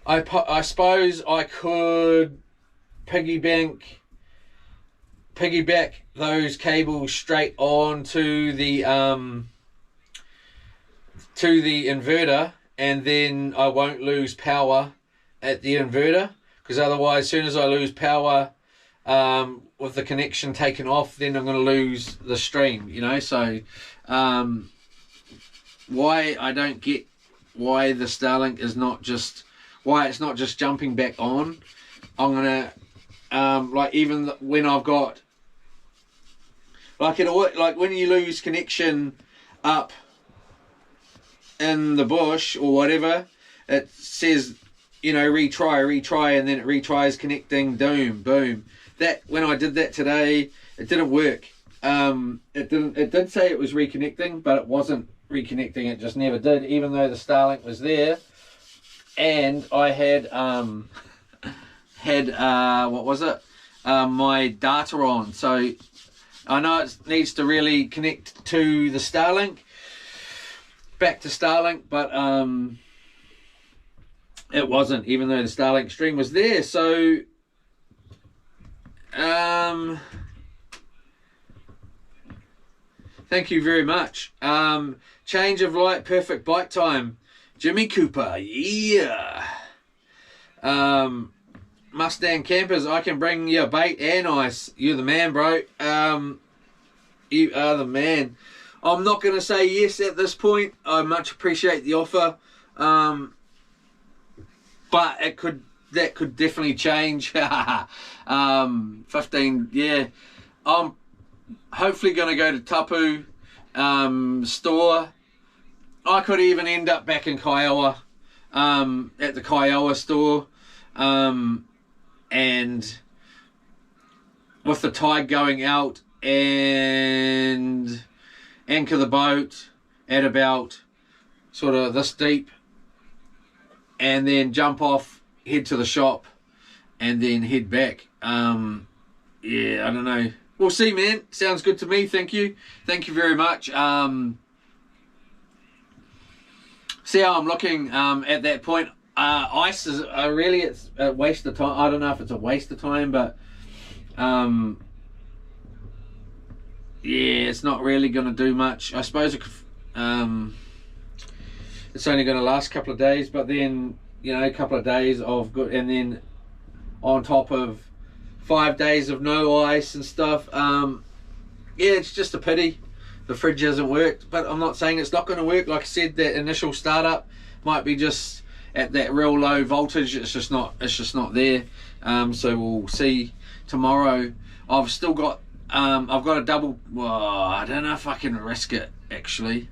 I suppose I could piggyback those cables straight on to the inverter, and then I won't lose power at the inverter, because otherwise as soon as I lose power with the connection taken off, then I'm going to lose the stream, you know. So why I don't get why the Starlink is not just, why it's not just jumping back on. I'm gonna like, even when I've got like when you lose connection up in the bush or whatever, it says, you know, retry, and then it retries connecting, boom. That, when I did that today, it didn't work. It did say it was reconnecting, but it wasn't reconnecting. It just never did, even though the Starlink was there, and I had what was it, my data on. So I know it needs to really connect to the Starlink, back to Starlink, but it wasn't, even though the Starlink stream was there. So thank you very much. Change of light, perfect bite time, Jimmy Cooper. Yeah. Mustang Campers, I can bring you bait and ice. You're the man, bro. You are the man. I'm not going to say yes at this point. I much appreciate the offer, but that could definitely change. 15, yeah. I'm hopefully going to go to Tapu store. I could even end up back in Kiowa, at the Kiowa store, and with the tide going out, and anchor the boat at about sort of this deep, and then jump off, head to the shop, and then head back. Yeah, I don't know. We'll see, man. Sounds good to me. Thank you very much. See how I'm looking at that point. Ice is really, it's a waste of time. I don't know if it's a waste of time, but yeah, it's not really going to do much. I suppose it's only going to last a couple of days, but then, you know, a couple of days of good, and then on top of 5 days of no ice and stuff. Yeah, it's just a pity the fridge hasn't worked, but I'm not saying it's not going to work. Like I said, that initial startup might be just at that real low voltage. It's just not there. So we'll see tomorrow. I've still got I've got a double. Well, I don't know if I can risk it actually,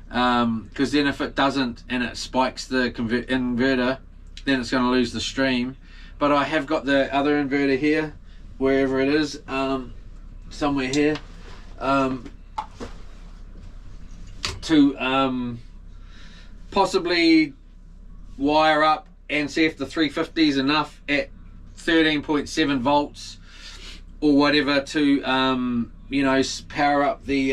because then if it doesn't and it spikes the inverter, then it's going to lose the stream. But I have got the other inverter here, wherever it is, somewhere here, to possibly wire up and see if the 350 is enough at 13.7 volts or whatever to you know, power up the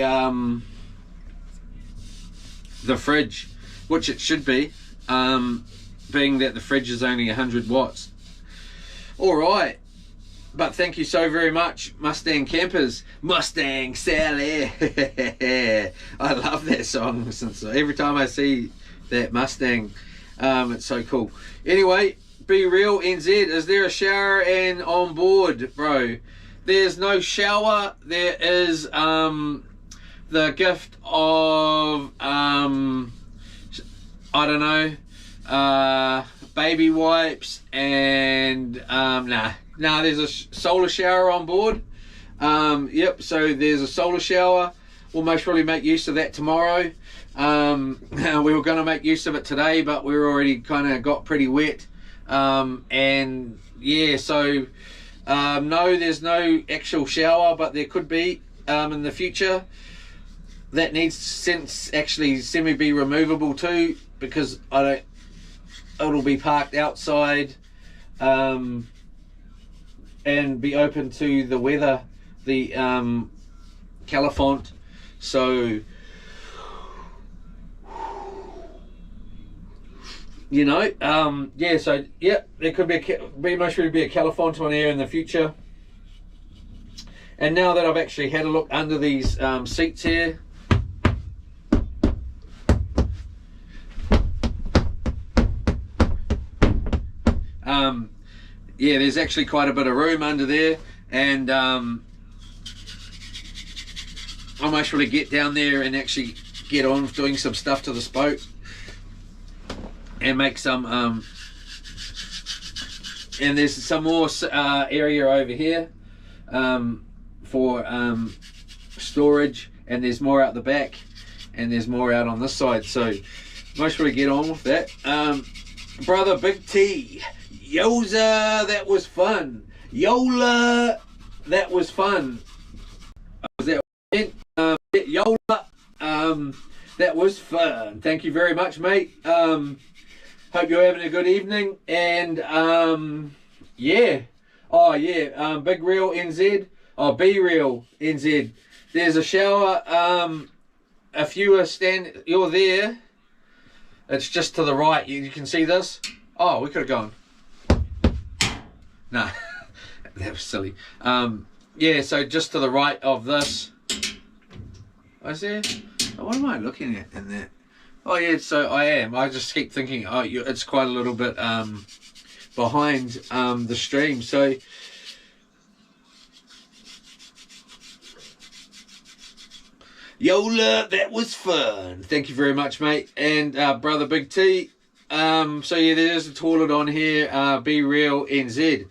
fridge, which it should be, being that the fridge is only 100 watts. All right, but thank you so very much, Mustang Campers. Mustang Sally. I love that song. Since every time I see that Mustang, it's so cool. Anyway, Be Real NZ, is there a shower and on board, bro? There's no shower. There is the gift of I don't know, baby wipes, and nah, there's a solar shower on board. Yep, so there's a solar shower. We'll most probably make use of that tomorrow. We were going to make use of it today, but we were already kind of got pretty wet, and yeah, so no, there's no actual shower, but there could be in the future. That needs since actually semi-be removable too, because I don't, it'll be parked outside and be open to the weather, the Califont. So you know, yeah, so yeah, there could be most probably be a Califont on here in the future. And now that I've actually had a look under these seats here, Yeah, there's actually quite a bit of room under there, and almost want to get down there and actually get on with doing some stuff to this boat and make some and there's some more area over here for storage, and there's more out the back, and there's more out on this side, so most want to get on with that. Brother Big T, Yoza, that was fun. Yola, that was fun. Was that Yola, that was fun. Thank you very much, mate. Hope you're having a good evening. And yeah, oh yeah, Big Real NZ, oh Be Real NZ. There's a shower. If you are you're there. It's just to the right. You can see this. Oh, we could have gone. No, that was silly. Yeah, so just to the right of this. Was there? Oh, what am I looking at in there? Oh yeah, so I am. I just keep thinking, oh, it's quite a little bit behind the stream. So Yola, that was fun. Thank you very much, mate. And Brother Big T. So yeah, there's a toilet on here. Be Real NZ.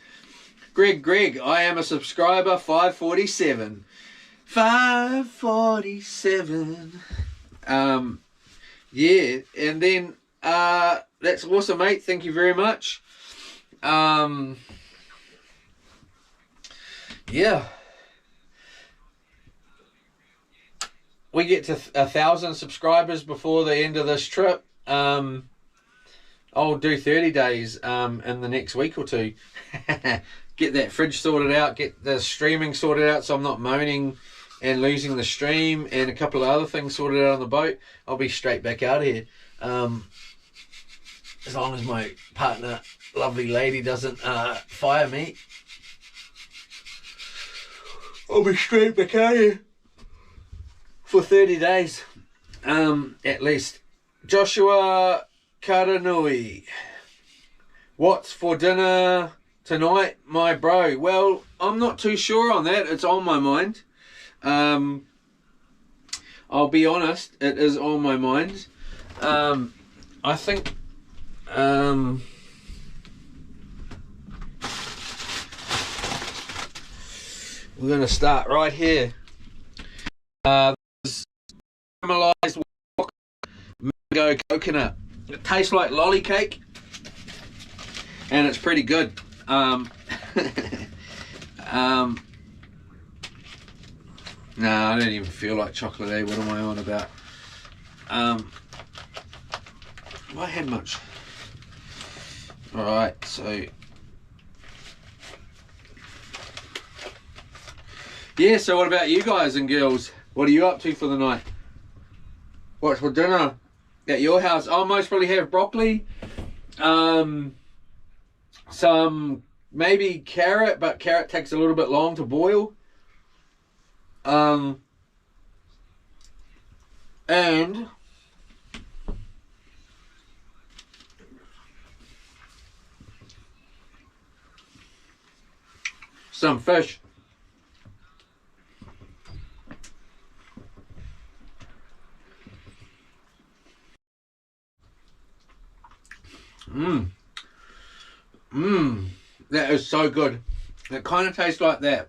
Greg, I am a subscriber. 547. 547. Yeah, and then that's awesome, mate. Thank you very much. Yeah. We get to 1,000 subscribers before the end of this trip. I'll do 30 days in the next week or two. Get that fridge sorted out, get the streaming sorted out so I'm not moaning and losing the stream, and a couple of other things sorted out on the boat. I'll be straight back out here. As long as my partner, lovely lady, doesn't fire me, I'll be straight back out here for 30 days, at least. Joshua Karanui, what's for dinner tonight, my bro? Well, I'm not too sure on that. It's on my mind. I'll be honest, it is on my mind. I think we're going to start right here. Caramelized mango coconut. It tastes like lolly cake, and it's pretty good. No, I don't even feel like chocolate, eh? What am I on about? Have I had much? Alright, so yeah, so what about you guys and girls? What are you up to for the night? What's for dinner at your house? I'll most probably have broccoli, some maybe carrot, but carrot takes a little bit long to boil. And some fish. That is so good. It kind of tastes like that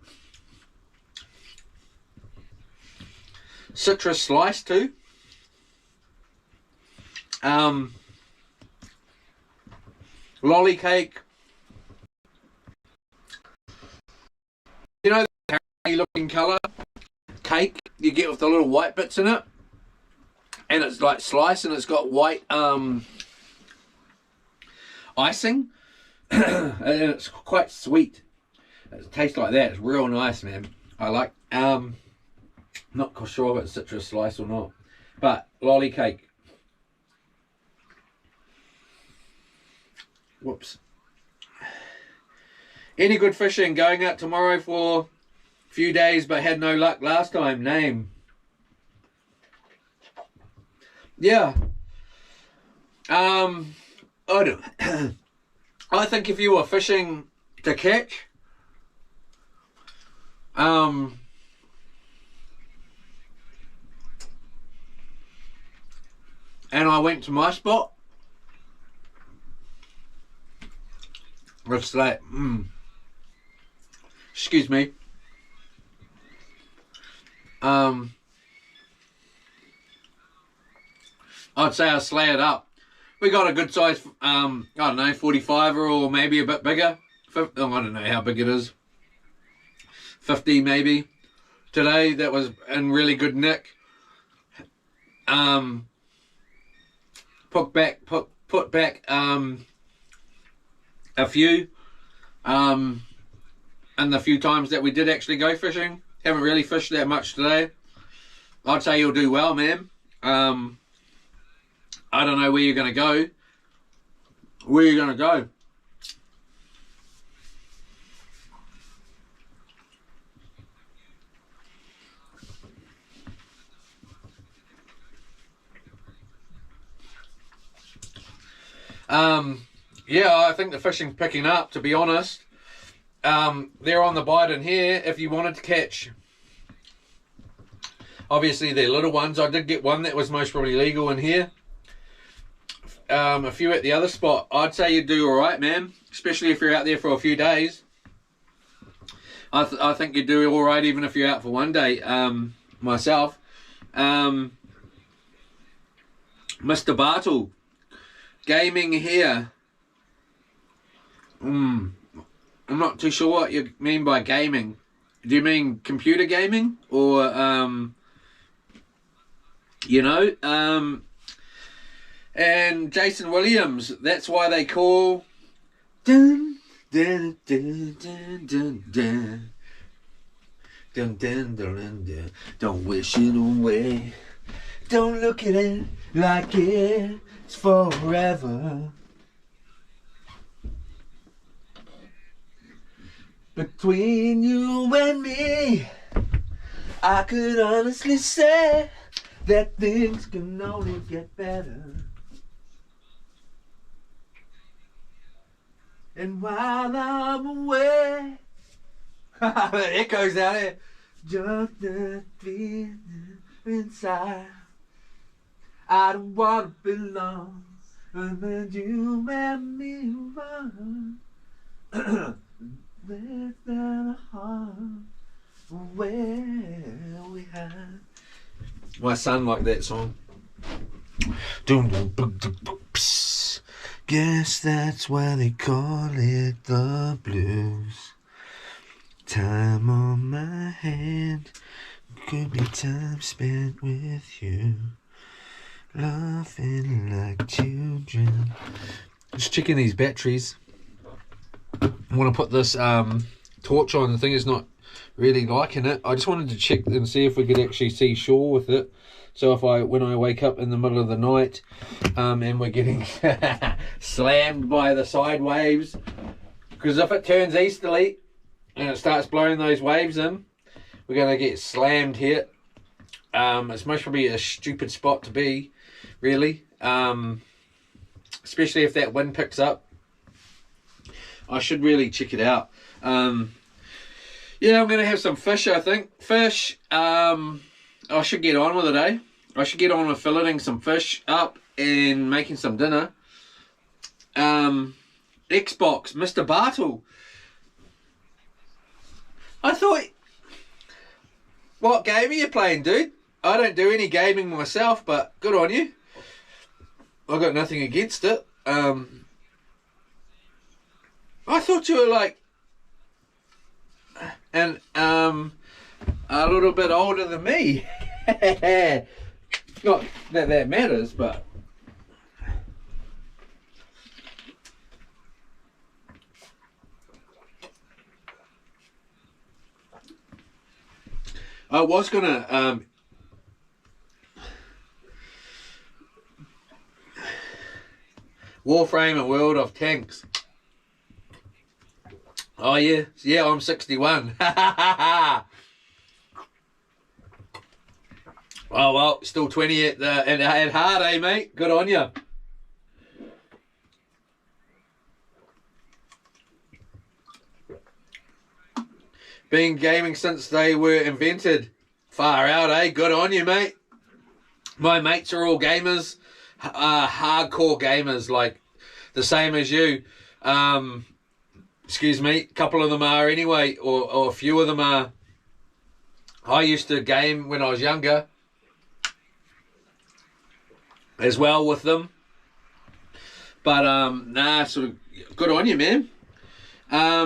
citrus slice too. Lolly cake. You know the curry looking colour cake you get with the little white bits in it, and it's like sliced and it's got white icing and it's quite sweet. It tastes like that. It's real nice, man. I like not sure if it's citrus slice or not, but lolly cake. Whoops. Any good fishing? Going out tomorrow for a few days but had no luck last time. Name. Yeah. I don't I think if you were fishing to catch, and I went to my spot, it's like, excuse me, I'd say I'll slay it up. We got a good size, I don't know, 45er or maybe a bit bigger. I don't know how big it is. 50 maybe. Today that was in really good nick. Put back a few. And the few times that we did actually go fishing, haven't really fished that much today. I'd say you'll do well, man. I don't know where you're going to go. Where you're going to go. Yeah, I think the fishing's picking up, to be honest. They're on the bite in here if you wanted to catch. Obviously, they're little ones. I did get one that was most probably legal in here. A few at the other spot. I'd say you'd do alright, man. Especially if you're out there for a few days. I think you'd do alright even if you're out for one day. Myself. Mr. Bartle. Gaming here. I'm not too sure what you mean by gaming. Do you mean computer gaming? Or, you know, and Jason Williams, that's why they call dun dun dun dun dun dun dun dun dun dun. Don't wish it away. Don't look at it like it's forever. Between you and me, I could honestly say that things can only get better. And while I'm away, the echoes out here, just the feeling inside. I don't want to belong, and then you and me run. Less than a heart where we had. My son liked that song. Guess that's why they call it the blues. Time on my hand could be time spent with you, laughing like children. Just checking these batteries. I want to put this torch on. The thing is not really liking it. I just wanted to check and see if we could actually see shore with it. So if when I wake up in the middle of the night and we're getting slammed by the side waves, because if it turns easterly and it starts blowing those waves in, we're going to get slammed here. It's most probably a stupid spot to be, really, especially if that wind picks up. I should really check it out. Yeah, I'm going to have some fish, I think. Fish, I should get on with it, eh? I should get on with filleting some fish up and making some dinner. Xbox, Mr. Bartle. I thought, what game are you playing, dude? I don't do any gaming myself, but good on you. I've got nothing against it. I thought you were like, and a little bit older than me. Not that that matters, but I was gonna Warframe and World of Tanks. Oh yeah, yeah, I'm 61. Oh well, still 20 at heart, eh, mate? Good on you. Been gaming since they were invented. Far out, eh? Good on you, mate. My mates are all gamers, hardcore gamers, like the same as you. Excuse me, a couple of them are anyway, or a few of them are. I used to game when I was younger as well with them. But, nah, sort of, good on you, man.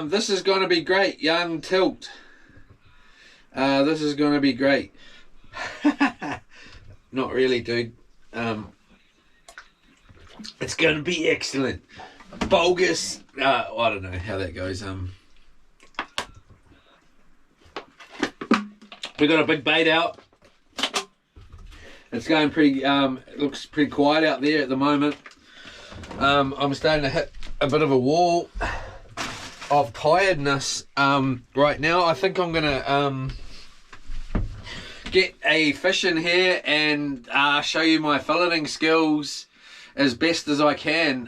This is going to be great, young Tilt. This is going to be great. Not really, dude. It's going to be excellent. Bogus. I don't know how that goes. We got a big bait out. It's going pretty. It looks pretty quiet out there at the moment. I'm starting to hit a bit of a wall of tiredness right now. I think I'm gonna get a fish in here and show you my filleting skills as best as I can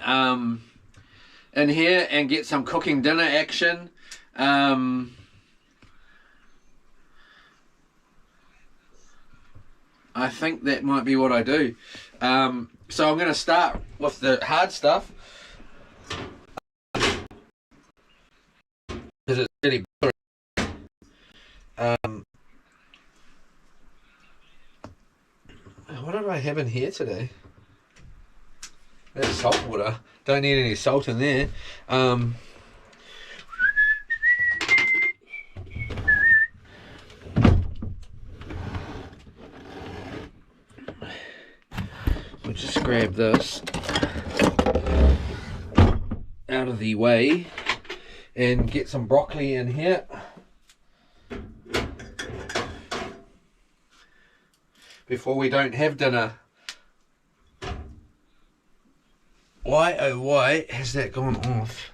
in here, and get some cooking dinner action. I think that might be what I do. So I'm going to start with the hard stuff. Because it's really boring. What did I have in here today? That's salt water. Don't need any salt in there. We'll just grab this out of the way and get some broccoli in here. Before we don't have dinner. Why, oh why, has that gone off?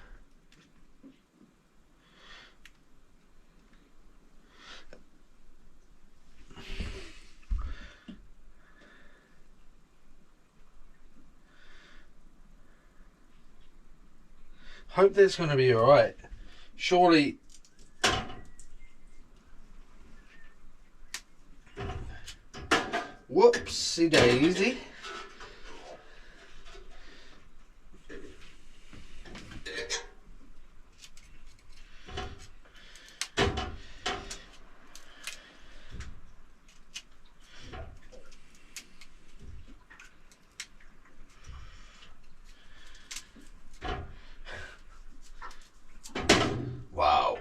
Hope that's going to be alright. Surely... Whoopsie daisy. Wow.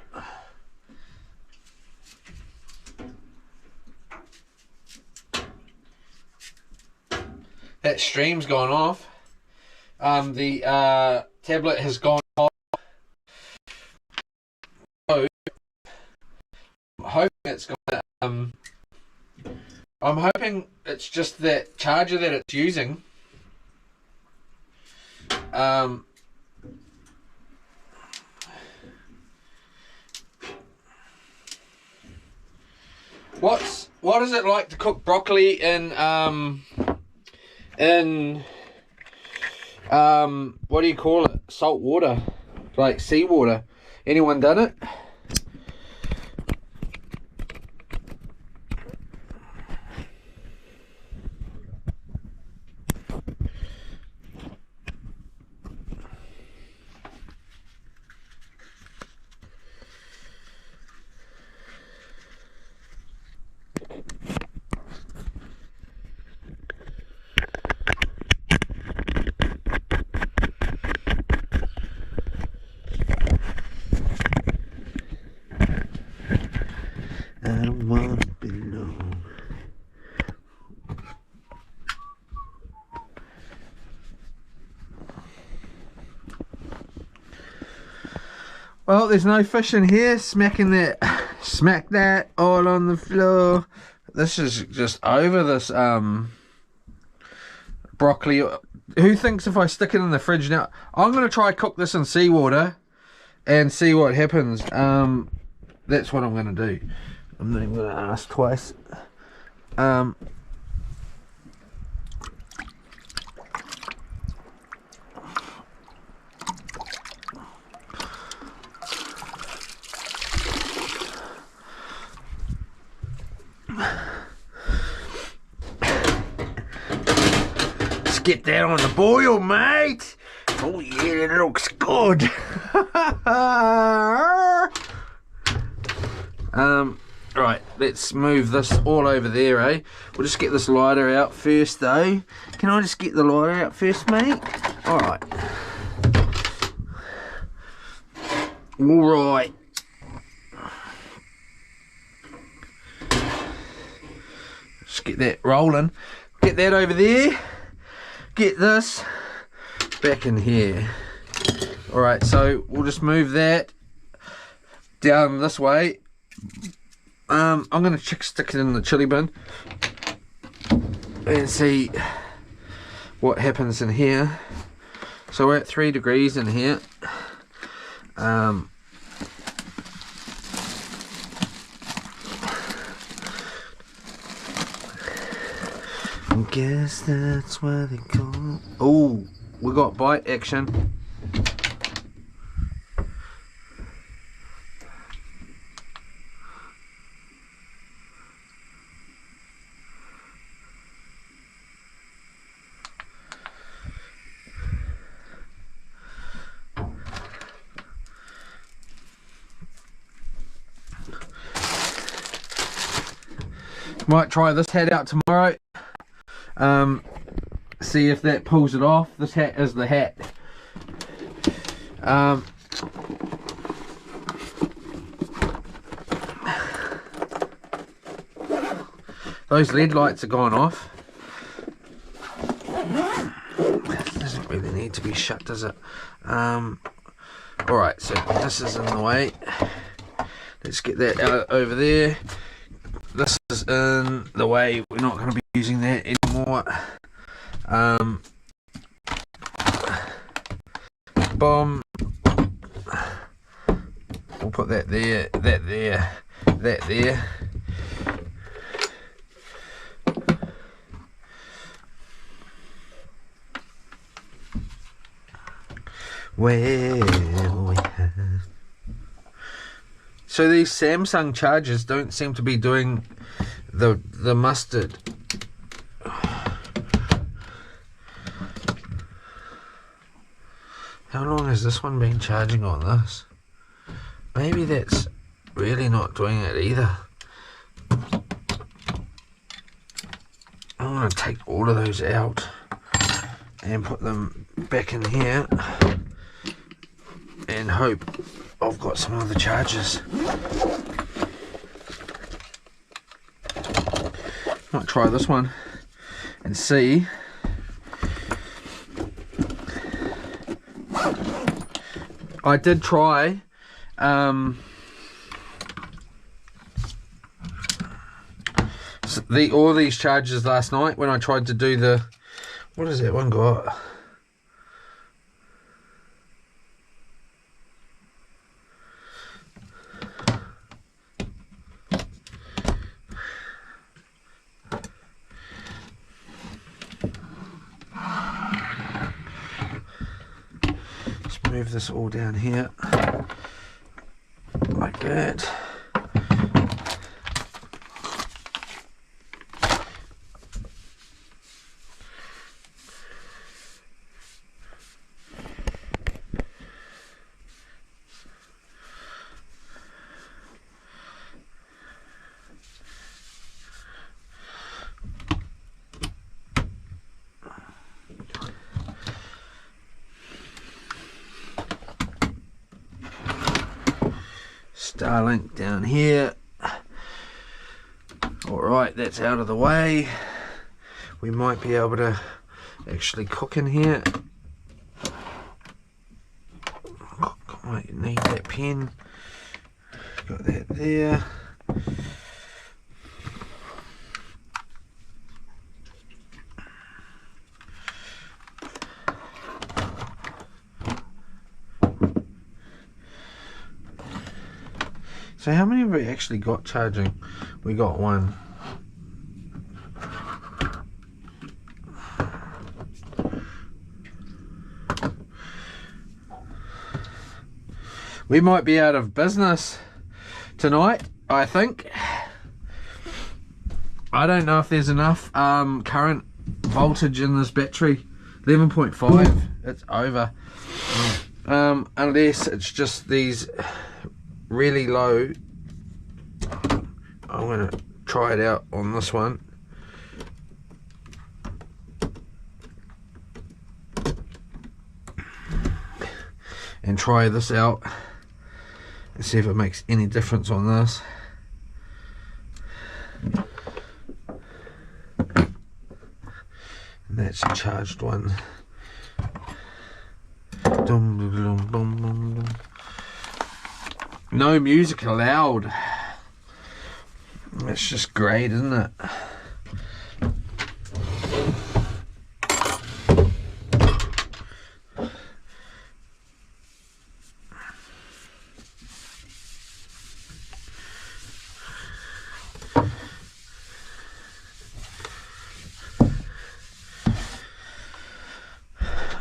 That stream's gone off. The tablet has gone off. So, I'm hoping it's gonna. I'm hoping it's just that charger that it's using. What is it like to cook broccoli in what do you call it? Salt water, like seawater. Anyone done it? I don't want to be known. Well, there's no fish in here. Smack that all on the floor. This is just over this broccoli. Who thinks if I stick it in the fridge now? I'm going to try cook this in seawater and see what happens. That's what I'm going to do. I'm not even going to ask twice. get that on the boil, mate. Oh yeah, it looks good. Right, let's move this all over there, eh? We'll just get this lighter out first, though. Can I just get the lighter out first, mate? Alright. Alright. Just get that rolling. Get that over there. Get this back in here. Alright, so we'll just move that down this way. I'm going to stick it in the chili bin and see what happens in here. So we're at 3 degrees in here. I guess that's why they call. Oh, we got bite action. Might try this hat out tomorrow. See if that pulls it off. This hat is the hat. Those LED lights are gone off. Doesn't really need to be shut, does it? Alright, so this is in the way. Let's get that out over there. This is in the way. We're not going to be using that anymore. Boom. We'll put that there, that there, that there. Well, we have. So these Samsung chargers don't seem to be doing the mustard. How long has this one been charging on this? Maybe that's really not doing it either. I'm going to take all of those out and put them back in here and hope I've got some other chargers. Might try this one and see. I did try all these chargers last night when I tried to do the, what has that one got? Move this all down here like that. Starlink down here. Alright, that's out of the way. We might be able to actually cook in here. Might need that pen. Got that there. So how many have we actually got charging? We got one. We might be out of business tonight, I think. I don't know if there's enough current voltage in this battery 11.5, it's over. Unless it's just these really low. I'm going to try it out on this one. And try this out and see if it makes any difference on this. And that's a charged one. No music allowed. It's just great, isn't it?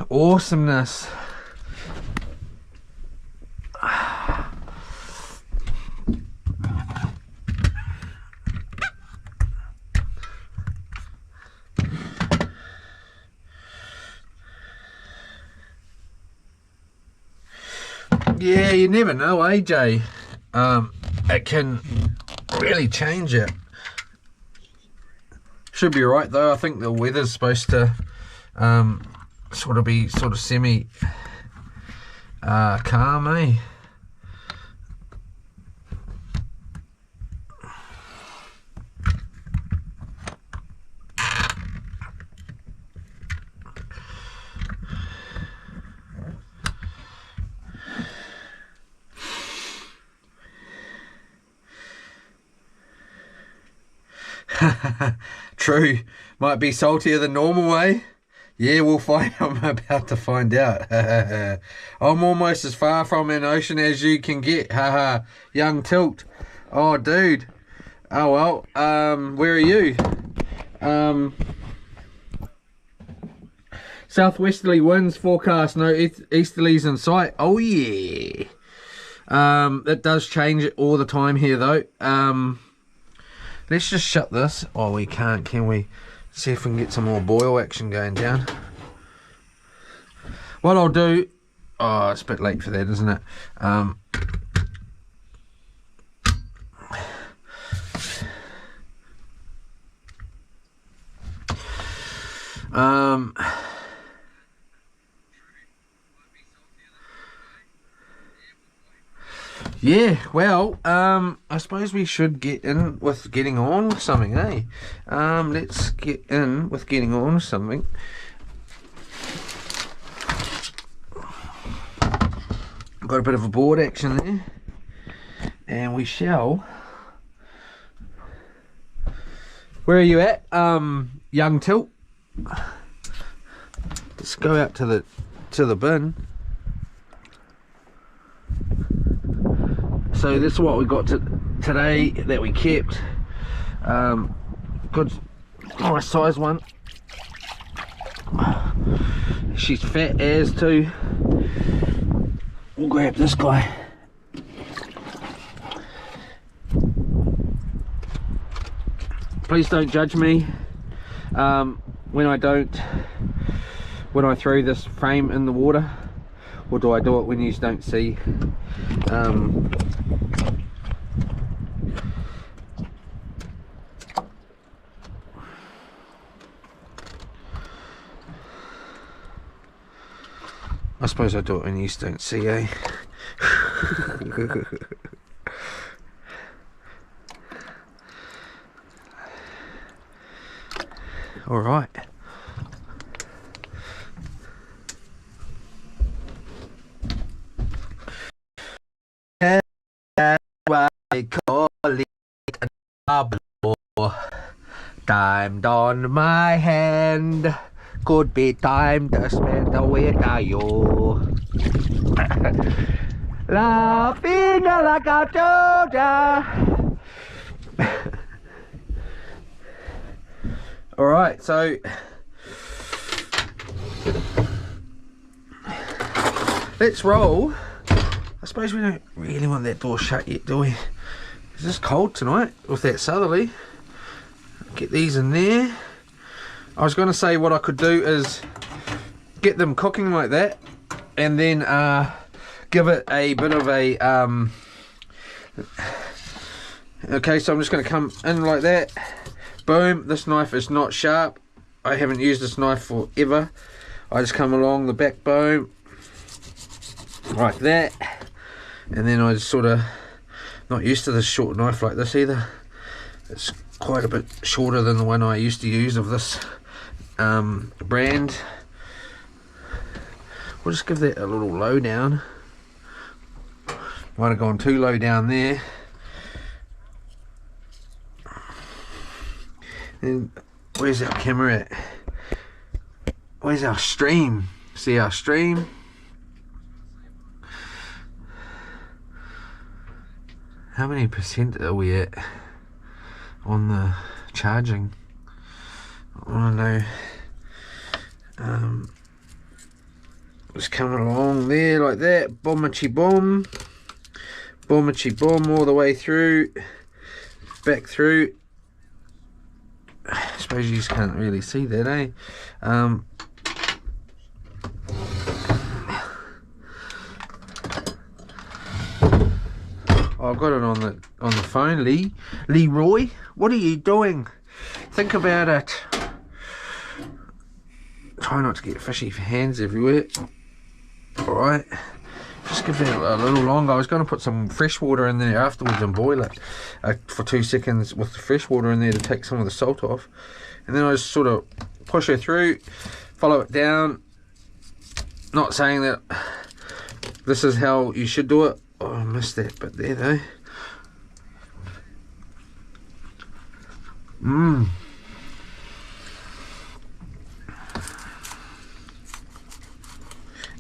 Awesomeness. Yeah, you never know, AJ. It can really change it. Should be right though. I think the weather's supposed to sort of semi calm, eh? True, might be saltier than normal, eh? Yeah, we'll find. I'm about to find out. I'm almost as far from an ocean as you can get. Haha, young tilt. Oh, dude. Oh well. Where are you? Southwesterly winds forecast. No easterlies in sight. Oh yeah. That does change it all the time here though. Let's just shut this. Oh, we can't, can we? See if we can get some more boil action going down. What I'll do... Oh, it's a bit late for that, isn't it? Yeah, well, I suppose we should get in with getting on with something, eh? Let's get in with getting on with something. Got a bit of a board action there. And we shall... Where are you at, young tilt? Let's go out to the bin. So this is what we got today that we kept. Good, nice size one. She's fat as too. We'll grab this guy. Please don't judge me when I throw this frame in the water, or do I do it when you don't see? I suppose I do it when you don't see, eh? All right. Why call it a double? Timed on my hand. Could be time to spend away you. La fina la gatoja. Alright, so let's roll. I suppose we don't really want that door shut yet, do we? It's just cold tonight with that southerly. Get these in there. I was going to say what I could do is get them cooking like that, and then give it a bit of a okay, so I'm just going to come in like that. Boom. This knife is not sharp. I haven't used this knife forever. I just come along the backbone like that, and then I just sort of, not used to this short knife like this either. It's quite a bit shorter than the one I used to use of this brand. We'll just give that a little low down. Might have gone too low down there. And where's our camera at? Where's our stream? See our stream? How many percent are we at on the charging? I want to know. Just coming along there like that. Bommachi bomb. Bommachi bomb all the way through. Back through. I suppose you just can't really see that, eh? I've got it on the phone. Leroy, what are you doing? Think about it. Try not to get fishy hands everywhere. Alright, just give it a little longer. I was going to put some fresh water in there afterwards and boil it for 2 seconds with the fresh water in there to take some of the salt off, and then I just sort of push her through, follow it down. Not saying that this is how you should do it. Oh, I missed that bit there though.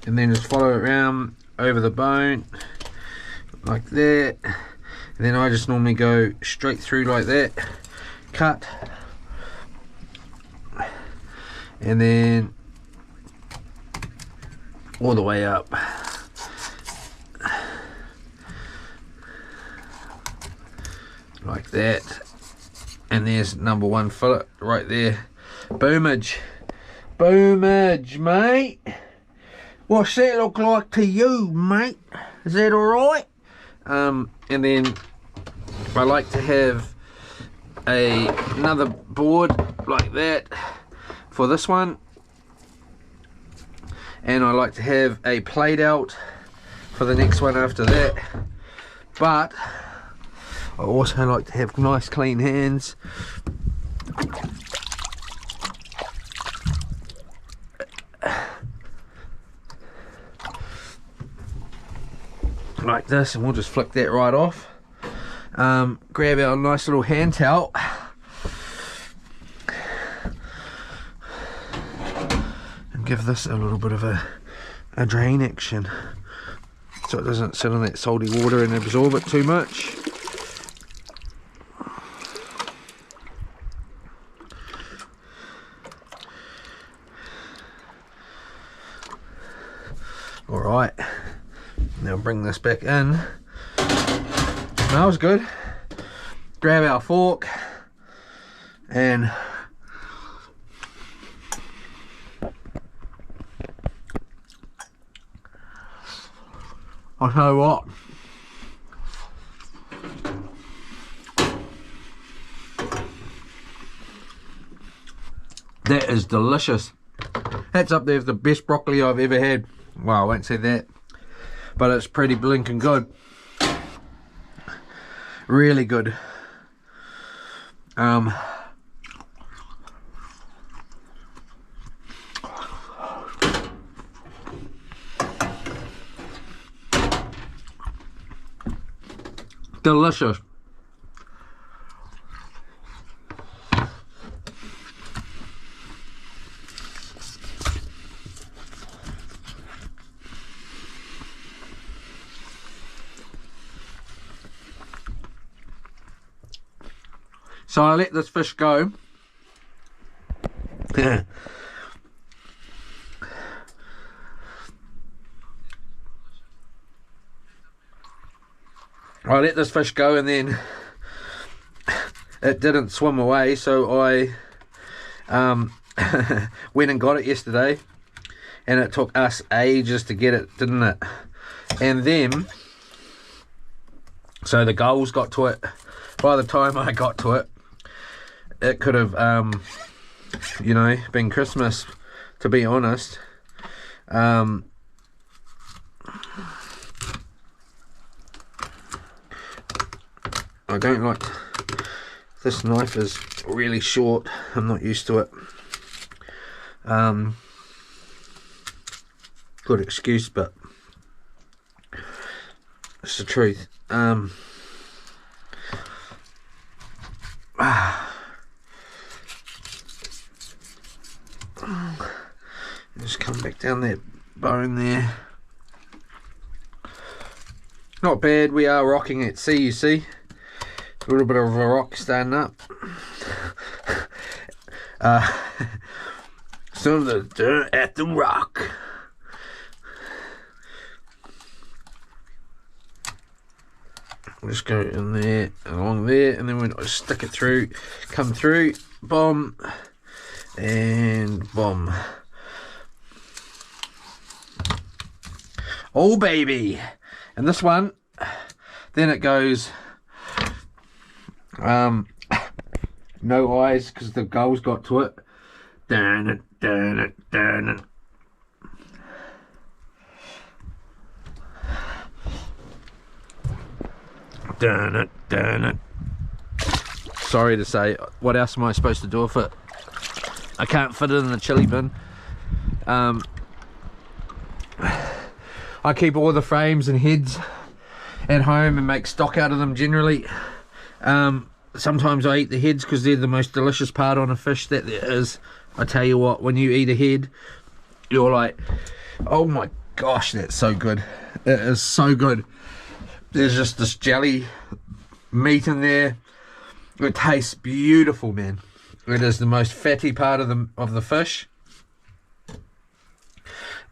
And then just follow it around over the bone like that, and then I just normally go straight through like that, cut, and then all the way up. Like that, and there's number one fillet right there. Boomage, boomage, mate. What's that look like to you, mate? Is that all right? And then I like to have another board like that for this one, and I like to have a plate out for the next one after that. But I also like to have nice clean hands. Like this, and we'll just flick that right off. Grab our nice little hand towel and give this a little bit of a drain action so it doesn't sit in that salty water and absorb it too much. Alright, now bring this back in. Smells good. Grab our fork and I'll tell you what, that is delicious. That's up there with the best broccoli I've ever had. Well, I won't say that, but it's pretty blinking good. Really good. Delicious. So I let this fish go. I let this fish go, and then it didn't swim away, so I went and got it yesterday, and it took us ages to get it, didn't it? And then, so the gulls got to it. By the time I got to it, it could have, you know, been Christmas, to be honest. I don't like, this knife is really short, I'm not used to it. Good excuse, but it's the truth. Just come back down that bone there. Not bad, we are rocking at sea, you see. A little bit of a rock standing up. Some of the dirt at the rock. We'll just go in there, along there, and then we'll stick it through, come through, bomb, and bomb. Oh baby! And this one, then it goes, no eyes, because the gulls got to it. Darn it, darn it, darn it. Darn it, darn it. Sorry to say, what else am I supposed to do with it? I can't fit it in the chili bin. I keep all the frames and heads at home and make stock out of them generally. Sometimes I eat the heads because they're the most delicious part on a fish that there is. I tell you what, when you eat a head, you're like, oh my gosh, that's so good. It is so good. There's just this jelly meat in there. It tastes beautiful, man. It is the most fatty part of the fish,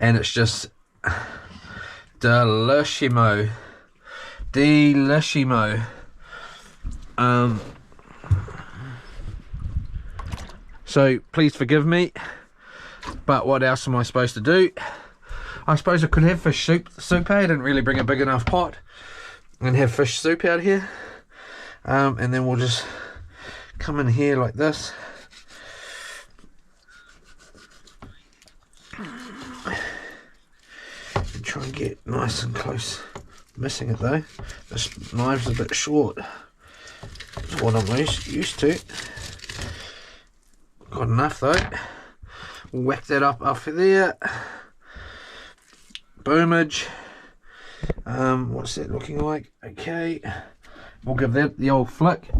and it's just delissimo, delissimo. So please forgive me, but what else am I supposed to do? I suppose I could have fish soup. I didn't really bring a big enough pot, and have fish soup out here. And then we'll just come in here like this. And try and get nice and close. Missing it though. This knife's a bit short. That's what I'm used to. Got enough though. Whack that up off of there. Boomage. What's that looking like? Okay. We'll give that the old flick.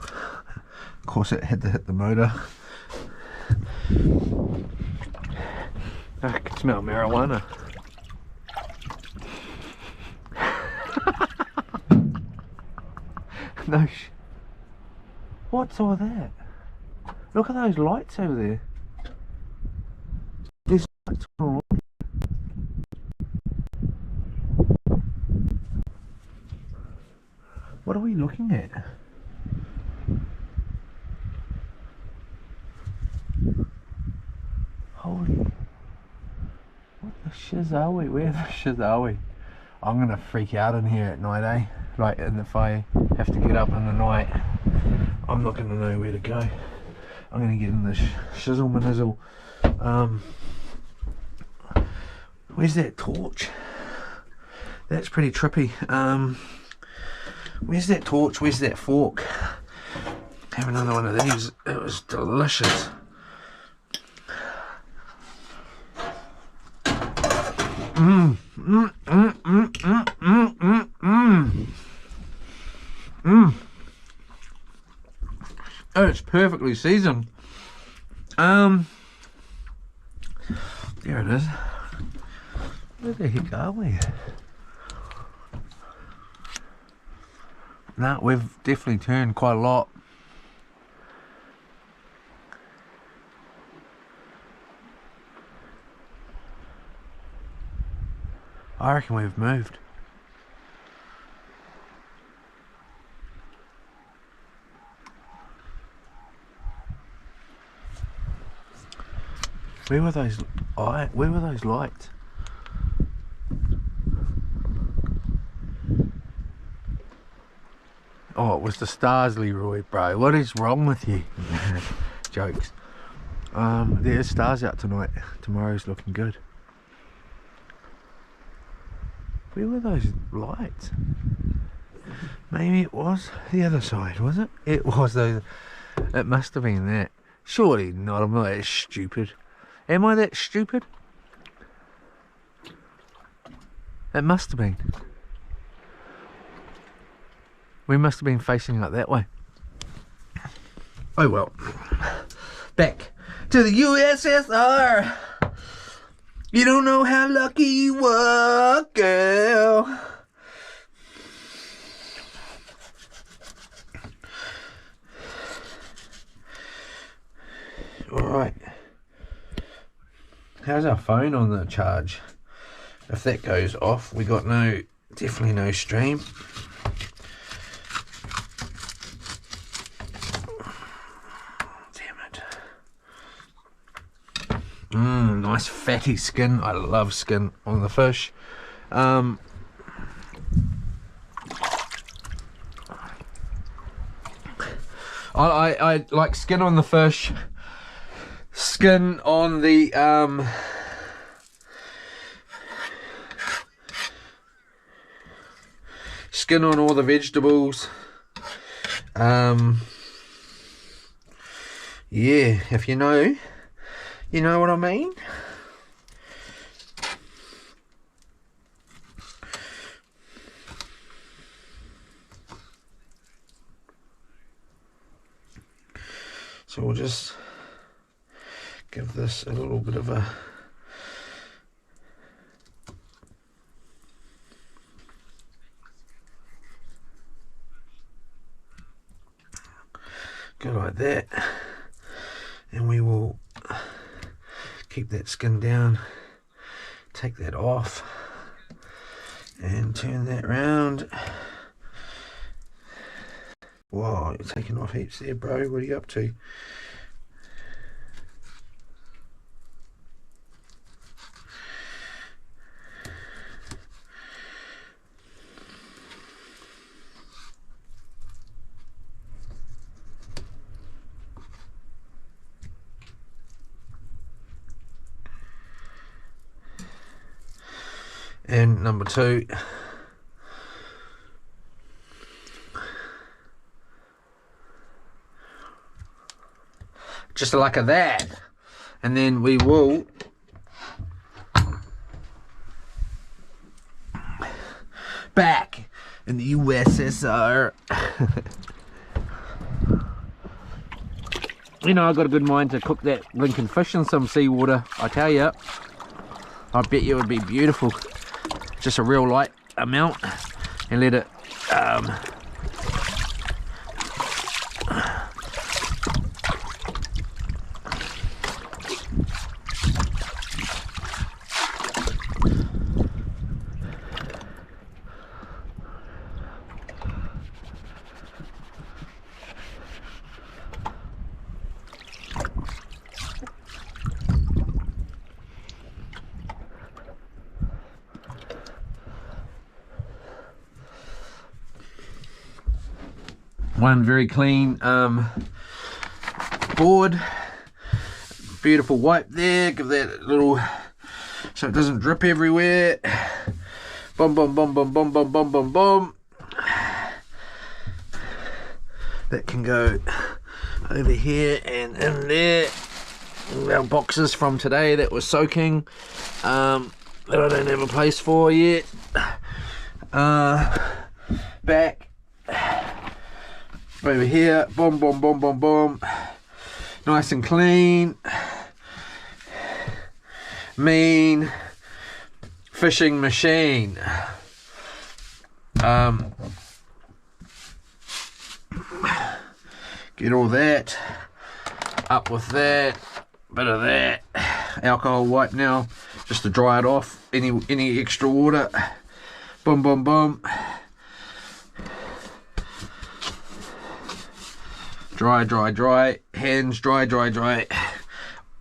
Of course it had to hit the motor. I can smell marijuana. No what's all that? Look at those lights over there. There's lights on. What are we looking at? Holy, what the shiz are we? Where the shiz are we? I'm gonna freak out in here at night, eh? Like, and if I have to get up in the night, I'm not gonna know where to go. I'm gonna get in this shizzle manizzle. Where's that torch? That's pretty trippy. Where's that torch? Where's that fork? Have another one of these. It was delicious. It's perfectly seasoned. There it is. Where the heck are we? No, we've definitely turned quite a lot. I reckon we've moved. Where were those? Where were those lights? Oh, it was the stars, Leroy, bro. What is wrong with you? Jokes. There's stars out tonight. Tomorrow's looking good. Where were those lights? Maybe it was the other side, was it? It was those. It must have been that. Surely not. I'm not that stupid. Am I that stupid? It must have been. We must have been facing up that way. Oh well. Back to the USSR. You don't know how lucky you were, girl. Alright. How's our phone on the charge? If that goes off, we got definitely no stream. Damn it. Nice fatty skin. I love skin on the fish. I like skin on the fish, skin on the skin on all the vegetables. Yeah, if you know what I mean. So we'll just give this a little bit of a go like that, and we will keep that skin down, take that off and turn that round. Wow, you're taking off heaps there, bro. What are you up to? And number 2, just like that, and then we will back in the USSR. You know, I've got a good mind to cook that blinking fish in some seawater. I tell you, I bet you it would be beautiful. Just a real light amount, and let it one very clean board, beautiful wipe there, give that a little so it doesn't drip everywhere. Boom, boom, boom, boom, boom, boom, boom, boom, boom. That can go over here and in there. Our boxes from today that was soaking, that I don't have a place for yet. Back over here, boom, boom, boom, boom, boom, nice and clean. Mean fishing machine. Get all that up with that, bit of that alcohol wipe now, just to dry it off any extra water. Boom, boom, boom. Dry, dry, dry. Hands dry, dry, dry.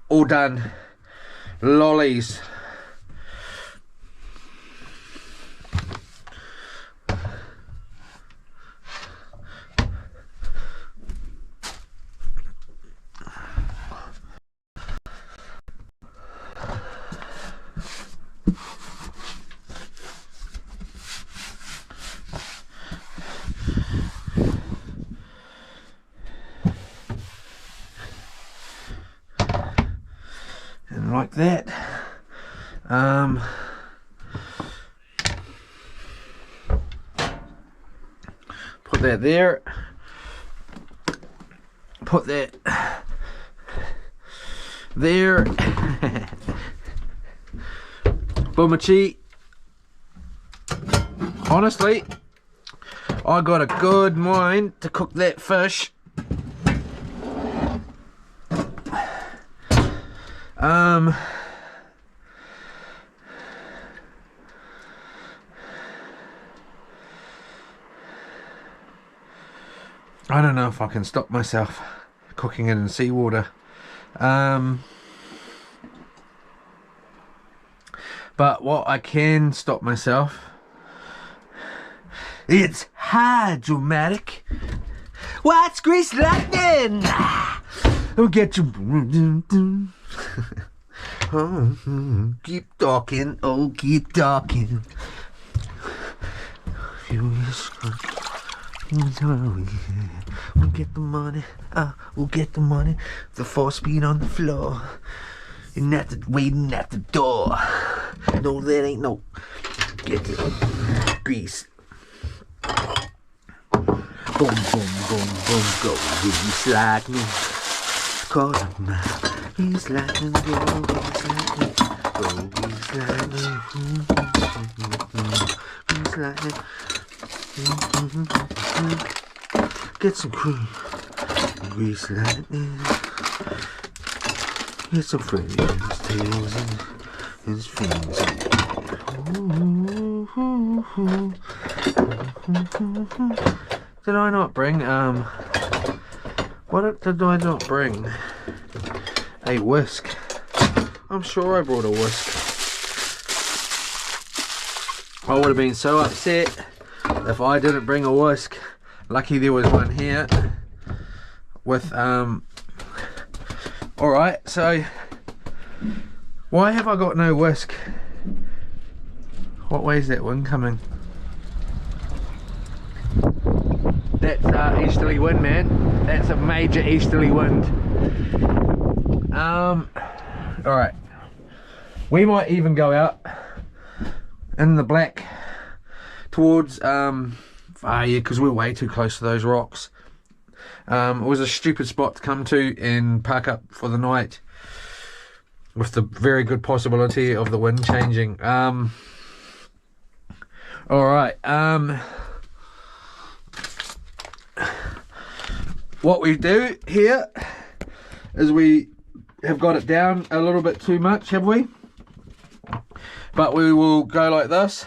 All done. lollies. And like that. Put that there. Put that there. Boomachi. Honestly, I got a good mind to cook that fish. I don't know if I can stop myself cooking it in seawater. But what I can stop myself, it's hydromatic. What's grease lightning? I'll get you. Oh, keep talking, oh, keep talking. We'll get the money, we'll get the money. The 4-speed on the floor. You're not waiting at the door. No, that ain't no. Get the grease. Boom, boom, boom, boom, go. Grease lightning. Caught up now. Grease lightning, go. Grease lightning. Go, grease lightning. Grease lightning. Get some cream. Grease lightning. Get some Freddy and his tails and his fins. Did I not bring what did I not bring? A whisk. I'm sure I brought a whisk. I would have been so upset if I didn't bring a whisk. Lucky there was one here with alright, so why have I got no whisk? What way is that wind coming? That's easterly wind, man. That's a major easterly wind. Alright, we might even go out in the black towards yeah, because we're way too close to those rocks. It was a stupid spot to come to and park up for the night with the very good possibility of the wind changing. Alright, what we do here is we have got it down a little bit too much, have we? But we will go like this.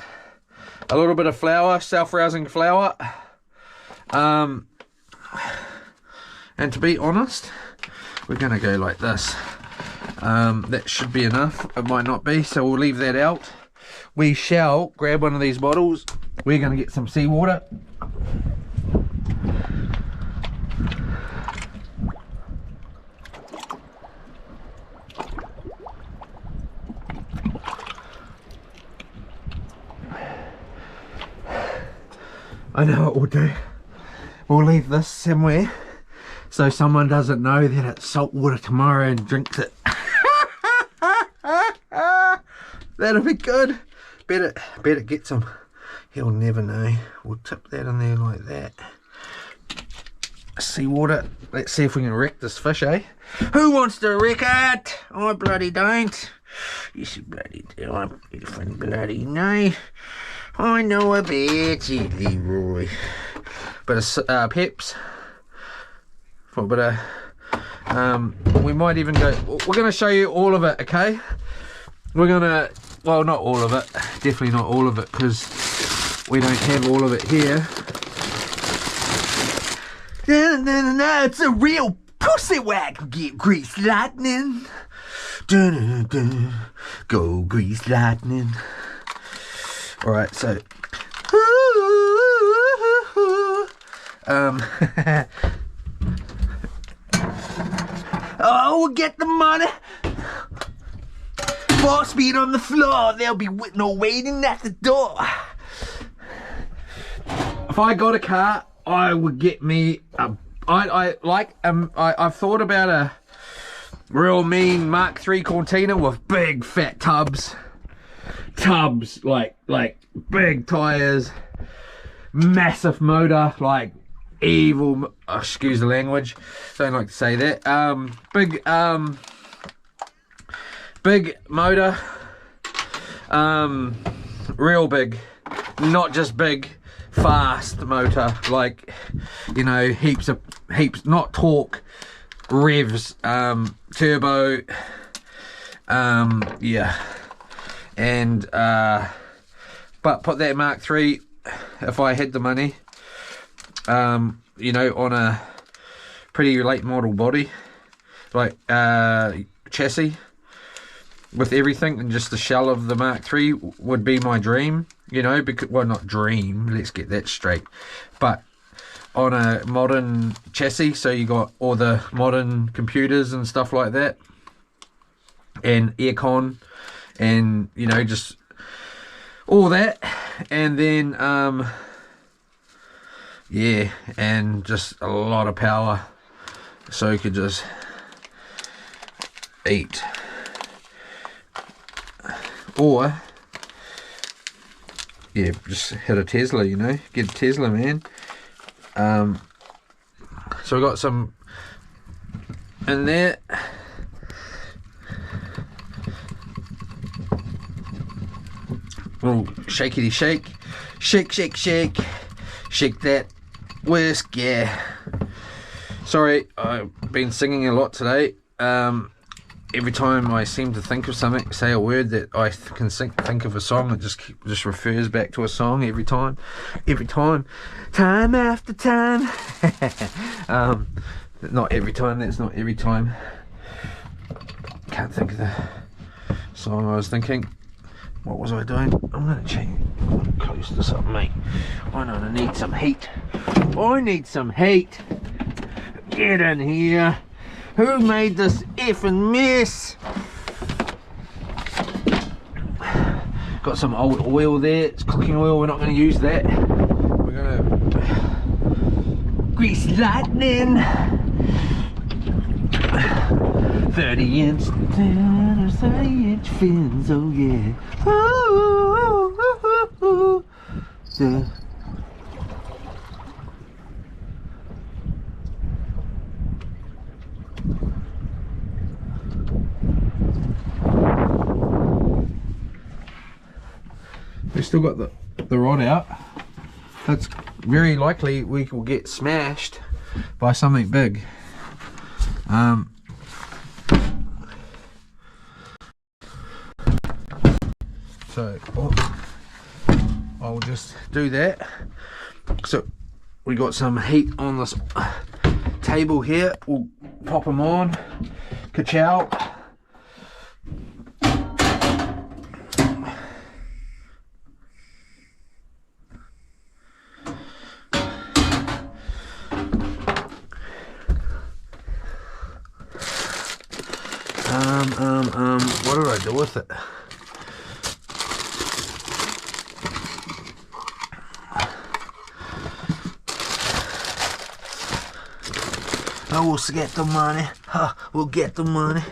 A little bit of flour, self-rousing flour. And to be honest, we're going to go like this. That should be enough. It might not be, so we'll leave that out. We shall grab one of these bottles. We're going to get some seawater. I know what we'll do. We'll leave this somewhere so someone doesn't know that it's salt water tomorrow and drinks it. That'll be good. Better get some. He'll never know. We'll tip that in there like that. Seawater. Let's see if we can wreck this fish, eh? Who wants to wreck it? I bloody don't. Yes, you bloody do. I'm different bloody no. I know a bit, Leroy. Bit of peps. For a bit of, we might even go, we're going to show you all of it, okay? We're going to, well, not all of it. Definitely not all of it, because we don't have all of it here. No, it's a real pussy whack, get grease lightning. Dun, dun, dun. Go grease lightning. Alright, so oh, we'll get the money. 4 speed on the floor. There'll be no waiting at the door. If I got a car, I would get me a. I've thought about a real mean Mark III Cortina with big fat tubs, like big tires, massive motor, like evil. Excuse the language. Don't like to say that. Big motor, real big, not just big, fast motor, like, you know, heaps, not torque, revs, turbo, yeah, and, but put that Mark III, if I had the money, you know, on a pretty late model body, like, chassis, with everything, and just the shell of the Mark III would be my dream, you know, because, well, not dream, let's get that straight, but on a modern chassis, so you got all the modern computers and stuff like that, and aircon, and, you know, just all that, and then, yeah, and just a lot of power, so you could just eat. Or, yeah, just hit a Tesla, you know, get a Tesla, man. So we got some in there. Little shakety shake, shake, shake, shake, shake that whisk, yeah. Sorry, I've been singing a lot today. Every time I seem to think of something, say a word that I can think of a song, it just refers back to a song every time, time after time. Not every time, that's not every time. Can't think of the song I was thinking. What was I doing? I'm gonna change, close this up, mate. I need some heat. I need some heat. Get in here. Who made this effing mess? Got some old oil there. It's cooking oil. We're not going to use that. We're going to grease lightning. 30-inch, 30-inch fins. Oh yeah. Yeah. We've still got the rod out. That's very likely we will get smashed by something big. So I'll just do that. So we got some heat on this table here. We'll pop them on. Ka-chow. What did I do with it? Oh, we'll get the money. We'll get the money.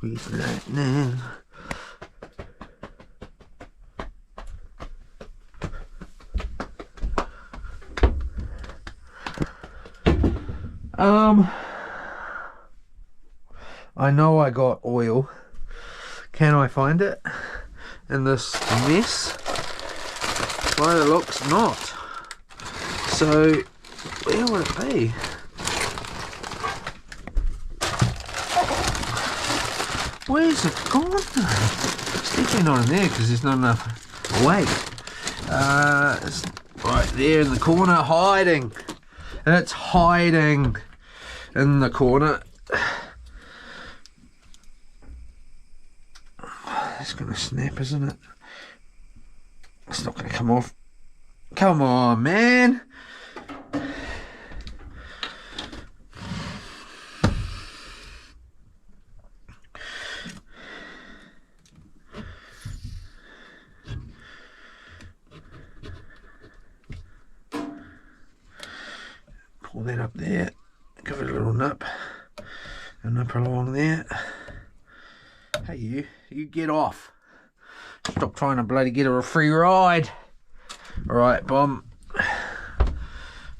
Grease lightning. I know I got oil. Can I find it in this mess? By the looks, not. So where would it be? Where's it gone? It's definitely not in there because there's not enough weight. It's right there in the corner, hiding. It's hiding in the corner. It's gonna snap, isn't it? It's not gonna come off. Come on, man. Pull that up there, give it a little nip, a nip along there. Hey you get off. Stop trying to bloody get her a free ride. Alright, bomb. A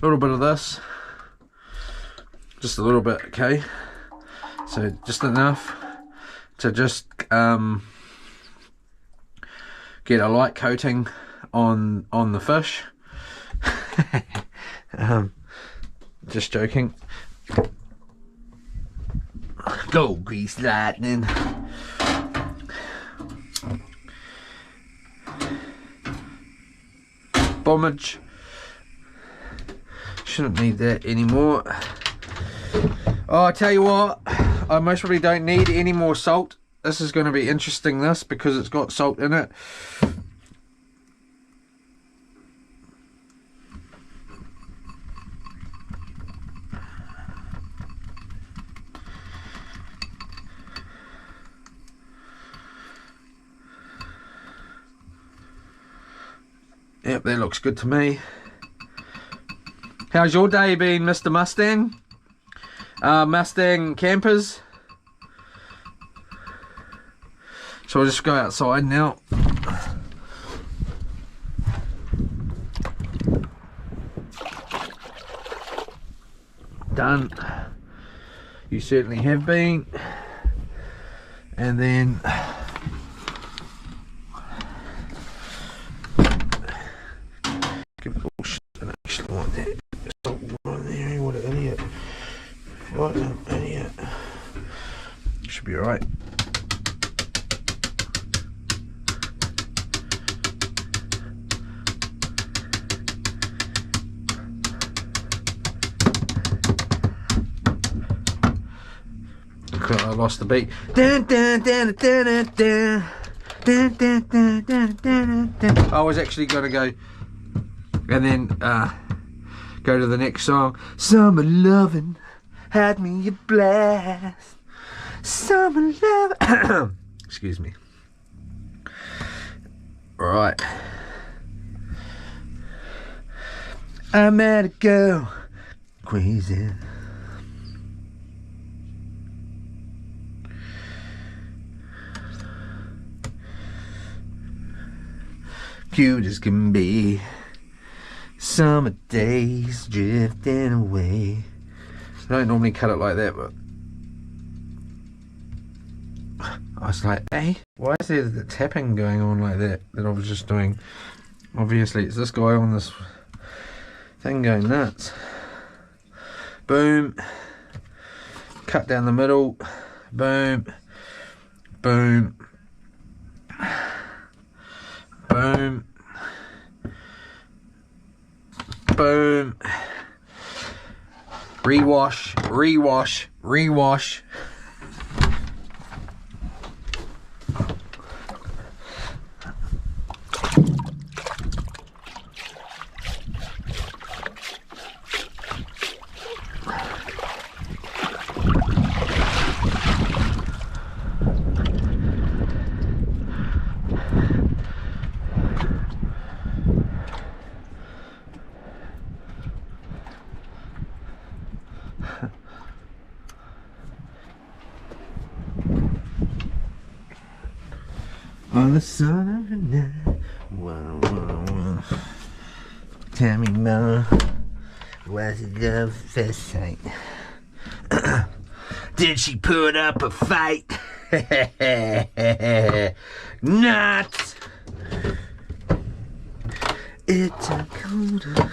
little bit of this. Just a little bit, okay? So just enough to just get a light coating on the fish. Just joking. Go grease lightning. Bombage. Shouldn't need that anymore. Oh, I tell you what, I most probably don't need any more salt. This is going to be interesting, this, because it's got salt in it. Yep, that looks good to me. How's your day been, Mr. Mustang? Mustang campers? So I'll just go outside now. Done. You certainly have been. And then give it a little shit and actually want that salt on there. What an idiot. What an idiot. Should be alright. I lost the beat. I was actually going to go and then go to the next song. Summer lovin' had me a blast. Summer lovin'. Excuse me. Right. I met a girl crazy. Cute as can be. Summer days drifting away. I don't normally cut it like that, but I was like, hey, why is there the tapping going on like that I was just doing? Obviously it's this guy on this thing going nuts. Boom. Cut down the middle. Boom. Boom. Boom. Boom. Rewash, rewash, rewash. On the sun of the night, wah, wah, wah. Tell me, ma, was it love at first sight? Did she put up a fight? Not. It's a colder,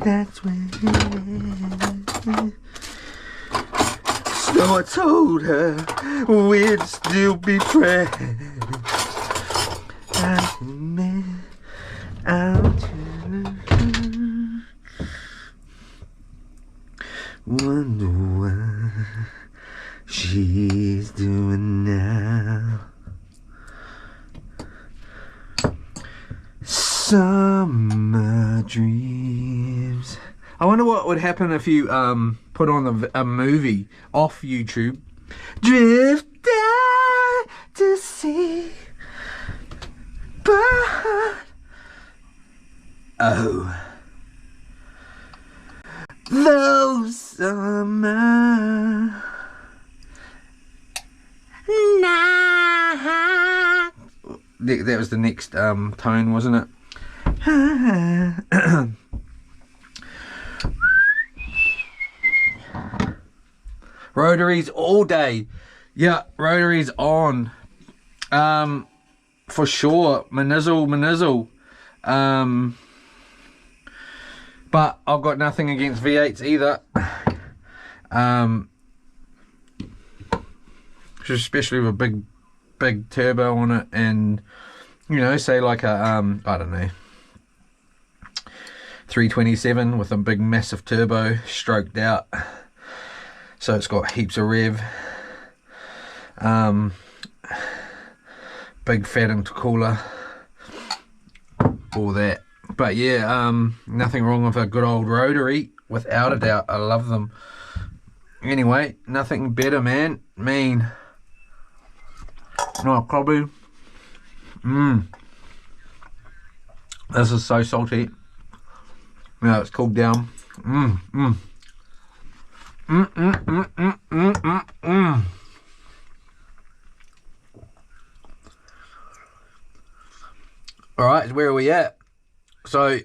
that's when so I told her we'd still be friends. I'm Wonder what she's doing now. Summer dreams. I wonder what would happen if you put on a movie off YouTube. Drift down to sea, but oh, those summer nights. That was the next tone, wasn't it? Rotaries all day. Yeah, rotaries on. For sure. Manizzle. But I've got nothing against V8s either. Especially with a big turbo on it, and you know, say like a I don't know, 327 with a big massive turbo stroked out, so it's got heaps of rev, big fat intercooler, all that. But yeah, nothing wrong with a good old rotary, without a doubt. I love them. Anyway, nothing better, man. No, probably. This is so salty. Now it's cooled down. Alright, where are we at? So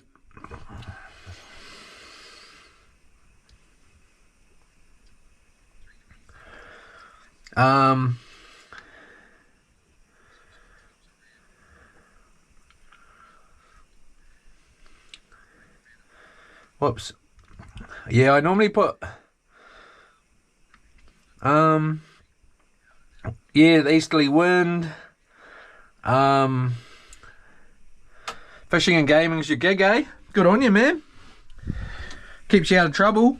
whoops. Yeah, I normally put yeah, the easterly wind. Fishing and gaming's your gig, eh? Good on you, man. Keeps you out of trouble.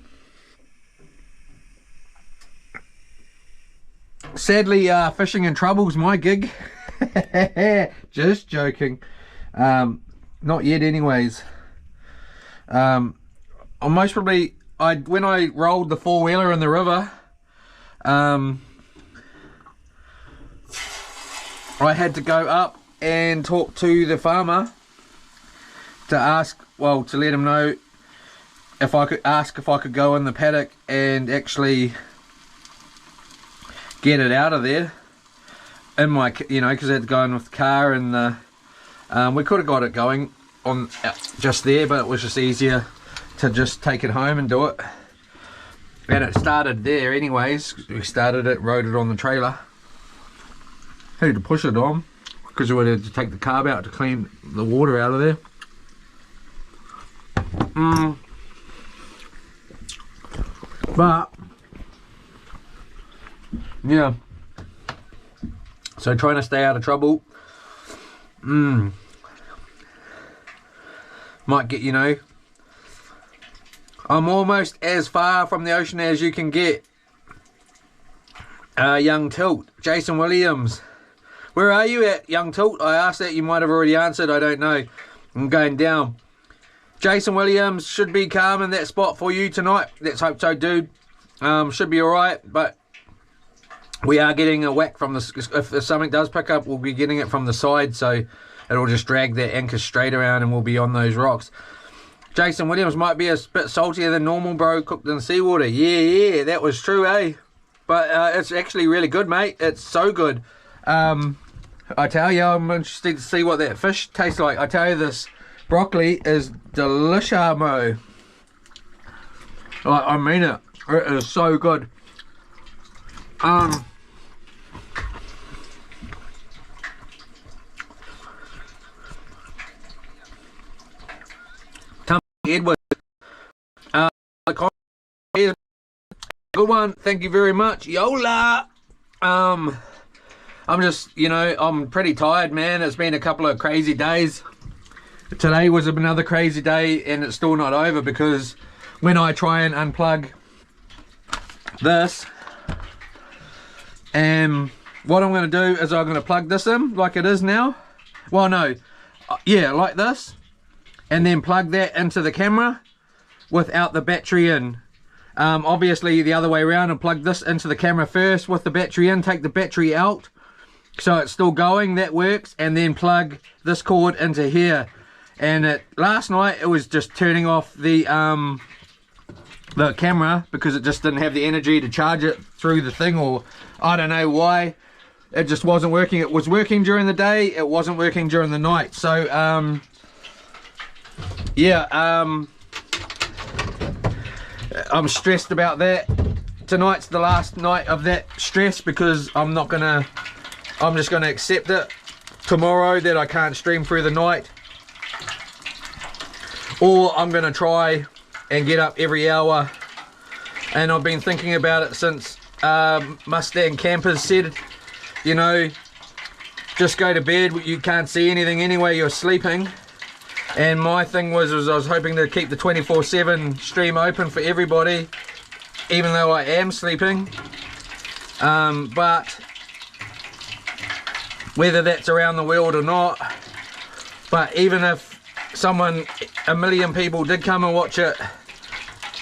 Sadly, fishing and trouble's my gig. Just joking. Not yet anyways. I most probably, when I rolled the four-wheeler in the river, I had to go up and talk to the farmer to ask, well, to let him know if I could go in the paddock and actually get it out of there in my, you know, because I had to go in with the car, and we could have got it going on just there, but it was just easier to just take it home and do it. And it started there anyways. We started it, rode it on the trailer. Had to push it on because we had to take the carb out to clean the water out of there. But yeah, so trying to stay out of trouble. Might get, you know, I'm almost as far from the ocean as you can get. Young Tilt, Jason Williams, where are you at, Young Tilt? I asked that, you might have already answered, I don't know. I'm going down. Jason Williams, should be calm in that spot for you tonight. Let's hope so, dude. Should be alright, but we are getting a whack from the, if something does pick up, we'll be getting it from the side, so it'll just drag that anchor straight around and we'll be on those rocks. Jason Williams might be a bit saltier than normal, bro, cooked in seawater. Yeah, that was true, eh? But it's actually really good, mate. It's so good. I tell you, I'm interested to see what that fish tastes like. I tell you, this broccoli is deliciamo. Like, I mean it. It is so good. Tom Edward, good one, thank you very much. Yola. I'm just, you know, I'm pretty tired, man. It's been a couple of crazy days. Today was another crazy day, and it's still not over, because when I try and unplug this, and what I'm going to do is I'm going to plug this in like it is now. Well, no, yeah, like this, and then plug that into the camera without the battery in. Obviously the other way around, and plug this into the camera first with the battery in, take the battery out so it's still going, that works, and then plug this cord into here. And last night it was just turning off the camera because it just didn't have the energy to charge it through the thing, or I don't know why. It just wasn't working. It was working during the day, it wasn't working during the night. So yeah, I'm stressed about that. Tonight's the last night of that stress, because I'm just gonna accept it tomorrow that I can't stream through the night, or I'm gonna try and get up every hour. And I've been thinking about it since Mustang Campers said, you know, just go to bed, you can't see anything anyway, you're sleeping. And my thing was I was hoping to keep the 24/7 stream open for everybody, even though I am sleeping. But whether that's around the world or not, but even if a million people did come and watch it,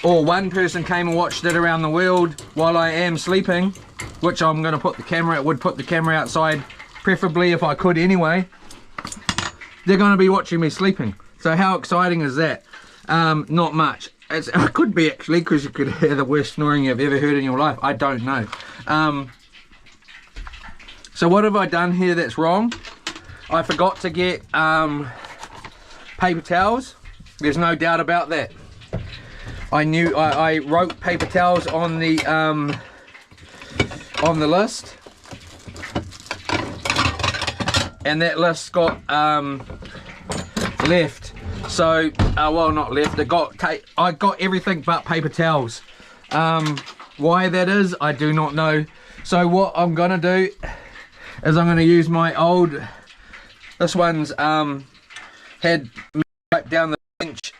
or one person came and watched it around the world while I am sleeping, which I'm going to put the camera outside, preferably if I could anyway, they're going to be watching me sleeping. So how exciting is that? Not much. It could be, actually, because you could hear the worst snoring you've ever heard in your life. I don't know. So what have I done here that's wrong? I forgot to get paper towels. There's no doubt about that. I wrote paper towels on the list, and that list got left. So well, not left, I got everything but paper towels. Why that is, I do not know. So what I'm gonna do is I'm gonna use my old, this one's had me wipe down the bench,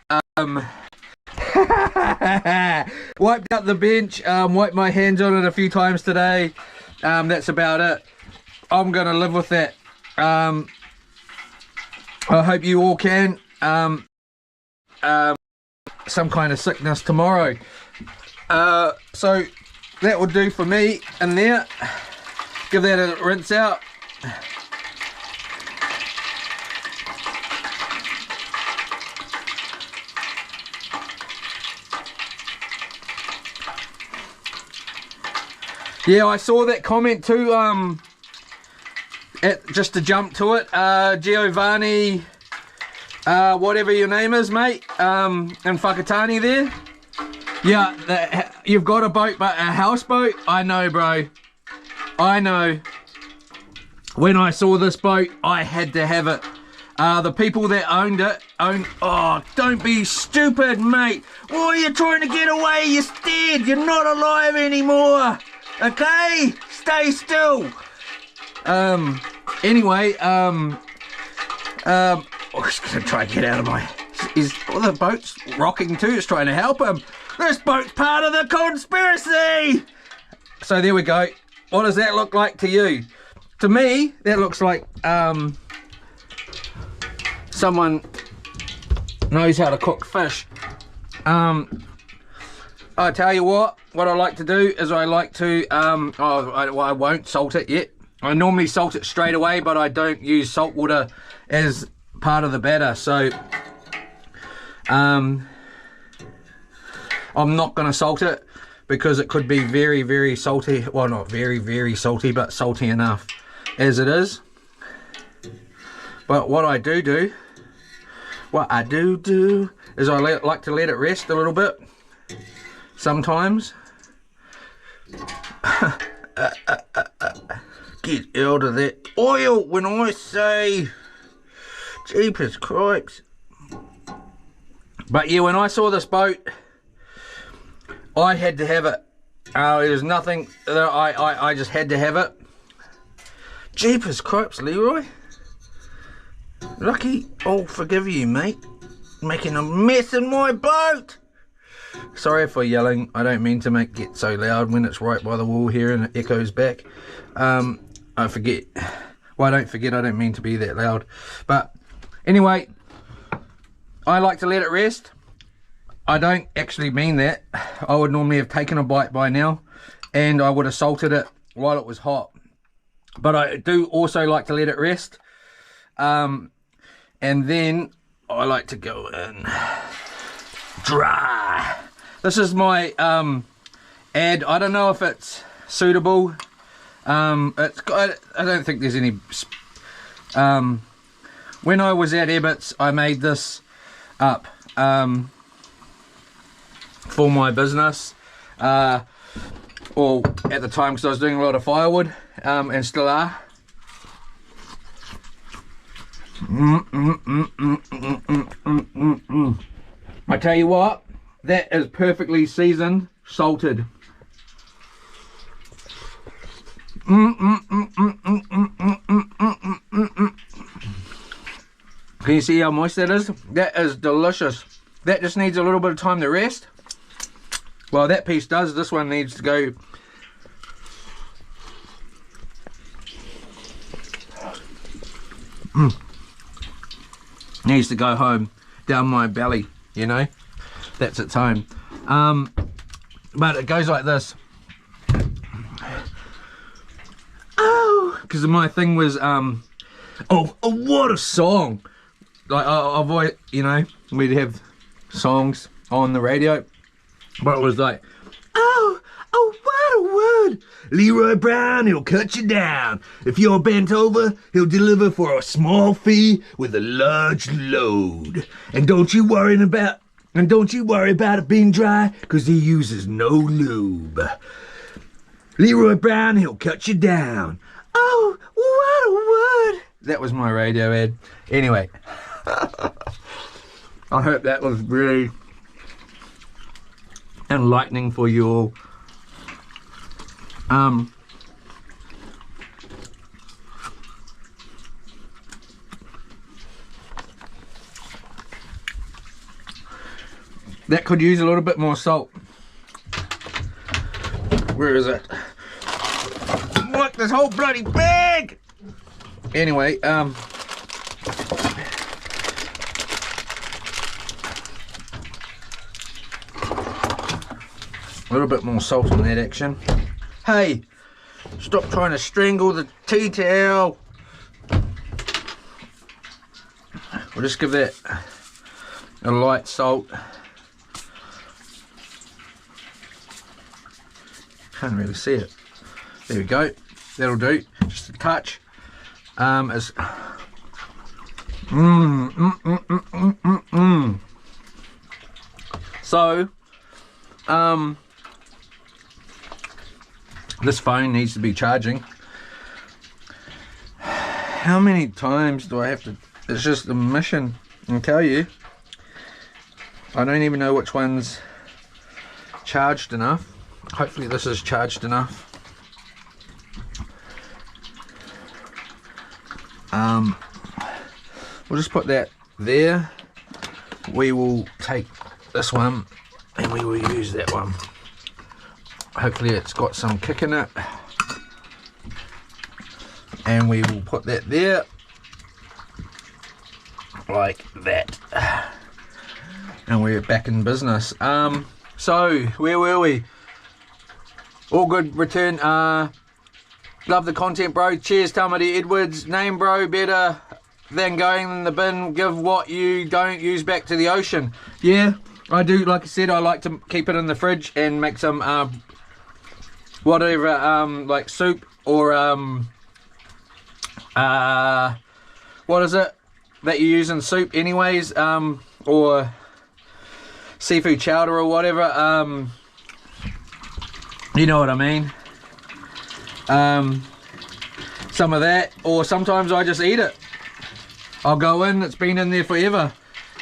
wiped out the bench, wiped my hands on it a few times today. That's about it. I'm gonna live with that. I hope you all can. Some kind of sickness tomorrow. So that would do for me in there. Give that a rinse out. Yeah, I saw that comment too, just to jump to it, Giovanni, whatever your name is, mate, in Whakatane there. Yeah, you've got a boat, but a houseboat? I know, bro. I know. When I saw this boat, I had to have it. The people that owned it, oh, don't be stupid, mate. Why are you trying to get away? You're dead. You're not alive anymore. Okay? Stay still. Anyway, I'm just gonna try and get out of my... the boat's rocking too. It's trying to help him. This boat's part of the conspiracy. So there we go. What does that look like to you? To me, that looks like someone knows how to cook fish. I tell you what I like to do is I like to, I won't salt it yet. I normally salt it straight away, but I don't use salt water as part of the batter. So I'm not going to salt it because it could be very, very salty. Well, not very, very salty, but salty enough as it is. But what I do is I like to let it rest a little bit sometimes. Get out of that oil when I say, jeepers cripes. But yeah, when I saw this boat, I had to have it. There's nothing that I just had to have it. Jeepers cripes, Leroy. Lucky, I'll forgive you, mate. Making a mess in my boat. Sorry for yelling. I don't mean to get so loud when it's right by the wall here and it echoes back. I forget. Well, I don't forget. I don't mean to be that loud. But anyway, I like to let it rest. I don't actually mean that. I would normally have taken a bite by now, and I would have salted it while it was hot. But I do also like to let it rest. And then I like to go in dry. This is my ad. I don't know if it's suitable. It's got, I don't think there's any. When I was at Abbott's, I made this up for my business. Or at the time, because I was doing a lot of firewood, and still are. I tell you what, that is perfectly seasoned, salted. Can you see how moist that is? That is delicious. That just needs a little bit of time to rest. Well, that piece does. This one needs to go. Needs to go home, down my belly, you know. That's its home. But it goes like this. Oh, because my thing was, oh, what a song! Like I've always, you know, we'd have songs on the radio. But it was like, oh, what a word. Leroy Brown, he'll cut you down. If you're bent over, he'll deliver for a small fee with a large load. And don't you worry about it being dry, because he uses no lube. Leroy Brown, he'll cut you down. Oh, what a word. That was my radio ad. Anyway, I hope that was really enlightening for you all. That could use a little bit more salt. Where is it? Look, this whole bloody bag! Anyway, a little bit more salt on that action. Hey, stop trying to strangle the tea towel. We'll just give that a light salt. Can't really see it. There we go. That'll do. Just a touch. So, this phone needs to be charging. How many times do I have to? It's just a mission. I'll tell you. I don't even know which one's charged enough. Hopefully this is charged enough. We'll just put that there. We will take this one and we will use that one. Hopefully it's got some kick in it. And we will put that there. Like that. And we're back in business. So, where were we? All good return. Love the content, bro. Cheers, Tamati Edwards. Name, bro, better than going in the bin. Give what you don't use back to the ocean. Yeah, I do. Like I said, I like to keep it in the fridge and make some whatever, like soup or what is it that you use in soup anyways, or seafood chowder or whatever. You know what I mean. Some of that, or sometimes I just eat it. I'll go in, it's been in there forever,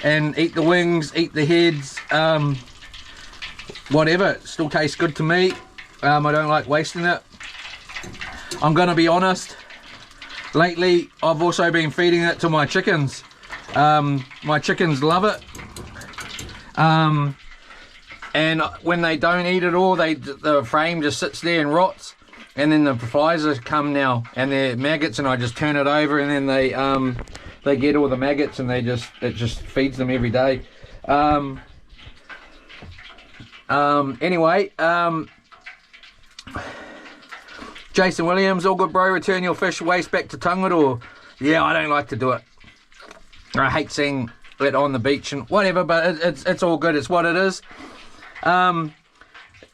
and eat the wings, eat the heads, whatever. It still tastes good to me. I don't like wasting it. I'm gonna be honest, lately I've also been feeding it to my chickens. My chickens love it. and when they don't eat it all, the frame just sits there and rots, and then the flies come now, and they're maggots, and I just turn it over, and then they get all the maggots, and it just feeds them every day. Anyway, Jason Williams, all good, bro. Return your fish waste back to Tangaro. Yeah, I don't like to do it. I hate seeing it on the beach and whatever, but it's all good. It's what it is. Yeah,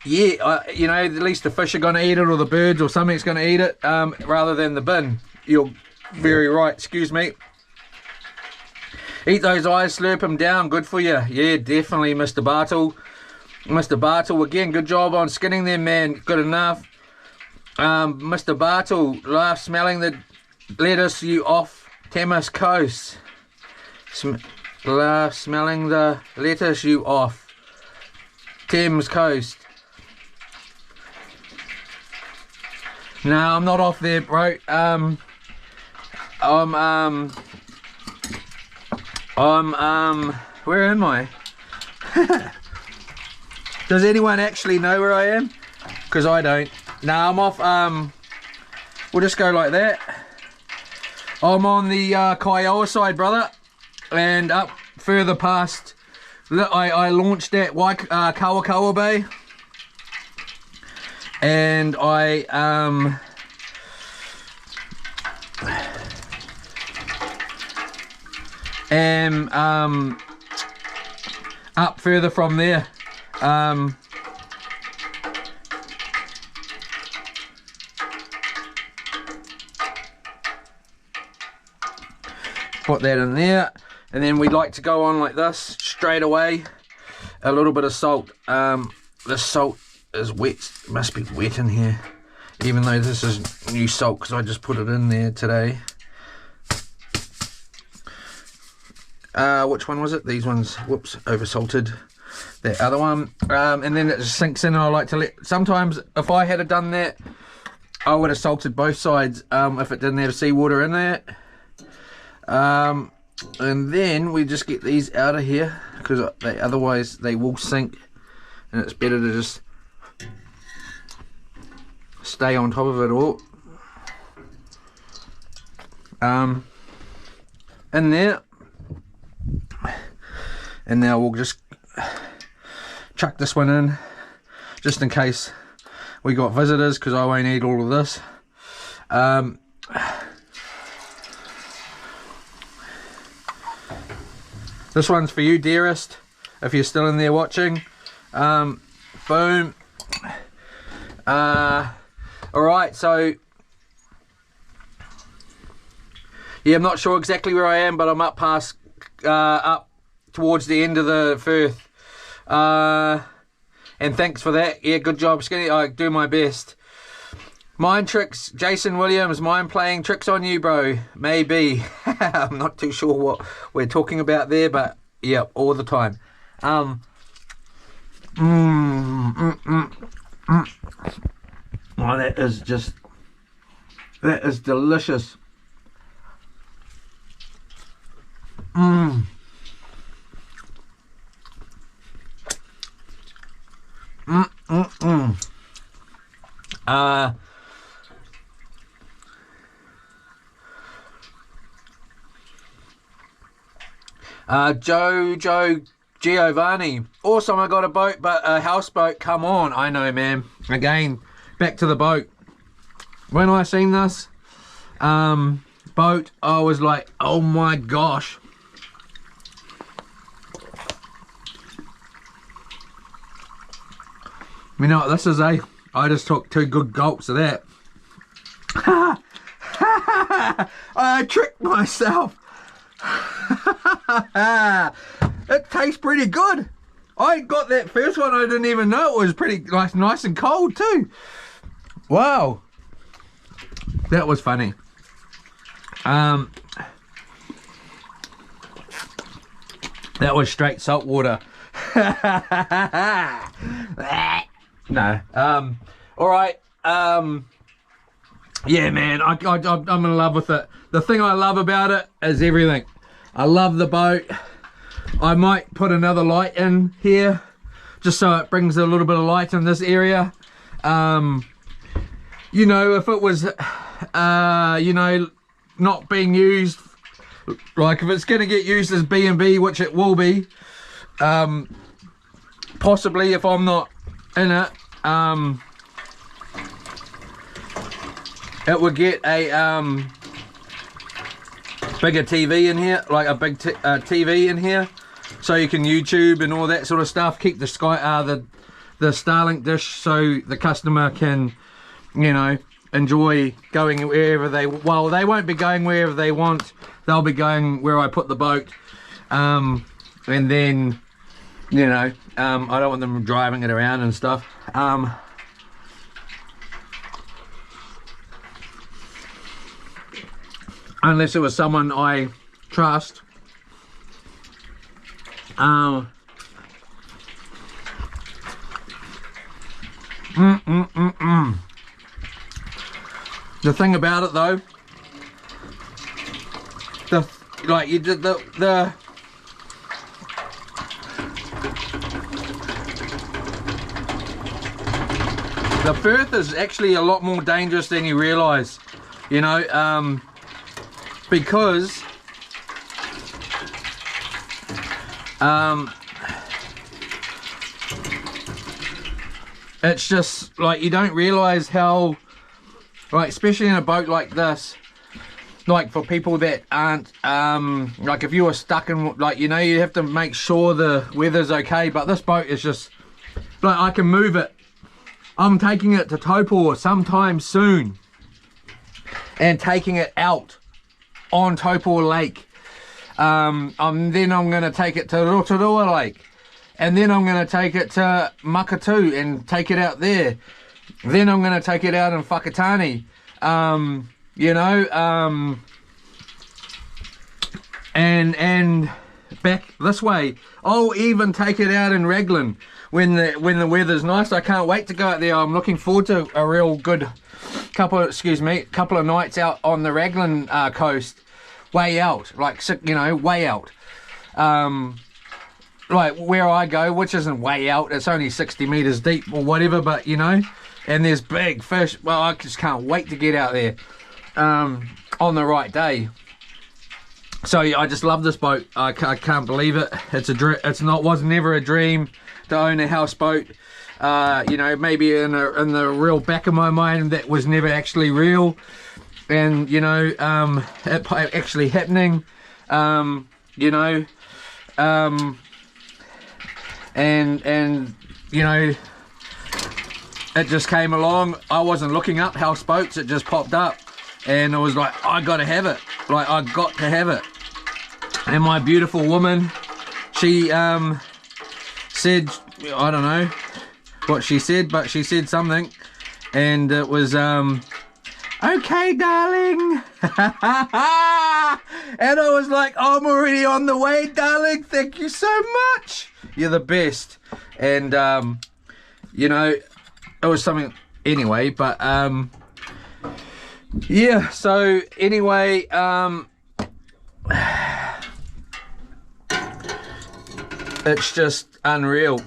you know, at least the fish are going to eat it, or the birds or something's going to eat it, rather than the bin. You're very right. Excuse me. Eat those eyes, slurp them down. Good for you. Yeah, definitely, Mr. Bartle. Mr. Bartle, again, good job on skinning them, man. Good enough. Mr. Bartle, laugh smelling the lettuce you off Thames coast. Laugh smelling the lettuce you off Thames coast. No, I'm not off there, bro. Where am I? Does anyone actually know where I am? Because I don't. No, I'm off, we'll just go like that. I'm on the Kiowa side, brother. And up further past, I launched at Kawakawa Bay. And I am up further from there. Put that in there, and then we like to go on like this straight away. A little bit of salt. The salt is wet. It must be wet in here, even though this is new salt because I just put it in there today. Which one was it? These ones. Whoops, over salted. That other one. And then it just sinks in, and I like to let, sometimes if I had done that, I would have salted both sides if it didn't have seawater in there. And then we just get these out of here because otherwise they will sink, and it's better to just stay on top of it all. In there, and now we'll just chuck this one in just in case we got visitors, because I won't eat all of this. This one's for you, dearest, if you're still in there watching. Boom. Alright, so yeah, I'm not sure exactly where I am, but I'm up past up towards the end of the Firth. And thanks for that. Yeah, good job, Skinny. I do my best. Mind tricks, Jason Williams, mind playing tricks on you, bro. Maybe. I'm not too sure what we're talking about there, but yeah, all the time. Oh, that is delicious. Joe Giovanni. Awesome, I got a boat, but a houseboat. Come on. I know, man. Again, back to the boat. When I seen this boat, I was like, oh my gosh. You know what this is, eh? I just took 2 good gulps of that. I tricked myself. It tastes pretty good. I got that first one, I didn't even know it was pretty nice and cold too. Wow. That was funny. That was straight salt water. No. Alright. Yeah, man, I'm in love with it. The thing I love about it is everything. I love the boat. I might put another light in here just so it brings a little bit of light in this area. You know, if it was you know, not being used, like if it's going to get used as B&B, which it will be, possibly if I'm not in it, it would get a bigger TV in here, like a big TV in here, so you can YouTube and all that sort of stuff. Keep the the Starlink dish so the customer can, you know, enjoy going wherever they, well, they won't be going wherever they want, they'll be going where I put the boat, and then, you know, I don't want them driving it around and stuff. Unless it was someone I trust. The thing about it though, the Firth is actually a lot more dangerous than you realise, you know, because it's just like you don't realise how, like, especially in a boat like this, like for people that aren't, like if you were stuck in, like, you know, you have to make sure the weather's okay, but this boat is just, like, I can move it. I'm taking it to Taupo sometime soon and taking it out on Taupo Lake. Then I'm going to take it to Rotorua Lake, and then I'm going to take it to Makatu and take it out there. Then I'm going to take it out in Whakatane, you know, and back this way. I'll even take it out in Raglan when the weather's nice. I can't wait to go out there. I'm looking forward to a real good couple of nights out on the Raglan coast, way out, like, you know, way out. Like where I go, which isn't way out, it's only 60 meters deep or whatever, but you know, and there's big fish. Well, I just can't wait to get out there on the right day. So yeah, I just love this boat. I can't believe it. Was never a dream to own a houseboat. You know, maybe in the real back of my mind that was never actually real, and you know, it actually happening. You know, and you know, it just came along. I wasn't looking up houseboats, it just popped up, and I was like, I gotta have it. Like, I got to have it. And my beautiful woman, she said, I don't know what she said, but she said something, and it was okay, darling. And I was like, I'm already on the way, darling, thank you so much, you're the best. And you know, it was something anyway, but yeah, so anyway, it's just unreal.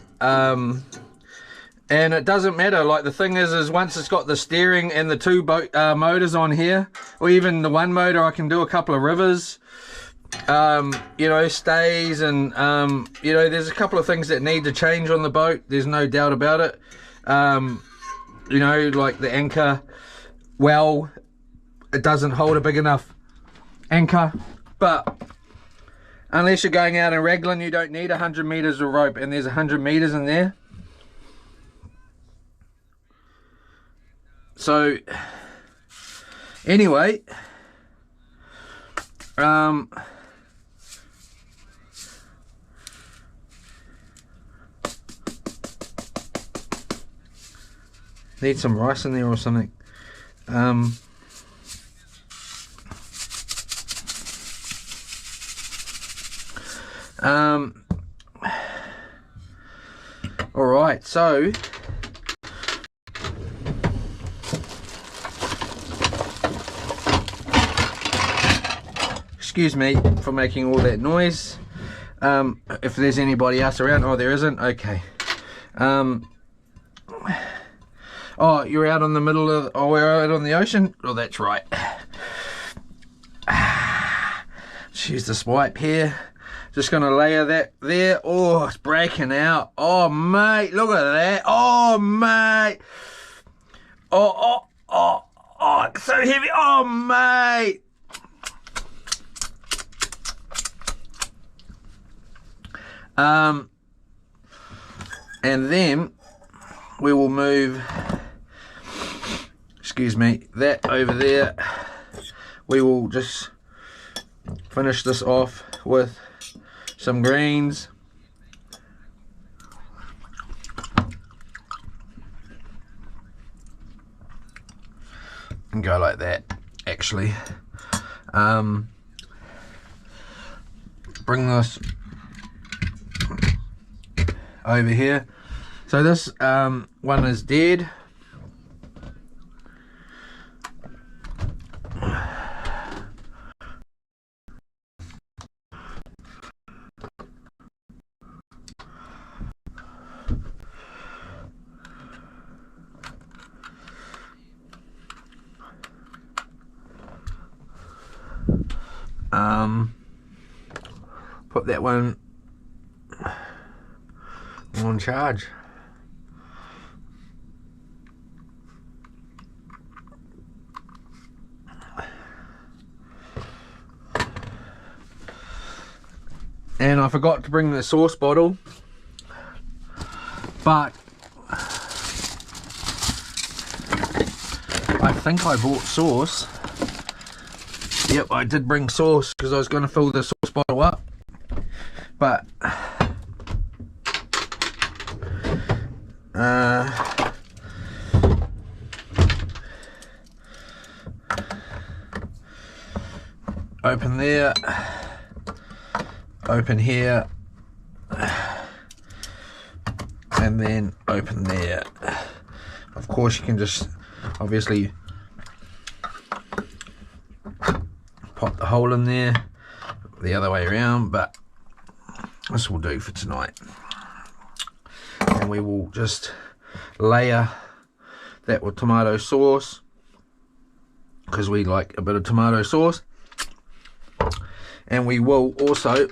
And it doesn't matter, like, the thing is once it's got the steering and the two boat motors on here, or even the one motor, I can do a couple of rivers, you know, stays, and you know, there's a couple of things that need to change on the boat, there's no doubt about it. You know, like the anchor, well, it doesn't hold a big enough anchor, but unless you're going out in Raglan, you don't need 100 meters of rope, and there's 100 meters in there. So anyway, need some rice in there or something. All right, so excuse me for making all that noise. If there's anybody else around, oh, there isn't, okay. Oh, you're out on the middle of, oh, we're out on the ocean? Oh, that's right. Just use this wipe here. Just gonna layer that there. Oh, it's breaking out. Oh, mate, look at that. Oh, mate. Oh, it's so heavy. Oh, mate. And then we will move, excuse me, that over there. We will just finish this off with some greens. And go like that, actually. Bring this over here. So this one is dead. Put that one on charge. And I forgot to bring the sauce bottle, but I think I bought sauce. Yep, I did bring sauce because I was going to fill the sauce bottle up, but open there, open here, and then open there. Of course you can just obviously pop the hole in there the other way around, but this will do for tonight. And we will just layer that with tomato sauce because we like a bit of tomato sauce. And we will also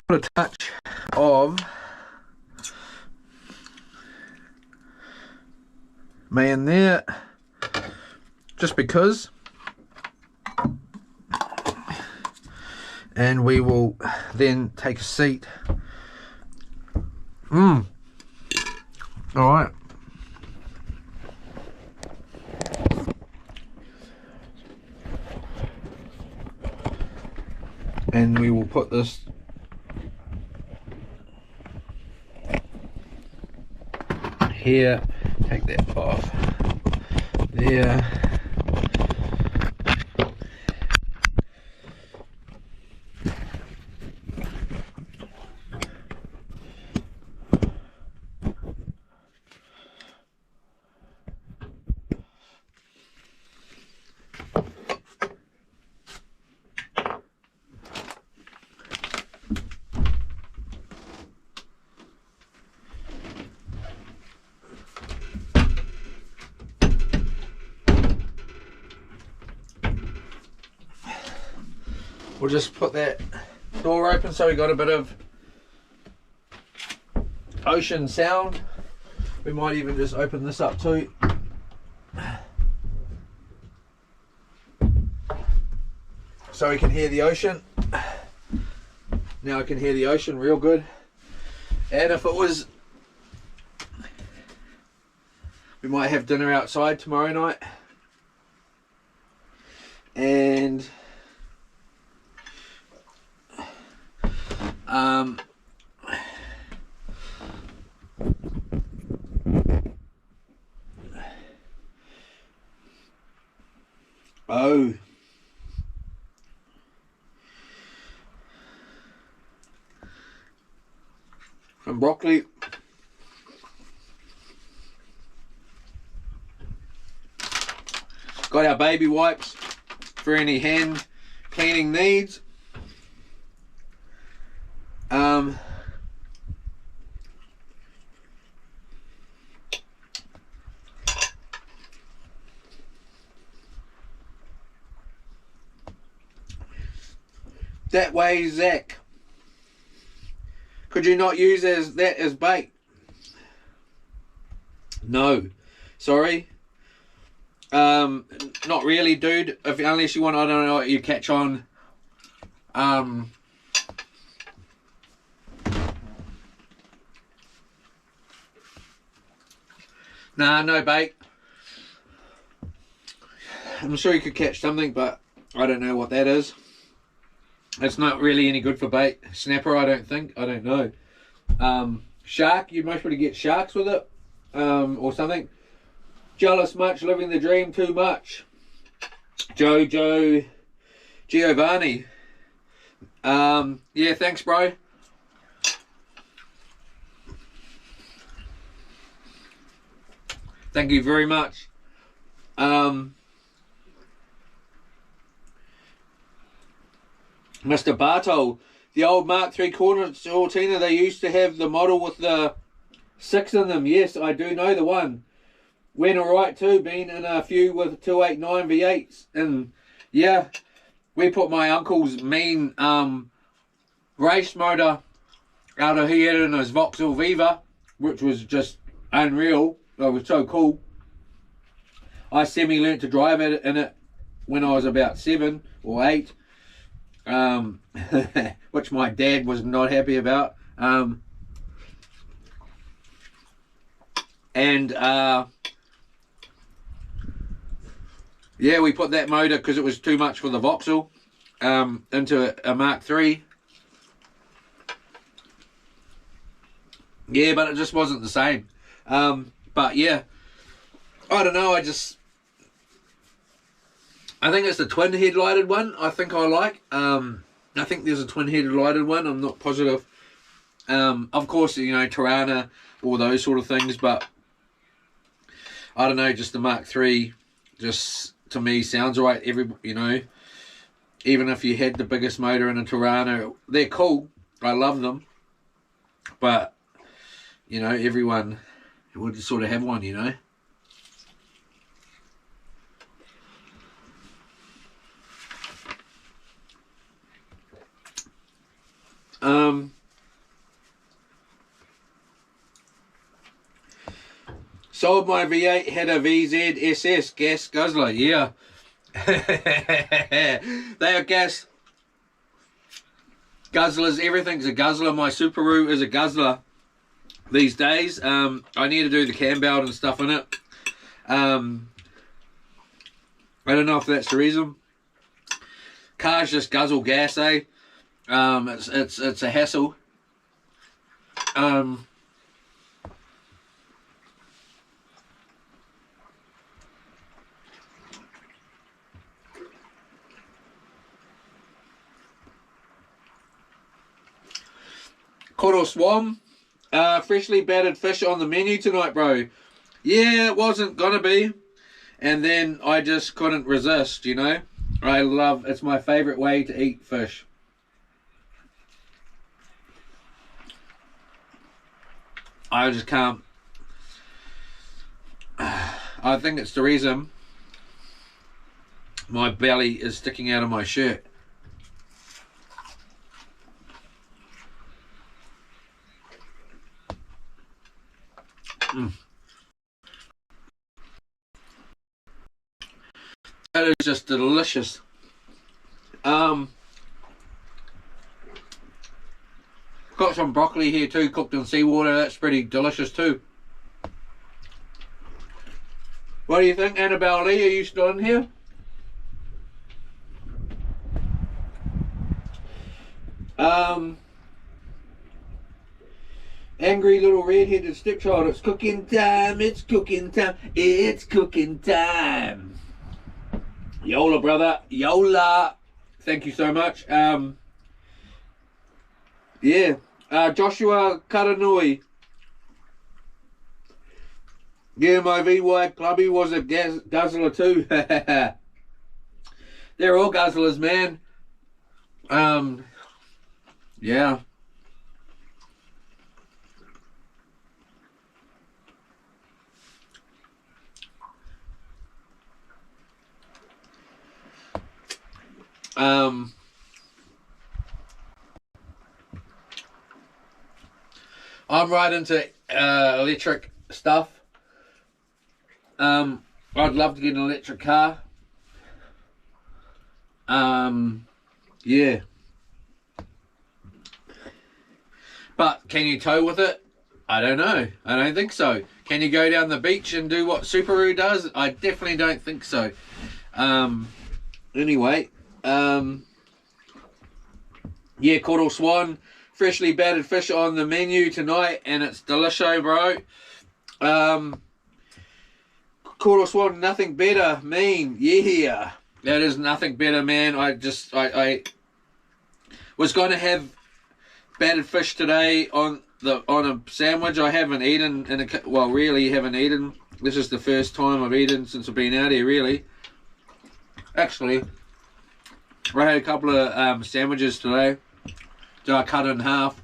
put a touch of me in there, just because, and we will then take a seat. All right. And we will put this here, take that off there. We'll just put that door open so we got a bit of ocean sound. We might even just open this up too. So we can hear the ocean. Now I can hear the ocean real good. And if it was, we might have dinner outside tomorrow night. And oh, from broccoli. Got our baby wipes for any hand cleaning needs. That way, Zach. Could you not use that as bait? No. Sorry. Not really, dude. Unless you want, I don't know what you catch on. Nah, no bait. I'm sure you could catch something, but I don't know what that is. It's not really any good for bait. Snapper, I don't think. I don't know. Shark, you most probably get sharks with it. Or something. Jealous much, living the dream too much. Jojo Giovanni. Yeah, thanks, bro. Thank you very much. Mr. Bartol, the old Mark III corner Sortina, they used to have the model with the 6 in them. Yes, I do know the one. Went alright too, been in a few with 289 V8s. And yeah, we put my uncle's mean race motor out of here in his Vauxhall Viva, which was just unreal. It was so cool. I semi-learnt to drive it in it when I was about 7 or 8. Which my dad was not happy about. Yeah, we put that motor because it was too much for the Vauxhall into a Mark III. Yeah, but it just wasn't the same. But yeah, I don't know. I think it's the twin headlighted one. I think I like. I think there's a twin headlighted one. I'm not positive. Of course, you know, Tirana, all those sort of things, but I don't know. Just the Mark III, just to me sounds right. You know, even if you had the biggest motor in a Tirana, they're cool. I love them, but you know, everyone would sort of have one. You know. Sold my V8, had a VZ SS gas guzzler. Yeah. They are gas guzzlers. Everything's a guzzler. My Subaru is a guzzler these days. I need to do the cam belt and stuff in it. I don't know if that's the reason. Cars just guzzle gas, eh? It's a hassle. Coral Swam, freshly battered fish on the menu tonight, bro. Yeah, it wasn't gonna be, and then I just couldn't resist. You know, it's my favourite way to eat fish. I just can't. I think it's the reason my belly is sticking out of my shirt. That is just delicious. Got some broccoli here too, cooked in seawater. That's pretty delicious too. What do you think, Annabelle Lee? Are you still in here? Angry little red-headed stepchild. It's cooking time. It's cooking time. It's cooking time. Yola, brother. Yola. Thank you so much. Yeah. Joshua Karanui. Yeah, my VY clubby was a guzzler too. They're all guzzlers, man. Yeah. I'm right into electric stuff. I'd love to get an electric car. Yeah. But can you tow with it? I don't know. I don't think so. Can you go down the beach and do what Subaru does? I definitely don't think so. Anyway, yeah, Caudal Swan, freshly battered fish on the menu tonight, and it's delicious, bro. Caudal Swan, nothing better, mean, yeah. That is nothing better, man. I was going to have battered fish today on a sandwich. I haven't eaten really haven't eaten. This is the first time I've eaten since I've been out here, really. Actually, I had a couple of sandwiches today that I cut in half.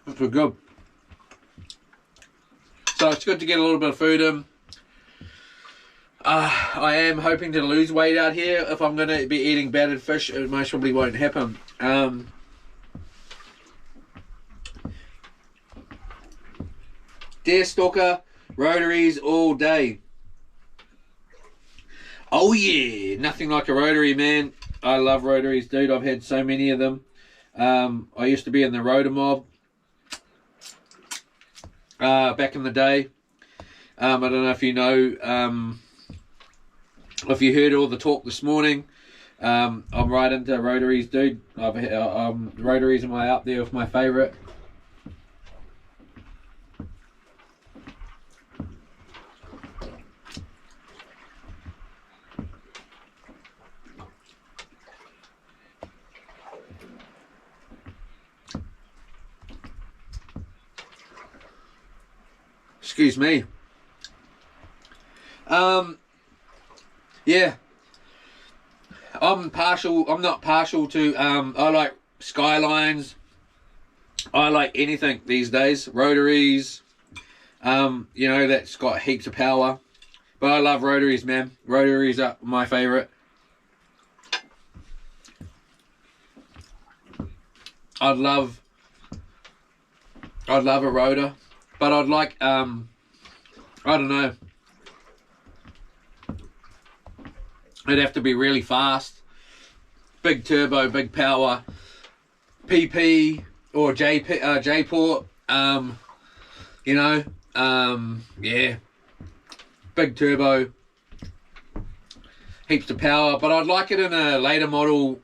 Which were good. So it's good to get a little bit of food in. I am hoping to lose weight out here. If I'm going to be eating battered fish, it most probably won't happen. Deerstalker, rotaries all day. Oh yeah, nothing like a rotary, man. I love rotaries, dude. I've had so many of them. I used to be in the rotor mob back in the day. I don't know if you know, if you heard all the talk this morning. I'm right into rotaries, dude. Rotaries are up there with my favourite. Excuse me. Yeah. I'm not partial to, I like skylines. I like anything these days. Rotaries. You know, that's got heaps of power. But I love rotaries, man. Rotaries are my favourite. I'd love a rotor. But I'd like, I don't know. It'd have to be really fast. Big turbo, big power. PP or J-port. You know, yeah. Big turbo. Heaps of power. But I'd like it in a later model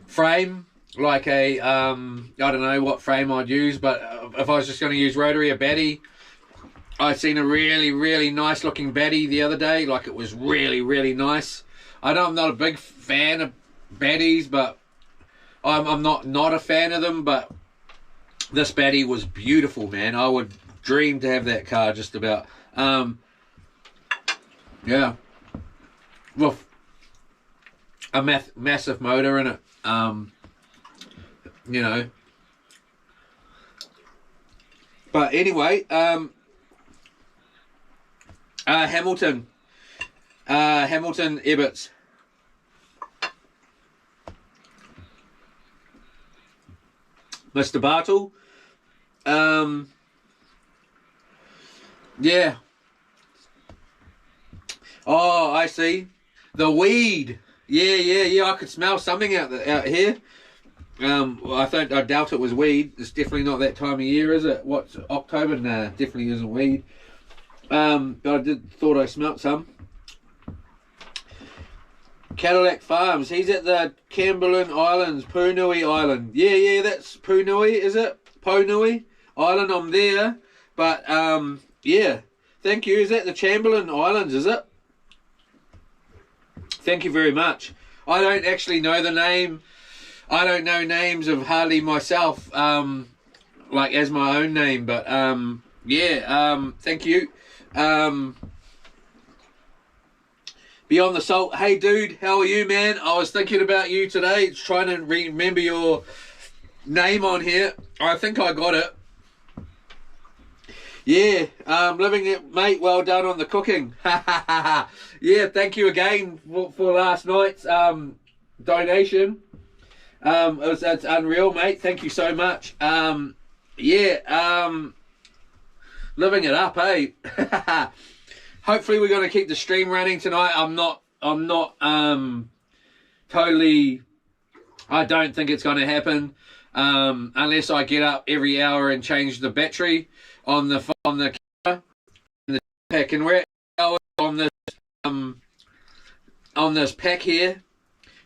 frame. Like a, I don't know what frame I'd use, but if I was just going to use rotary, a batty. I seen a really, really nice looking batty the other day. Like, it was really, really nice. I know I'm not a big fan of batties, but I'm not a fan of them, but this batty was beautiful, man. I would dream to have that car just about. Yeah. With a massive motor in it. You know. But anyway, Hamilton Ebbets. Mr. Bartle. Yeah. Oh, I see. The weed. Yeah. I could smell something out here. I doubt it was weed. It's definitely not that time of year, is it? What's October? Nah, definitely isn't weed. But I thought I smelt some. Cadillac Farms. He's at the Camberlin Islands, Punui Island. Yeah, that's Punui, is it? Punui Island. I'm there. But yeah. Thank you. Is that the Chamberlain Islands? Is it? Thank you very much. I don't actually know the name. I don't know names of hardly myself, like as my own name, but yeah, thank you. Beyond the Salt, hey dude, how are you, man? I was thinking about you today, trying to remember your name on here. I think I got it. Yeah, living it, mate. Well done on the cooking. Yeah, thank you again for last night's donation. It's unreal, mate. Thank you so much. Yeah, living it up, eh? Hopefully we're going to keep the stream running tonight. I'm not totally, I don't think it's going to happen unless I get up every hour and change the battery on the camera and the pack, and we're on this pack here,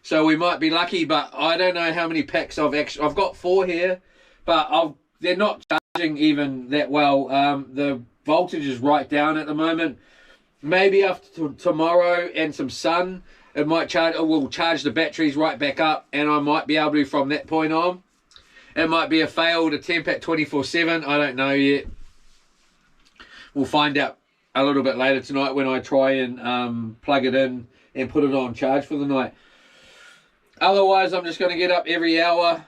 so we might be lucky, but I don't know how many packs I've got 4 here, but they're not charging even that well. The voltage is right down at the moment. Maybe after tomorrow and some sun, it might charge. It will charge the batteries right back up, and I might be able to from that point on. It might be a fail to temp at 24/7. I don't know yet. We'll find out a little bit later tonight when I try and plug it in and put it on charge for the night. Otherwise, I'm just going to get up every hour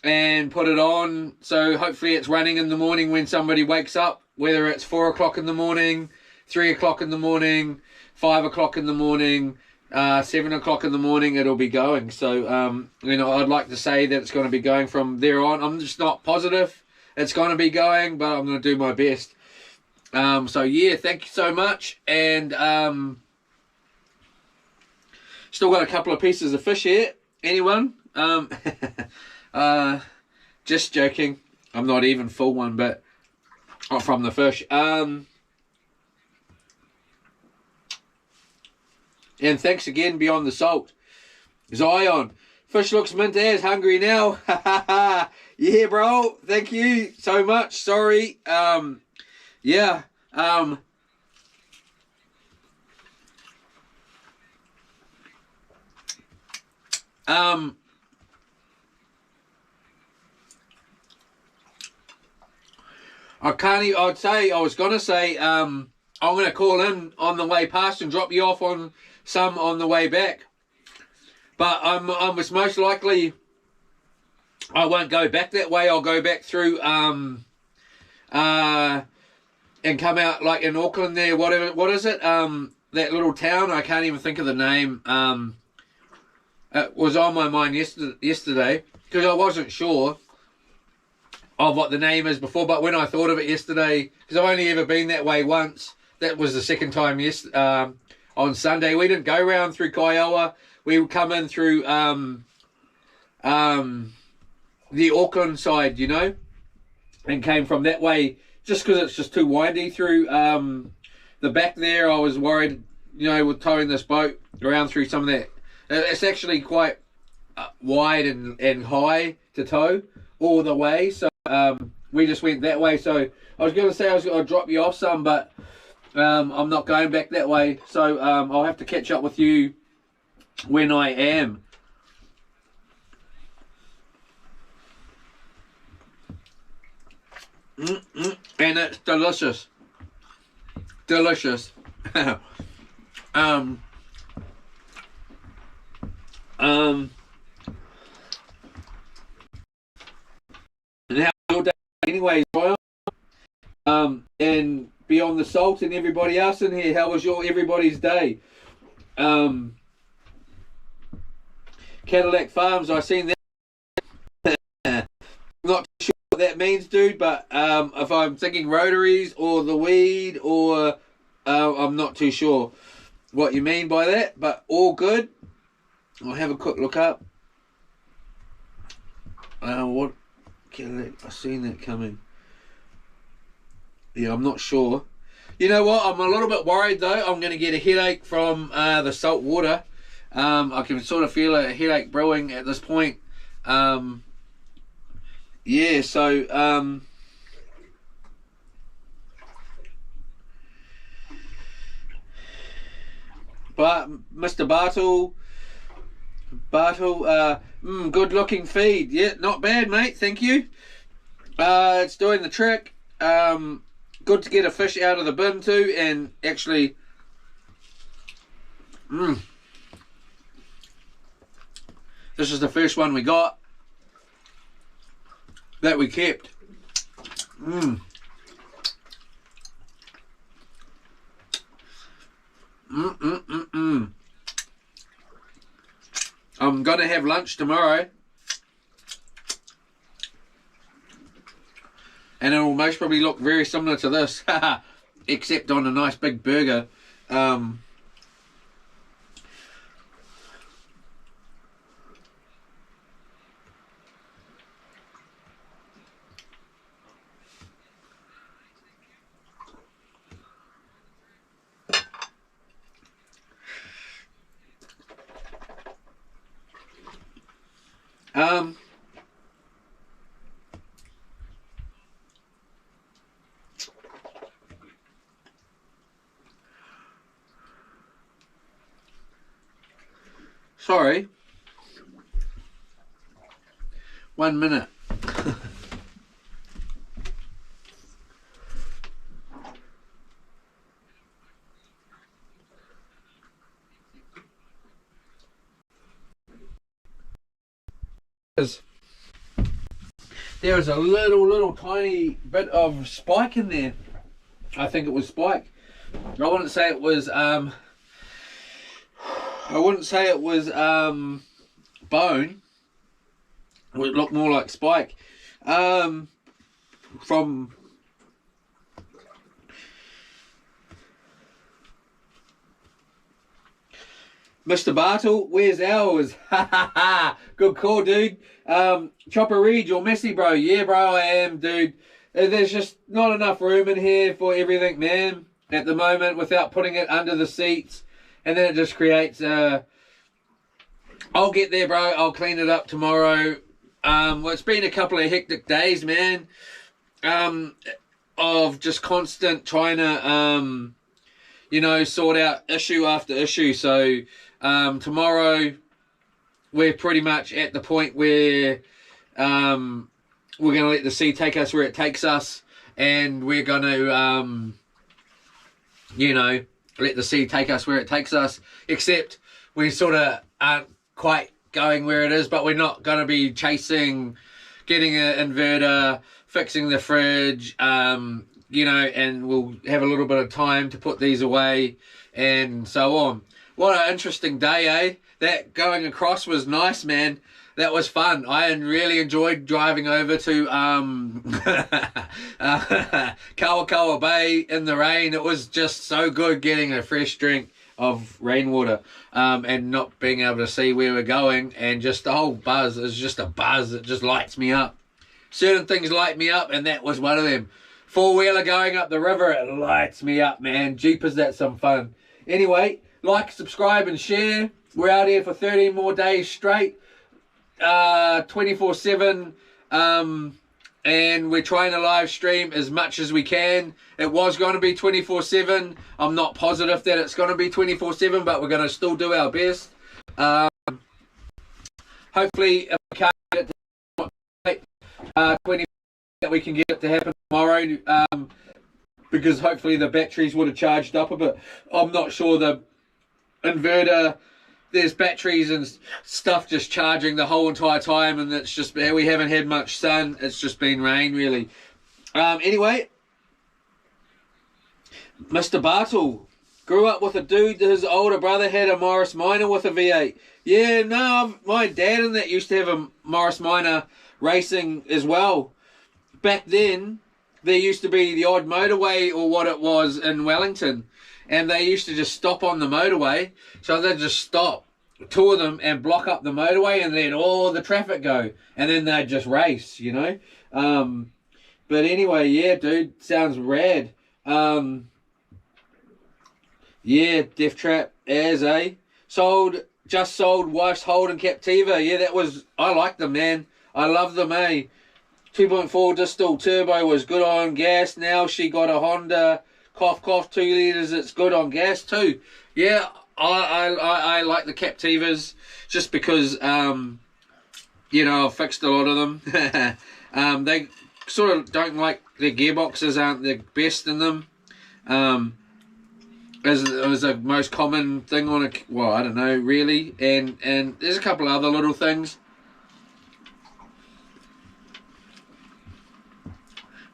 and put it on. So hopefully it's running in the morning when somebody wakes up, whether it's 4 o'clock in the morning, 3 o'clock in the morning, 5 o'clock in the morning, 7 o'clock in the morning, it'll be going. So, you know, I'd like to say that it's going to be going from there on. I'm just not positive it's going to be going, but I'm going to do my best. So, yeah, thank you so much. And still got a couple of pieces of fish here. Anyone? Just joking. I'm not even full one, but from the fish. And thanks again, Beyond the Salt. Zion, fish looks mint as, hungry now. Yeah, bro. Thank you so much. Sorry. Yeah. I was going to say, I'm going to call in on the way past and drop you off on some on the way back. But I'm most likely, I won't go back that way. I'll go back through, and come out like in Auckland there, whatever, what is it? That little town, I can't even think of the name. It was on my mind yesterday, because I wasn't sure of what the name is before, but when I thought of it yesterday, because I've only ever been that way once, that was the second time on Sunday. We didn't go round through Kaiawa. We would come in through the Auckland side, you know, and came from that way, just because it's just too windy through the back there. I was worried, you know, with towing this boat around through some of that. It's actually quite wide and high to tow all the way, so we just went that way. So I was going to say I was going to drop you off some, but I'm not going back that way, so I'll have to catch up with you when I am. And it's delicious. Delicious. And how's your day anyways, Brian? And Beyond the Salt and everybody else in here, how was everybody's day? Cadillac Farms, I seen that. Not sure what that means, dude, but if I'm thinking rotaries or the weed, or I'm not too sure what you mean by that, but all good. I'll have a quick look up. What Cadillac? I seen that coming. Yeah, I'm not sure. You know what? I'm a little bit worried though. I'm going to get a headache from the salt water. I can sort of feel a headache brewing at this point. Yeah, so but Mr. Bartle, good looking feed. Yeah, not bad, mate. Thank you. It's doing the trick. Good to get a fish out of the bin too, and actually, this is the first one we got that we kept. I'm gonna have lunch tomorrow and it'll most probably look very similar to this, except on a nice big burger. Sorry. 1 minute. There was a little tiny bit of spike in there. I think it was spike. I wouldn't say it was bone. It would look more like spike. From Mr. Bartle, where's ours? Ha ha ha! Good call, dude. Chopper Reed, you're messy, bro. Yeah, bro, I am, dude. There's just not enough room in here for everything, man, at the moment, without putting it under the seats. And then it just creates I'll get there, bro. I'll clean it up tomorrow. Well, it's been a couple of hectic days, man. Of just constant trying to, you know, sort out issue after issue. So tomorrow we're pretty much at the point where we're going to let the sea take us where it takes us, and we're going to, you know, let the sea take us where it takes us, except we sort of aren't quite going where it is, but we're not going to be chasing getting an inverter, fixing the fridge, you know, and we'll have a little bit of time to put these away and so on. What an interesting day, eh? That going across was nice, man. That was fun. I really enjoyed driving over to Kawakawa Bay in the rain. It was just so good getting a fresh drink of rainwater and not being able to see where we're going, and just the whole buzz is just a buzz. It just lights me up. Certain things light me up, and that was one of them. Four-wheeler going up the river, it lights me up, man. Jeepers, that's some fun. Anyway, like, subscribe and share. We're out here for 13 more days straight, 24/7, and we're trying to live stream as much as we can. It was going to be 24/7. I'm not positive that it's going to be 24/7, but we're going to still do our best. Hopefully, if we can't get it to 20, that we can get it to happen tomorrow, because hopefully the batteries would have charged up a bit. I'm not sure the inverter, there's batteries and stuff just charging the whole entire time, and it's just, we haven't had much sun. It's just been rain, really. Anyway, Mr. Bartle grew up with a dude. His older brother had a Morris Minor with a V8. Yeah, no, my dad and that used to have a Morris Minor racing as well. Back then, there used to be the odd motorway, or what it was, in Wellington, and they used to just stop on the motorway. So they'd just stop, two of them, and block up the motorway and let all the traffic go, and then they'd just race, you know. But anyway, yeah, dude, sounds rad. Yeah, Death Trap as just sold wife's Holden Captiva. Yeah, that was, I like them, man. I love them, eh? 2.4 distal turbo was good on gas. Now she got a Honda cough 2 litres. It's good on gas too. Yeah, I like the Captivas just because you know, I've fixed a lot of them. They sort of don't like, their gearboxes aren't the best in them. As the most common thing on a, well, I don't know really, and there's a couple other little things.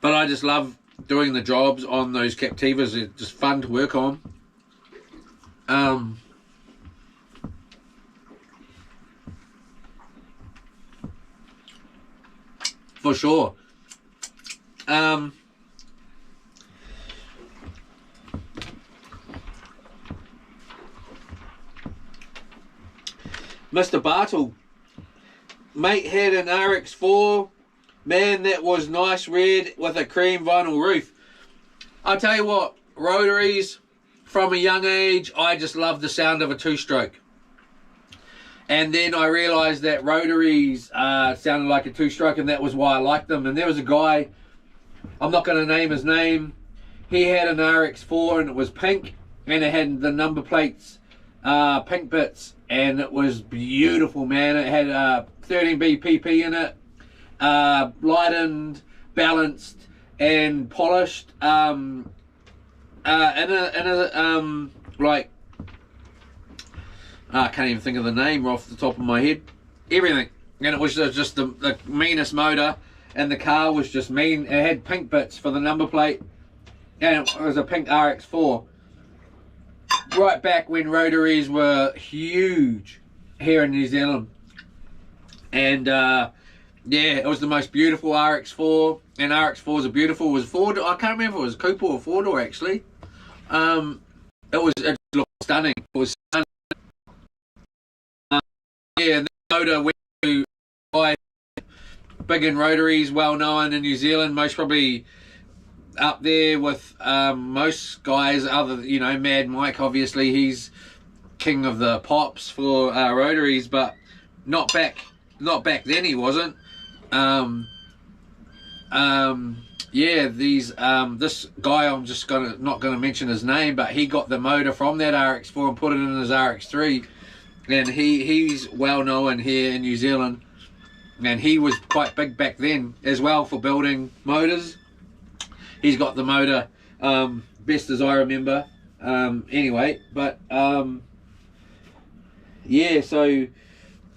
But I just love doing the jobs on those Captivas. It's just fun to work on. For sure. Mr. Bartle, mate, had an RX4, man, that was nice red with a cream vinyl roof. I'll tell you what, rotaries, from a young age, I just loved the sound of a two-stroke. And then I realised that rotaries sounded like a two-stroke, and that was why I liked them. And there was a guy, I'm not going to name his name, he had an RX4 and it was pink, and it had the number plates, pink bits, and it was beautiful, man. It had 13B PP in it, lightened, balanced, and polished, like, I can't even think of the name off the top of my head. Everything. And it was just the meanest motor, and the car was just mean. It had pink bits for the number plate, and it was a pink RX4. Right back when rotaries were huge here in New Zealand. And yeah, it was the most beautiful RX4, and RX4s are beautiful. It was four door. I can't remember if it was a coupe or four door actually. It looked stunning. It was stunning. Yeah, and the motor went to big in rotaries, well known in New Zealand, most probably up there with most guys, other, you know, Mad Mike, obviously he's king of the pops for rotaries, but not back then he wasn't. Yeah, this guy, I'm just not gonna mention his name, but he got the motor from that RX4 and put it in his RX3, and he's well known here in New Zealand, and he was quite big back then as well for building motors. He's got the motor, best as I remember. Anyway, but yeah, so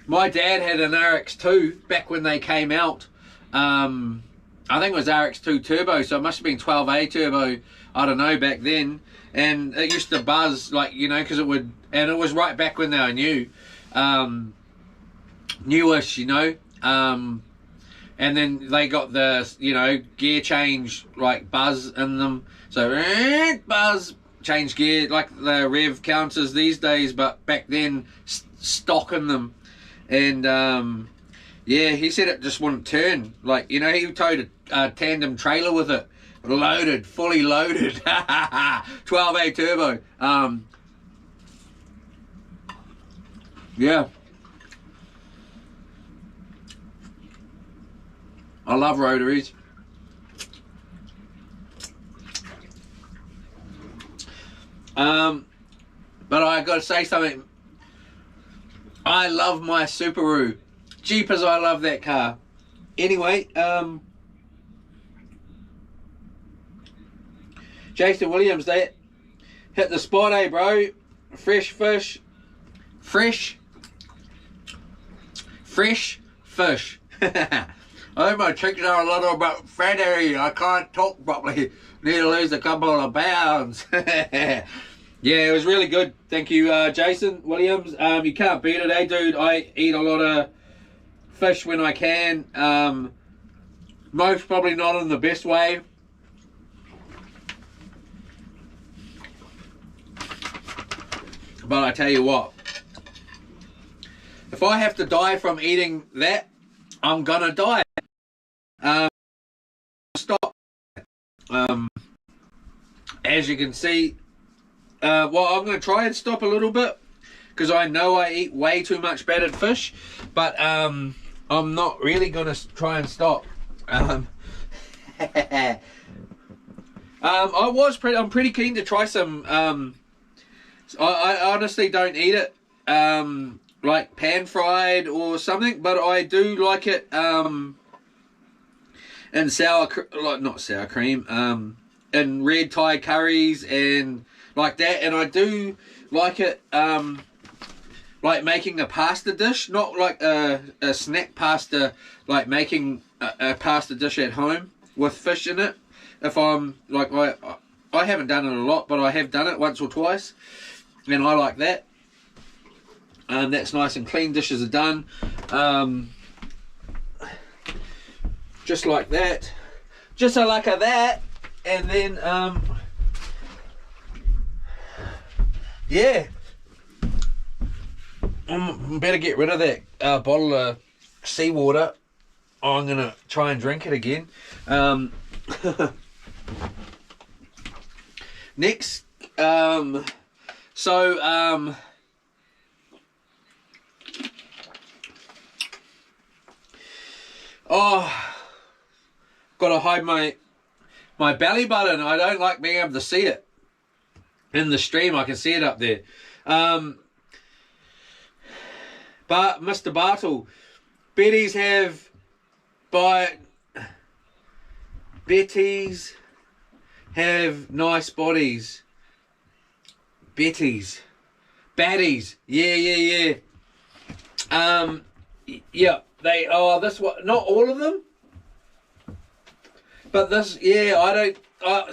my dad had an RX2 back when they came out. I think it was RX2 turbo, so it must have been 12A turbo, I don't know, back then. And it used to buzz, like, you know, because it would, and it was right back when they were new, newish, you know. And then they got the, you know, gear change, like, buzz in them. So, buzz, change gear, like the rev counters these days, but back then, stock in them. And, yeah, he said it just wouldn't turn. Like, you know, he towed a tandem trailer with it. Loaded, fully loaded. 12A turbo. Yeah. I love rotaries. But I gotta say something. I love my Subaru. Jeepers, I love that car. Anyway, Jason Williams, they hit the spot, eh, bro? Fresh fish. Fresh fish. I think my cheeks are a little bit fatty. I can't talk properly. Need to lose a couple of pounds. Yeah, it was really good. Thank you, Jason Williams. You can't beat it, eh, dude? I eat a lot of fish when I can. Most probably not in the best way. But I tell you what, if I have to die from eating that, I'm gonna die. Stop. As you can see, well, I'm gonna try and stop a little bit because I know I eat way too much battered fish, but I'm not really gonna try and stop. I'm pretty keen to try some. I honestly don't eat it like pan fried or something, but I do like it in not sour cream, in red Thai curries and like that. And I do like it like making a pasta dish, not like a snack pasta, like making a pasta dish at home with fish in it. If I'm like, I haven't done it a lot, but I have done it once or twice, and I like that. That's nice and clean. Dishes are done, just like that. just a like of that, and then yeah, better get rid of that bottle of seawater. I'm gonna try and drink it again. Next, gotta hide my belly button. I don't like being able to see it in the stream. I can see it up there. But Mr. Bartle, Betty's have nice bodies. Baddies, yeah. Yeah, they this one, not all of them, but this, yeah, I don't.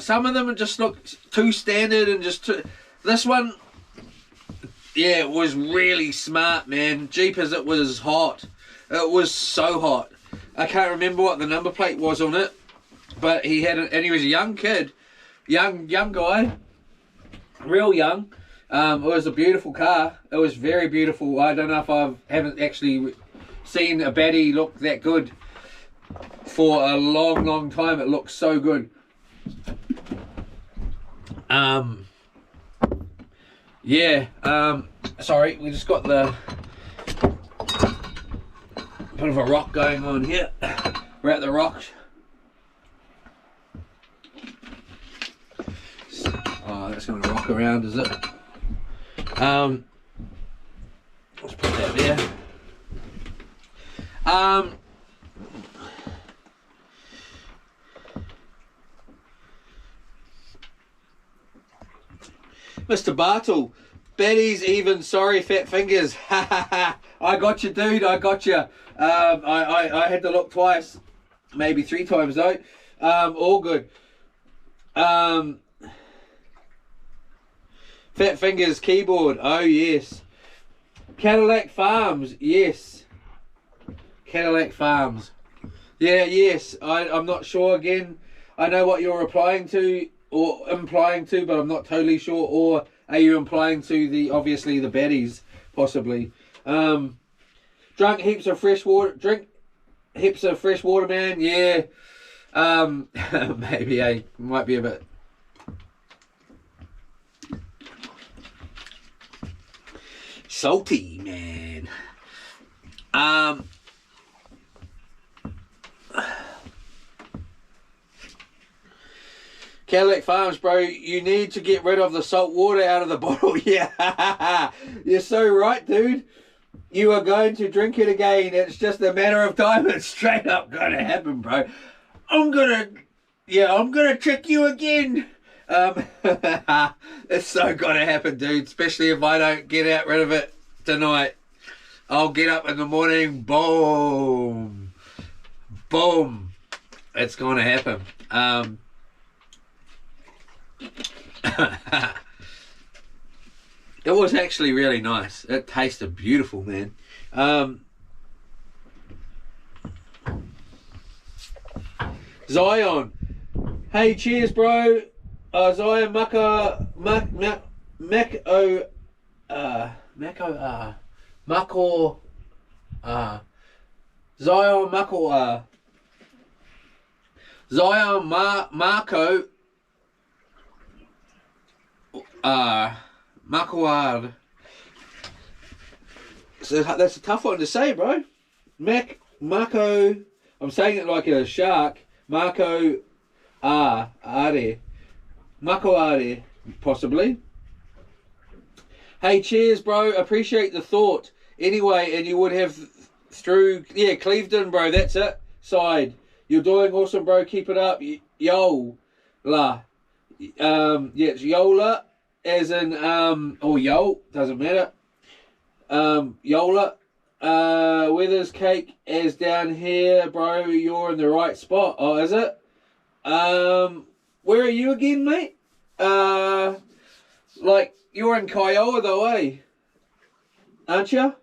Some of them just look too standard and just too. This one, yeah, it was really smart, man. Jeepers, it was hot. It was so hot. I can't remember what the number plate was on it, but he had it, and he was a young kid, young guy, real young. It was a beautiful car. It was very beautiful. I don't know if I haven't actually seen a baddie look that good for a long time. It looks so good. Yeah, sorry, we just got the bit of a rock going on here. We're at the rocks. Oh, that's going to rock around, is it? Let's put that there. Mr. Bartle, Betty's even sorry fat fingers. I got you, dude. I got you. I had to look twice, maybe 3 times though. All good. Fat Fingers keyboard. Oh yes. Cadillac Farms. Yes. Cadillac Farms. Yeah. Yes. I'm not sure. Again, I know what you're replying to or implying to, but I'm not totally sure. Or are you implying to obviously the baddies, possibly? Drink heaps of fresh water, man. Yeah. Maybe I might be a bit salty, man. Cadillac Farms, bro, you need to get rid of the salt water out of the bottle. Yeah, you're so right, dude. You are going to drink it again. It's just a matter of time. It's straight up gonna happen, bro. I'm gonna trick you again. It's so gonna happen, dude. Especially if I don't get rid of it tonight. I'll get up in the morning, boom, boom. It's gonna happen. It was actually really nice. It tasted beautiful, man. Zion, hey, cheers, bro. Zion Mako Zion Mako Zion Marco Makuad. So that's a tough one to say, bro. Marco. I'm saying it like a shark. Marco Are. Mako Are, possibly. Hey, cheers, bro. Appreciate the thought. Anyway, and you would have through, yeah, Clevedon, bro. That's it. Side. You're doing awesome, bro. Keep it up. Yo. La. Yeah, it's Yola. As in, or yo, doesn't matter. Yola. Weather's cake is down here, bro. You're in the right spot. Oh, is it? Where are you again, mate? Like, you're in Kiowa though, eh? Aren't you?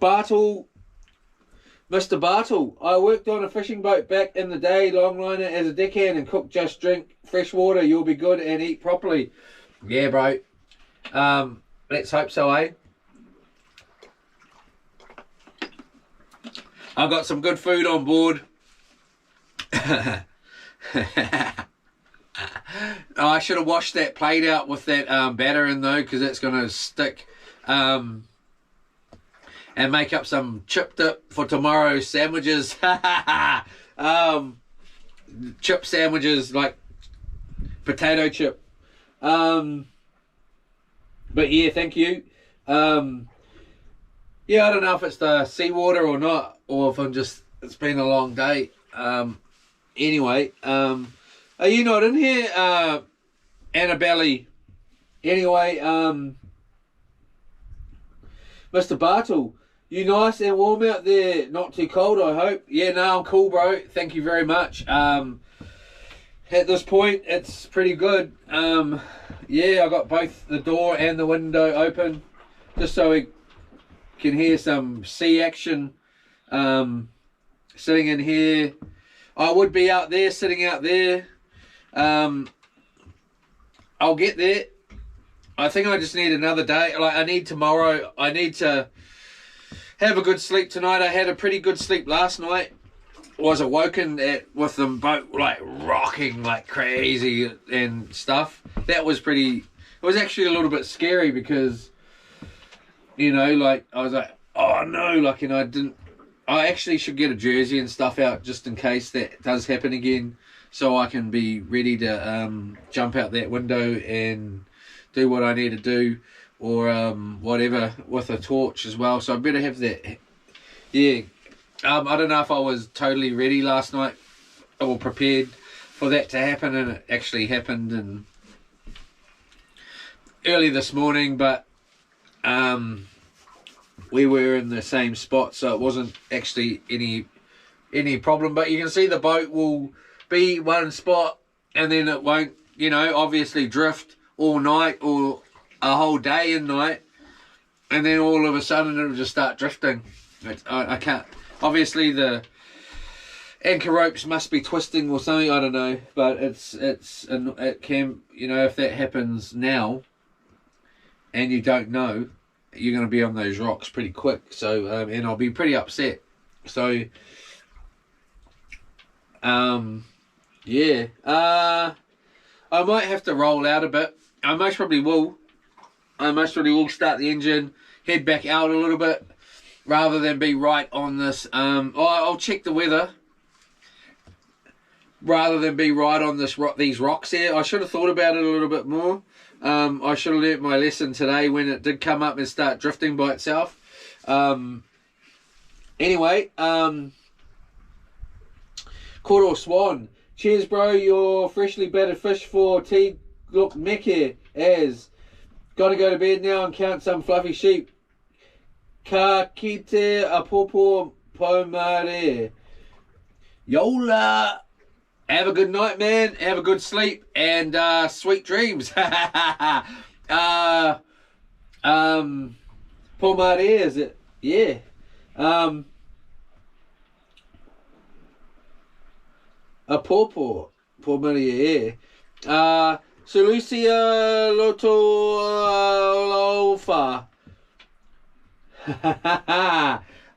Bartle, Mr. Bartle, I worked on a fishing boat back in the day, longliner as a deckhand, and cook, just drink fresh water. You'll be good and eat properly. Yeah, bro. Let's hope so, eh? I've got some good food on board. I should have washed that plate out with that batter in though, because it's going to stick. And make up some chip dip for tomorrow's sandwiches. Chip sandwiches, like potato chip. But yeah, thank you. Yeah, I don't know if it's the seawater or not, or if it's been a long day. Anyway, are you not in here, Annabelle? Anyway, Mr. Bartle, you nice and warm out there? Not too cold, I hope. Yeah, no, I'm cool, bro. Thank you very much. At this point, it's pretty good. Yeah, I got both the door and the window open, just so we can hear some sea action. Sitting in here, I would be out there, sitting out there. I'll get there. I think I just need another day. Like, I need tomorrow. I need to have a good sleep tonight. I had a pretty good sleep last night. Was awoken with them both like rocking like crazy and stuff. That was pretty. It was actually a little bit scary because, you know, like I was like, oh no, like, and I actually should get a jersey and stuff out just in case that does happen again, so I can be ready to jump out that window and do what I need to do, or whatever, with a torch as well. So I better have that. Yeah, I don't know if I was totally ready last night or prepared for that to happen, and it actually happened and early this morning, but we were in the same spot, so it wasn't actually any problem. But you can see the boat will be one spot and then it won't, you know, obviously drift all night or a whole day and night, and then all of a sudden it'll just start drifting. I can't, obviously the anchor ropes must be twisting or something, I don't know, but it can, you know, if that happens now and you don't know, you're going to be on those rocks pretty quick. So and I'll be pretty upset. So yeah, I might have to roll out a bit. I most probably will start the engine, head back out a little bit, rather than be right on this. I'll check the weather, rather than be right on these rocks here. I should have thought about it a little bit more. I should have learnt my lesson today when it did come up and start drifting by itself. Anyway, caught or swan. Cheers, bro. Your freshly battered fish for tea look mecca as. Gotta go to bed now and count some fluffy sheep. Ka kite a popo pomare. Yola. Have a good night, man. Have a good sleep and sweet dreams. Pomare, is it? Yeah. A pawpaw. Pomare, yeah. Solucia Lotolofa.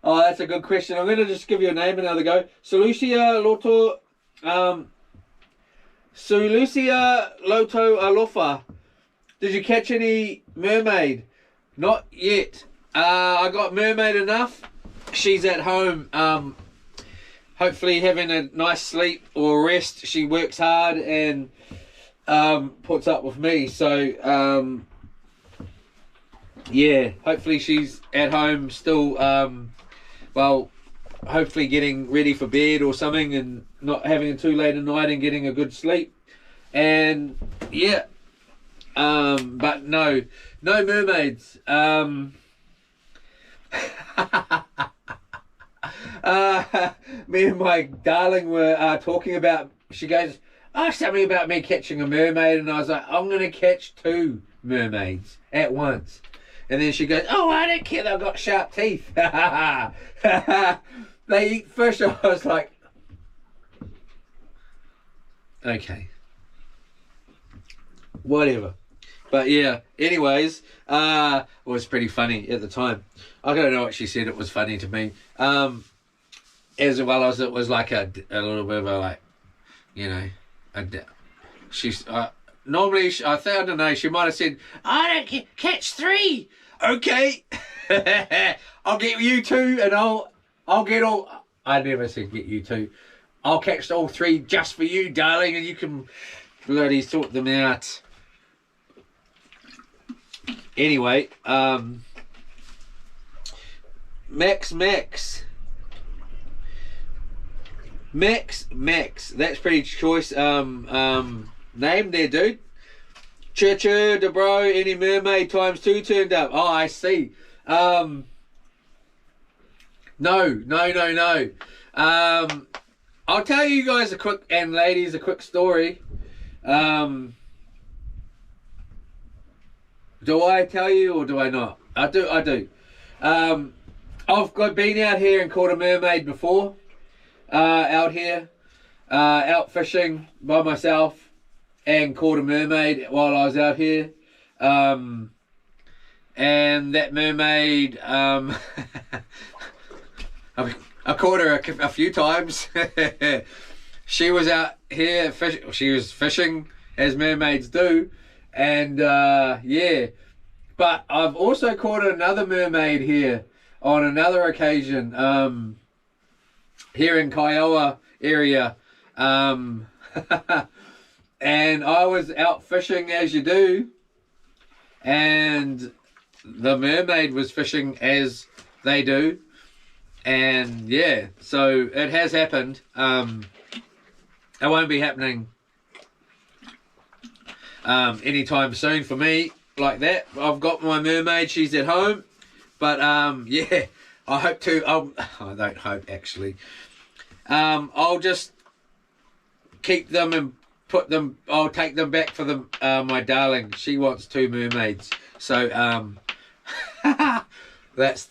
Oh, that's a good question. I'm going to just give you a name another go. Solucia Loto... Solucia Loto Alofa. Did you catch any mermaid? Not yet. I got mermaid enough. She's at home, hopefully having a nice sleep or rest. She works hard and puts up with me, so yeah, hopefully she's at home still, well, hopefully getting ready for bed or something and not having it too late at night and getting a good sleep. And yeah, but no mermaids. Me and my darling were talking about, she goes, oh, something about me catching a mermaid, and I was like, I'm going to catch 2 mermaids at once. And then she goes, oh, I don't care, they've got sharp teeth. They eat fish. I was like, okay, whatever. But yeah, anyways, it was pretty funny at the time. I don't know what she said. It was funny to me. As well as it was like a little bit of a, like, you know, she's normally I don't know. She might have said, "I don't catch 3." Okay, I'll get you 2, and I'll get all. I never said get you 2. I'll catch all 3 just for you, darling, and you can bloody sort them out. Anyway, Max, that's pretty choice name there, dude. Churcher, de bro, any mermaid ×2 turned up. Oh, I see. No. I'll tell you guys a quick, and ladies, a quick story. Do I tell you or do I not? I do. I've been out here and caught a mermaid before. Out here, out fishing by myself, and caught a mermaid while I was out here. And that mermaid, I caught her a few times. She was out here fishing. She was fishing as mermaids do, and yeah. But I've also caught another mermaid here on another occasion. Here in Kiowa area, and I was out fishing as you do, and the mermaid was fishing as they do, and yeah, so it has happened. It won't be happening anytime soon for me like that. I've got my mermaid, she's at home, but yeah, I hope to. I don't hope, actually. I'll just keep them and put them. I'll take them back for them. My darling, she wants 2 mermaids. So that's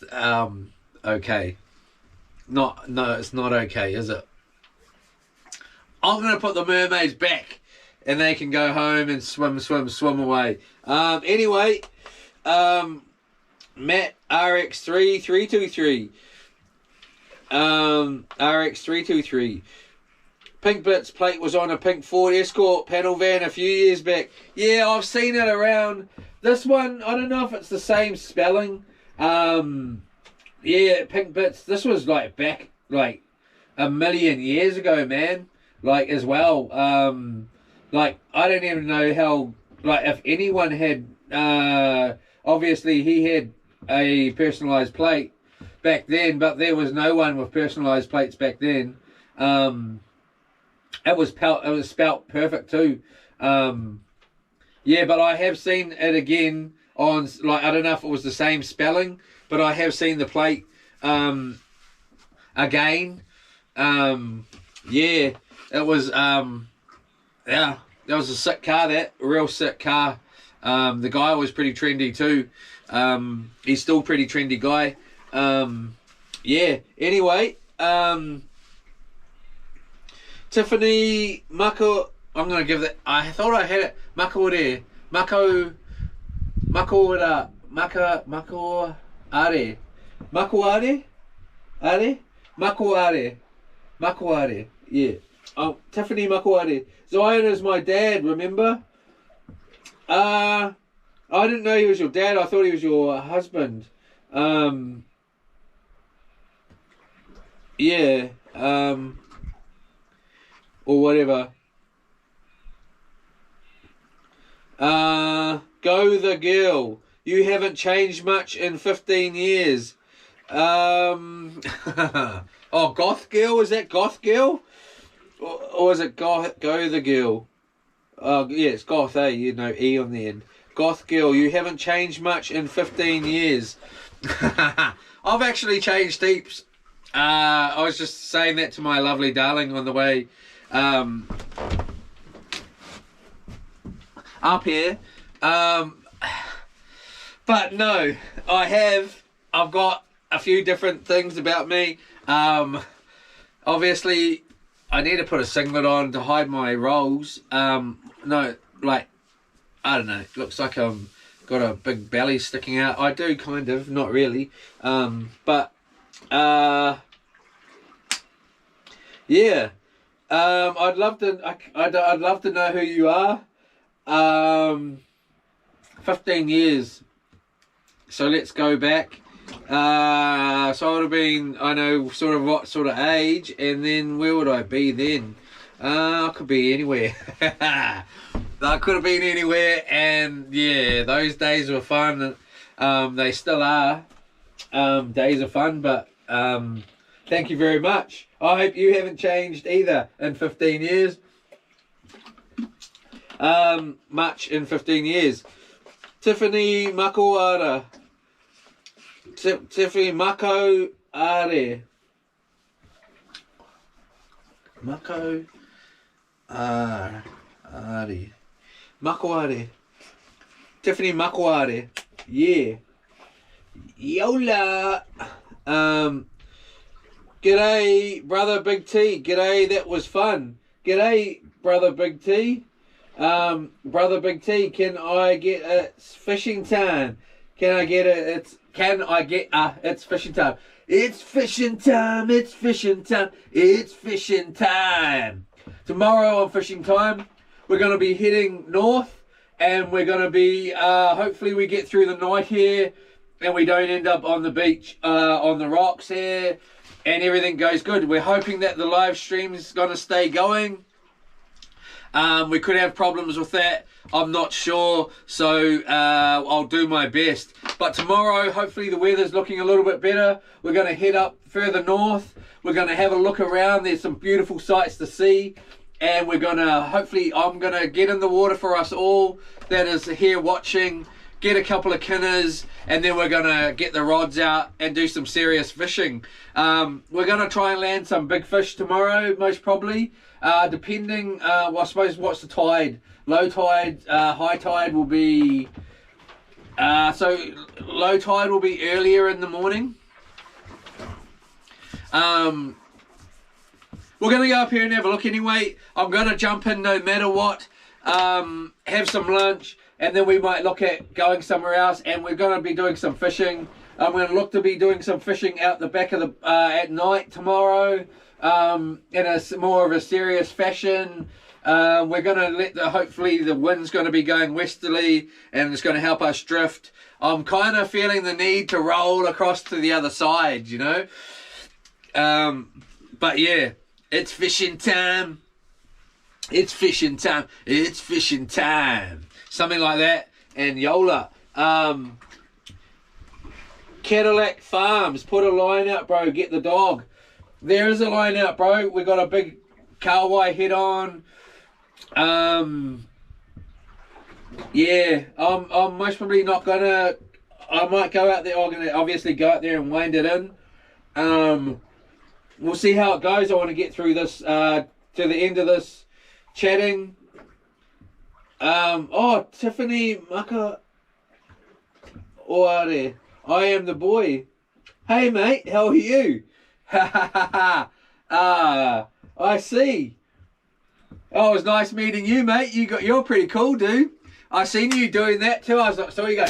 okay. No, it's not okay, is it? I'm gonna put the mermaids back, and they can go home and swim away. Anyway, Matt RX3323. RX323. Pink Bits plate was on a pink Ford Escort panel van a few years back. Yeah, I've seen it around. This one, I don't know if it's the same spelling. Yeah, Pink Bits. This was like back like a million years ago, man. Like as well. Like I don't even know how. Like if anyone had. Obviously he had a personalised plate back then, but there was no one with personalised plates back then. It was spelt perfect too. Yeah, but I have seen it again on, like, I don't know if it was the same spelling, but I have seen the plate again. Yeah, it was yeah, that was a sick car, that real sick car. The guy was pretty trendy too. He's still a pretty trendy guy. Yeah, anyway, Tiffany Mako, I'm going to give that, I thought I had it, Makoare, Makoare, yeah. Oh, Tiffany Makoare. Zion is my dad, remember? I didn't know he was your dad, I thought he was your husband. Yeah, or whatever. Go the girl. You haven't changed much in 15 years. Oh, goth girl? Is that goth girl? Or is it go the girl? Oh, yeah, it's goth, eh? You know, E on the end. Goth girl, you haven't changed much in 15 years. I've actually changed heaps. I was just saying that to my lovely darling on the way up here. But no, I've got a few different things about me. Obviously, I need to put a singlet on to hide my rolls. No, like, I don't know. It looks like I'm got a big belly sticking out. I do kind of, not really. But yeah. I'd love to. I'd love to know who you are. 15 years. So let's go back. So I would have been, I know, sort of what sort of age, and then where would I be then? I could be anywhere. I could have been anywhere, and yeah, those days were fun. They still are days of fun, but thank you very much. I hope you haven't changed either in 15 years. Much in 15 years. Tiffany Makoara. Tiffany Mako Are. Mako Are. Makoare. Tiffany Makoare. Yeah. Yola. G'day, brother Big T. G'day, that was fun. G'day, brother Big T. Brother Big T, can I get a fishing time? Can I get it's fishing time. It's fishing time, it's fishing time, it's fishing time. Tomorrow on fishing time, we're going to be heading north, and we're going to be, hopefully we get through the night here, and we don't end up on the beach, on the rocks here, and everything goes good. We're hoping that the live stream is going to stay going. We could have problems with that. I'm not sure, so I'll do my best. But tomorrow, hopefully the weather's looking a little bit better. We're going to head up further north. We're going to have a look around. There's some beautiful sights to see. And we're going to, hopefully, I'm going to get in the water for us all that is here watching. Get a couple of kinners, and then we're going to get the rods out and do some serious fishing. We're going to try and land some big fish tomorrow, most probably. Depending, well, I suppose, what's the tide? Low tide, high tide will be... so, low tide will be earlier in the morning. We're going to go up here and have a look anyway. I'm going to jump in no matter what. Have some lunch. And then we might look at going somewhere else, and we're going to be doing some fishing. I'm going to look to be doing some fishing out the back of the at night tomorrow, in a more of a serious fashion. We're going to let hopefully the wind's going to be going westerly, and it's going to help us drift. I'm kind of feeling the need to roll across to the other side, you know. But yeah, it's fishing time. It's fishing time. It's fishing time. Something like that. And Yola. Cadillac Farms. Put a line out, bro. Get the dog. There is a line out, bro. We got a big Kauai head on. Yeah. I'm most probably not going to... I might go out there. I'm going to obviously go out there and wind it in. We'll see how it goes. I want to get through this, to the end of this chatting. Oh, Tiffany Maka Oare. I am the boy. Hey mate, how are you? Ha ha ha ha. I see. Oh, it was nice meeting you, mate. You're pretty cool, dude. I seen you doing that too. I was like, so you go.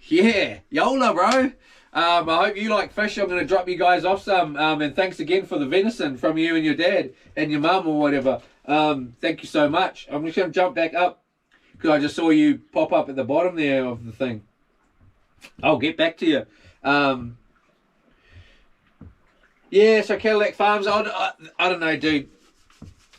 Yeah, Yola, bro. I hope you like fish. I'm going to drop you guys off some. And thanks again for the venison from you and your dad and your mum or whatever. Thank you so much. I'm just going to jump back up because I just saw you pop up at the bottom there of the thing. I'll get back to you. Yeah, so Cadillac Farms. I don't know, dude.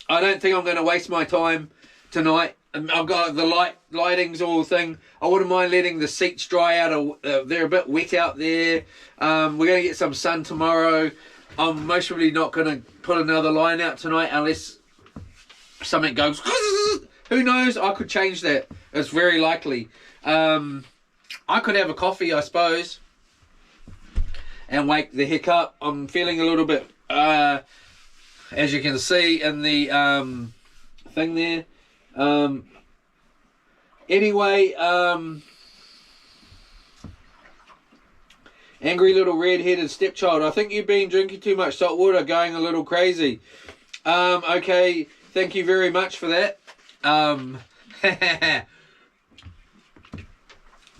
I don't think I'm going to waste my time tonight. I've got the lighting's all thing. I wouldn't mind letting the seats dry out. They're a bit wet out there. We're going to get some sun tomorrow. I'm most probably not going to put another line out tonight unless something goes. Who knows? I could change that. It's very likely. I could have a coffee, I suppose, and wake the heck up. I'm feeling a little bit, as you can see in the thing there. Anyway, Angry little red-headed stepchild. I think you've been drinking too much salt water, going a little crazy. Okay, thank you very much for that.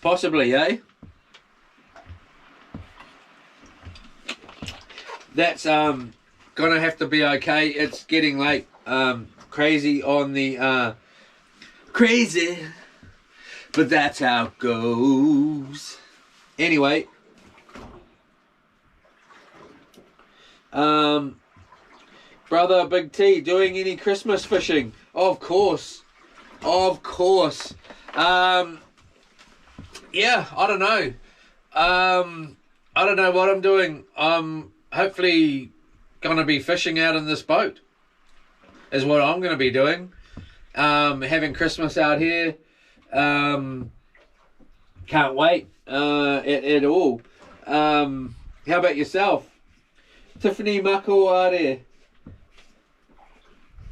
Possibly, eh? That's gonna have to be okay. It's getting late. Crazy on the crazy, but that's how it goes. Anyway, brother Big T, doing any Christmas fishing? Of course, of course. Yeah, I don't know. I don't know what I'm doing. I'm hopefully gonna be fishing out in this boat. Is what I'm gonna be doing. Having Christmas out here. Can't wait at all. How about yourself? Tiffany Makoare.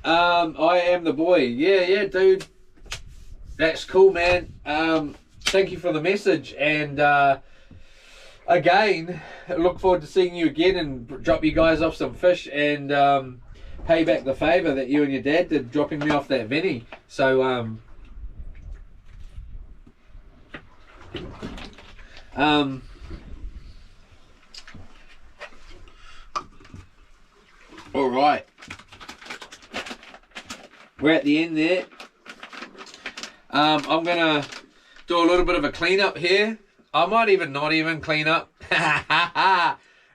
I am the boy. Yeah, dude. That's cool, man. Thank you for the message. And again, look forward to seeing you again and drop you guys off some fish and pay back the favour that you and your dad did dropping me off that Vinny. So, all right. We're at the end there. I'm going to do a little bit of a clean up here. I might even not even clean up.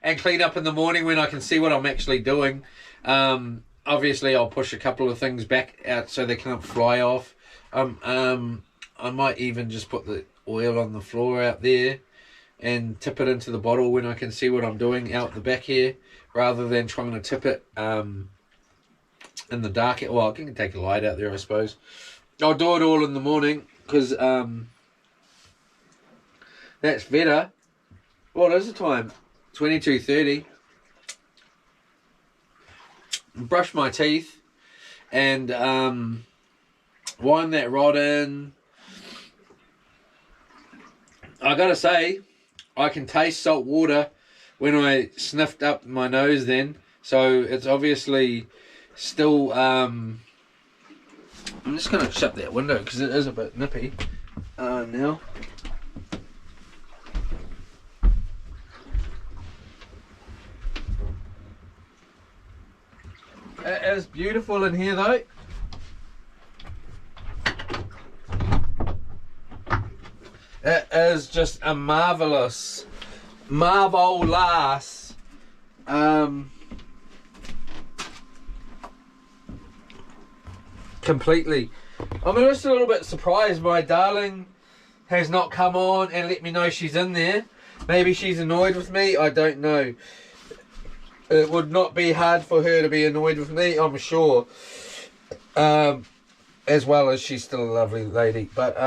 And clean up in the morning when I can see what I'm actually doing. Obviously, I'll push a couple of things back out so they can't fly off. I might even just put the oil on the floor out there and tip it into the bottle when I can see what I'm doing out the back here, rather than trying to tip it in the dark. Well, I can take a light out there, I suppose. I'll do it all in the morning because that's better. What is the time? 22:30. Brush my teeth and wind that rod in. I gotta say, I can taste salt water when I sniffed up my nose then, so it's obviously still I'm just gonna shut that window because it is a bit nippy now. It is beautiful in here though. It is just a marvellous completely. I'm just a little bit surprised my darling has not come on and let me know she's in there. Maybe she's annoyed with me, I don't know. It would not be hard for her to be annoyed with me, I'm sure. As well as she's still a lovely lady. But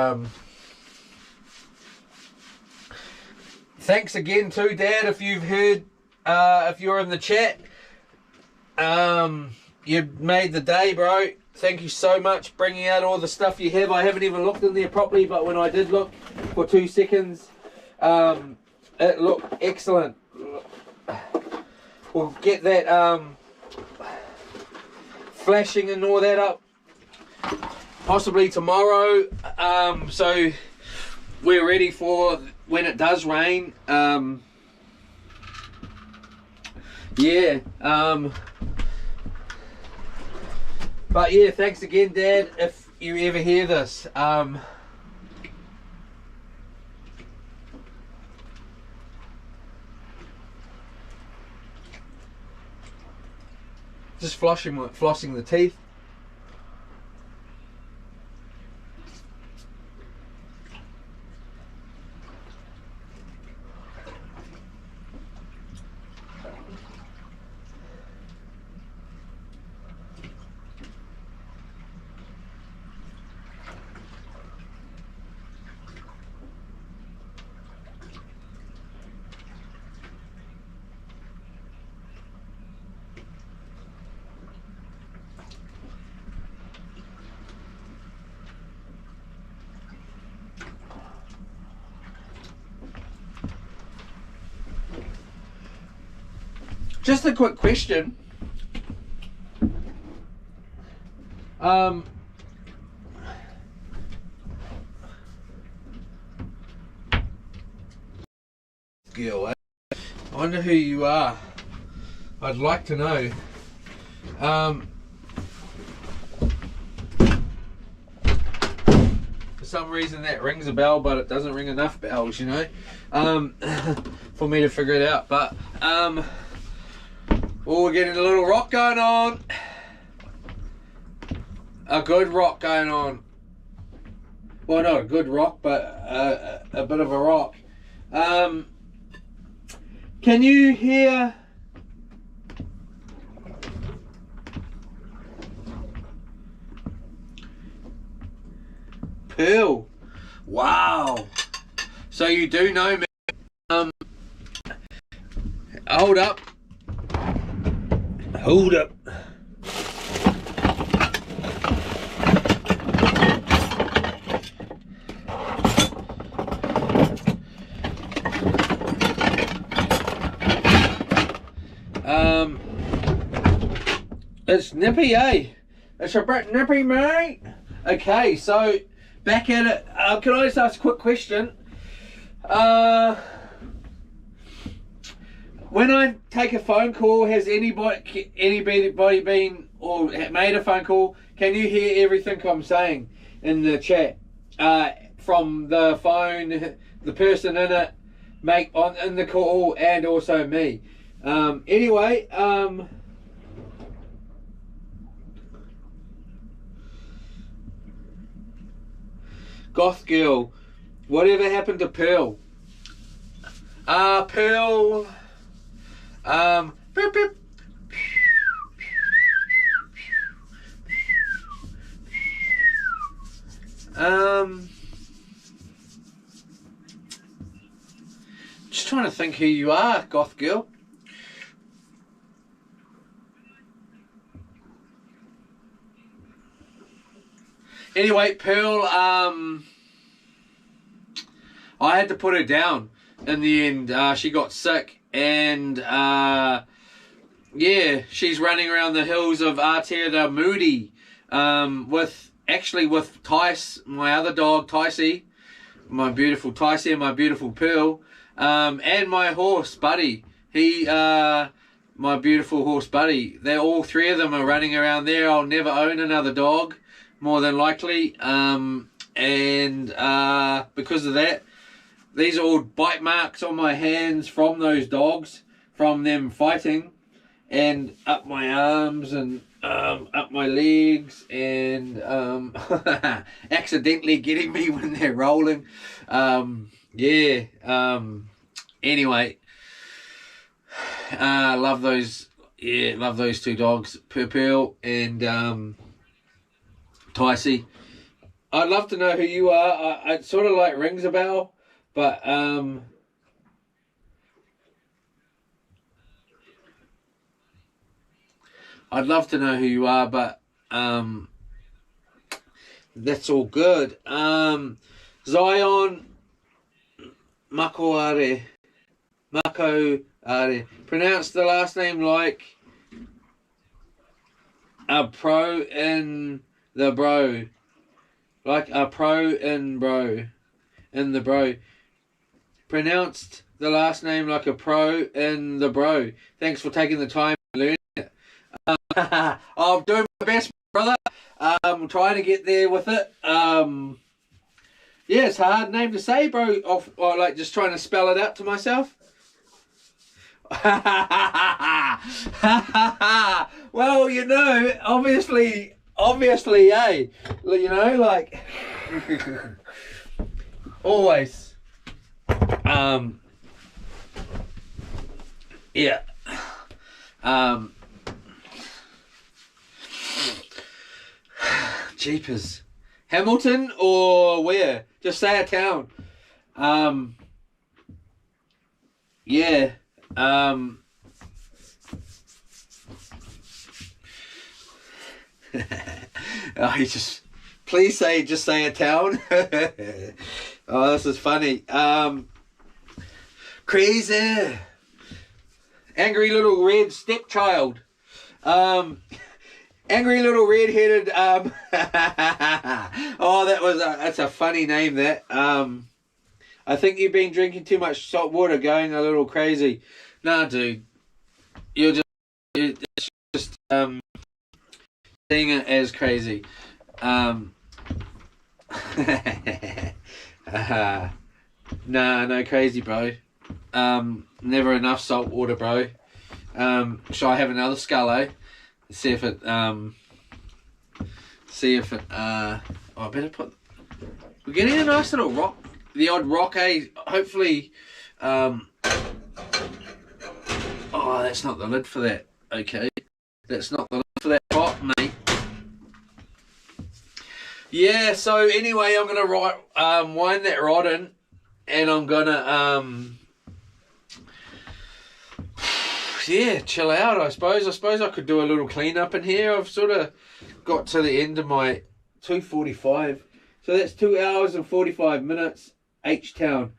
thanks again too, Dad, if you've heard, if you're in the chat. You made the day, bro. Thank you so much bringing out all the stuff you have. I haven't even looked in there properly, but when I did look for 2 seconds, it looked excellent. We'll get that flashing and all that up possibly tomorrow, so we're ready for when it does rain. Yeah, but yeah, thanks again, Dad, if you ever hear this. Just flossing the teeth. Just a quick question. Girl, I wonder who you are. I'd like to know. For some reason that rings a bell, but it doesn't ring enough bells, you know, for me to figure it out. But oh, we're getting a little rock going on. A good rock going on. Well, not a good rock, but a bit of a rock. Can you hear? Pearl. Wow. So you do know me. Hold up. Hold up. It's nippy, eh? It's a bit nippy, mate. Okay, so back at it. Can I just ask a quick question? When I take a phone call, has anybody been or made a phone call? Can you hear everything I'm saying in the chat? From the phone, the person in it, in the call, and also me. Anyway, Goth girl, whatever happened to Pearl? Pearl, beep, beep. Just trying to think who you are, Goth girl. Anyway, Pearl, I had to put her down in the end. She got sick, and yeah, she's running around the hills of Aotearoa Moody with Tice, my other dog, Ticey, my beautiful Ticey, and my beautiful Pearl, and my horse, Buddy. My beautiful horse, Buddy. All three of them are running around there. I'll never own another dog, more than likely, and because of that, these are all bite marks on my hands from those dogs, from them fighting, and up my arms and up my legs, and accidentally getting me when they're rolling. Yeah. Anyway, love those. Yeah, love those two dogs, Pearl and Ticey. I'd love to know who you are. It sort of like rings a bell, but I'd love to know who you are, but that's all good. Zion Makoare. Pronounce the last name like a pro in the bro. Like a pro in bro. In the bro. Pronounced the last name like a pro in the bro. Thanks for taking the time to learn it. I'm doing my best, brother. I'm trying to get there with it. Yeah, it's a hard name to say, bro. Or like just trying to spell it out to myself. Well, you know, obviously, eh? You know, like always. Yeah. Jeepers. Hamilton or where? Just say a town. Yeah. Oh, please just say a town. Oh, this is funny. Crazy. Angry little red stepchild. Angry little red-headed. Oh, that's a funny name. That. I think you've been drinking too much salt water, going a little crazy. Nah, dude, you're just seeing it as crazy. Nah, no crazy, bro. Never enough salt water, bro. Shall I have another scullo? See if it oh, I better put, we're getting a nice little rock, the odd rock, eh? Hopefully, oh, that's not the lid for that. Okay, that's not the lid for that pot, mate. Yeah, so anyway, I'm gonna wind that rod in, and I'm gonna yeah, chill out, I suppose. I suppose I could do a little clean up in here. I've sort of got to the end of my 2:45. So that's 2 hours and 45 minutes H-Town.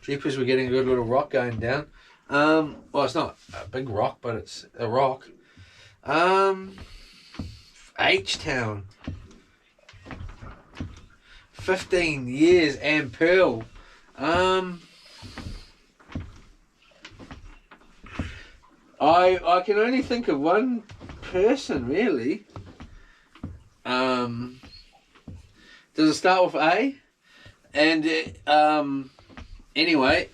Jeepers, we're getting a good little rock going down. Well, it's not a big rock, but it's a rock. H-Town. 15 years and Pearl. I can only think of one person, really. Does it start with A? And anyway,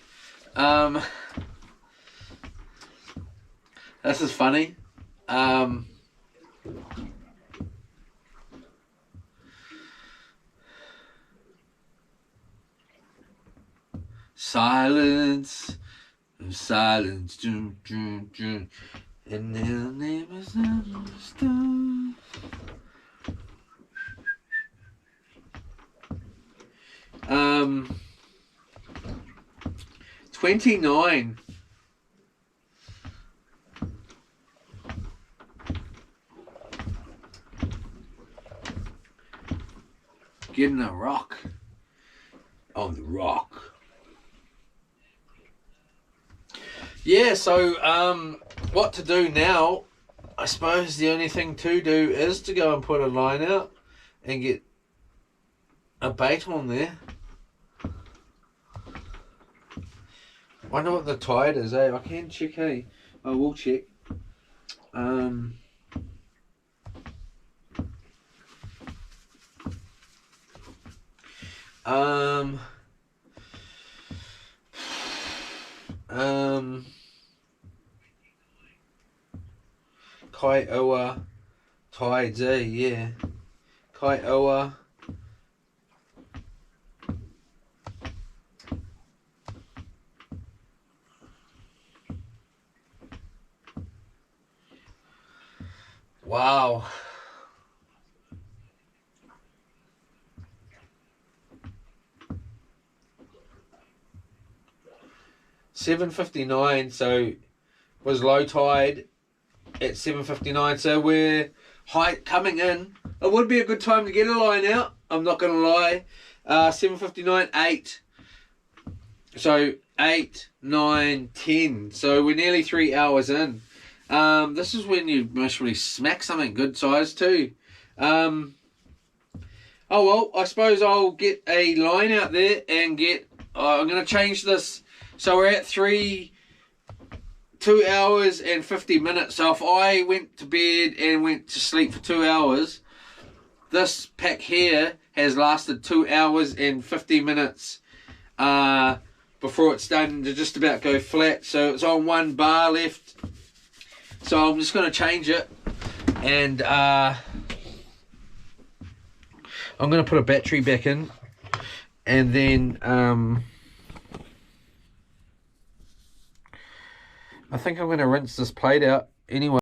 this is funny. Silence, silence, doom, doom, doom, and their neighbors understood. 29. Getting a rock on the rock. Yeah, so what to do now? I suppose the only thing to do is to go and put a line out and get a bait on there. Wonder what the tide is, eh? I can check, hey. I will check. Kaioa tides, eh? Yeah. Kaioa. Wow. $7.59, so was low tide at 7:59, so we're high coming in. It would be a good time to get a line out, I'm not gonna lie. 7:59, 8. So 8, 9, 10. So we're nearly 3 hours in. This is when you most really smack something good size too. Oh well, I suppose I'll get a line out there and get, I'm going to change this. So we're at 2 hours and 50 minutes. So if I went to bed and went to sleep for 2 hours, this pack here has lasted 2 hours and 50 minutes before it's starting to just about go flat. So it's on 1 bar left. So I'm just going to change it, and I'm going to put a battery back in, and then I think I'm going to rinse this plate out anyway.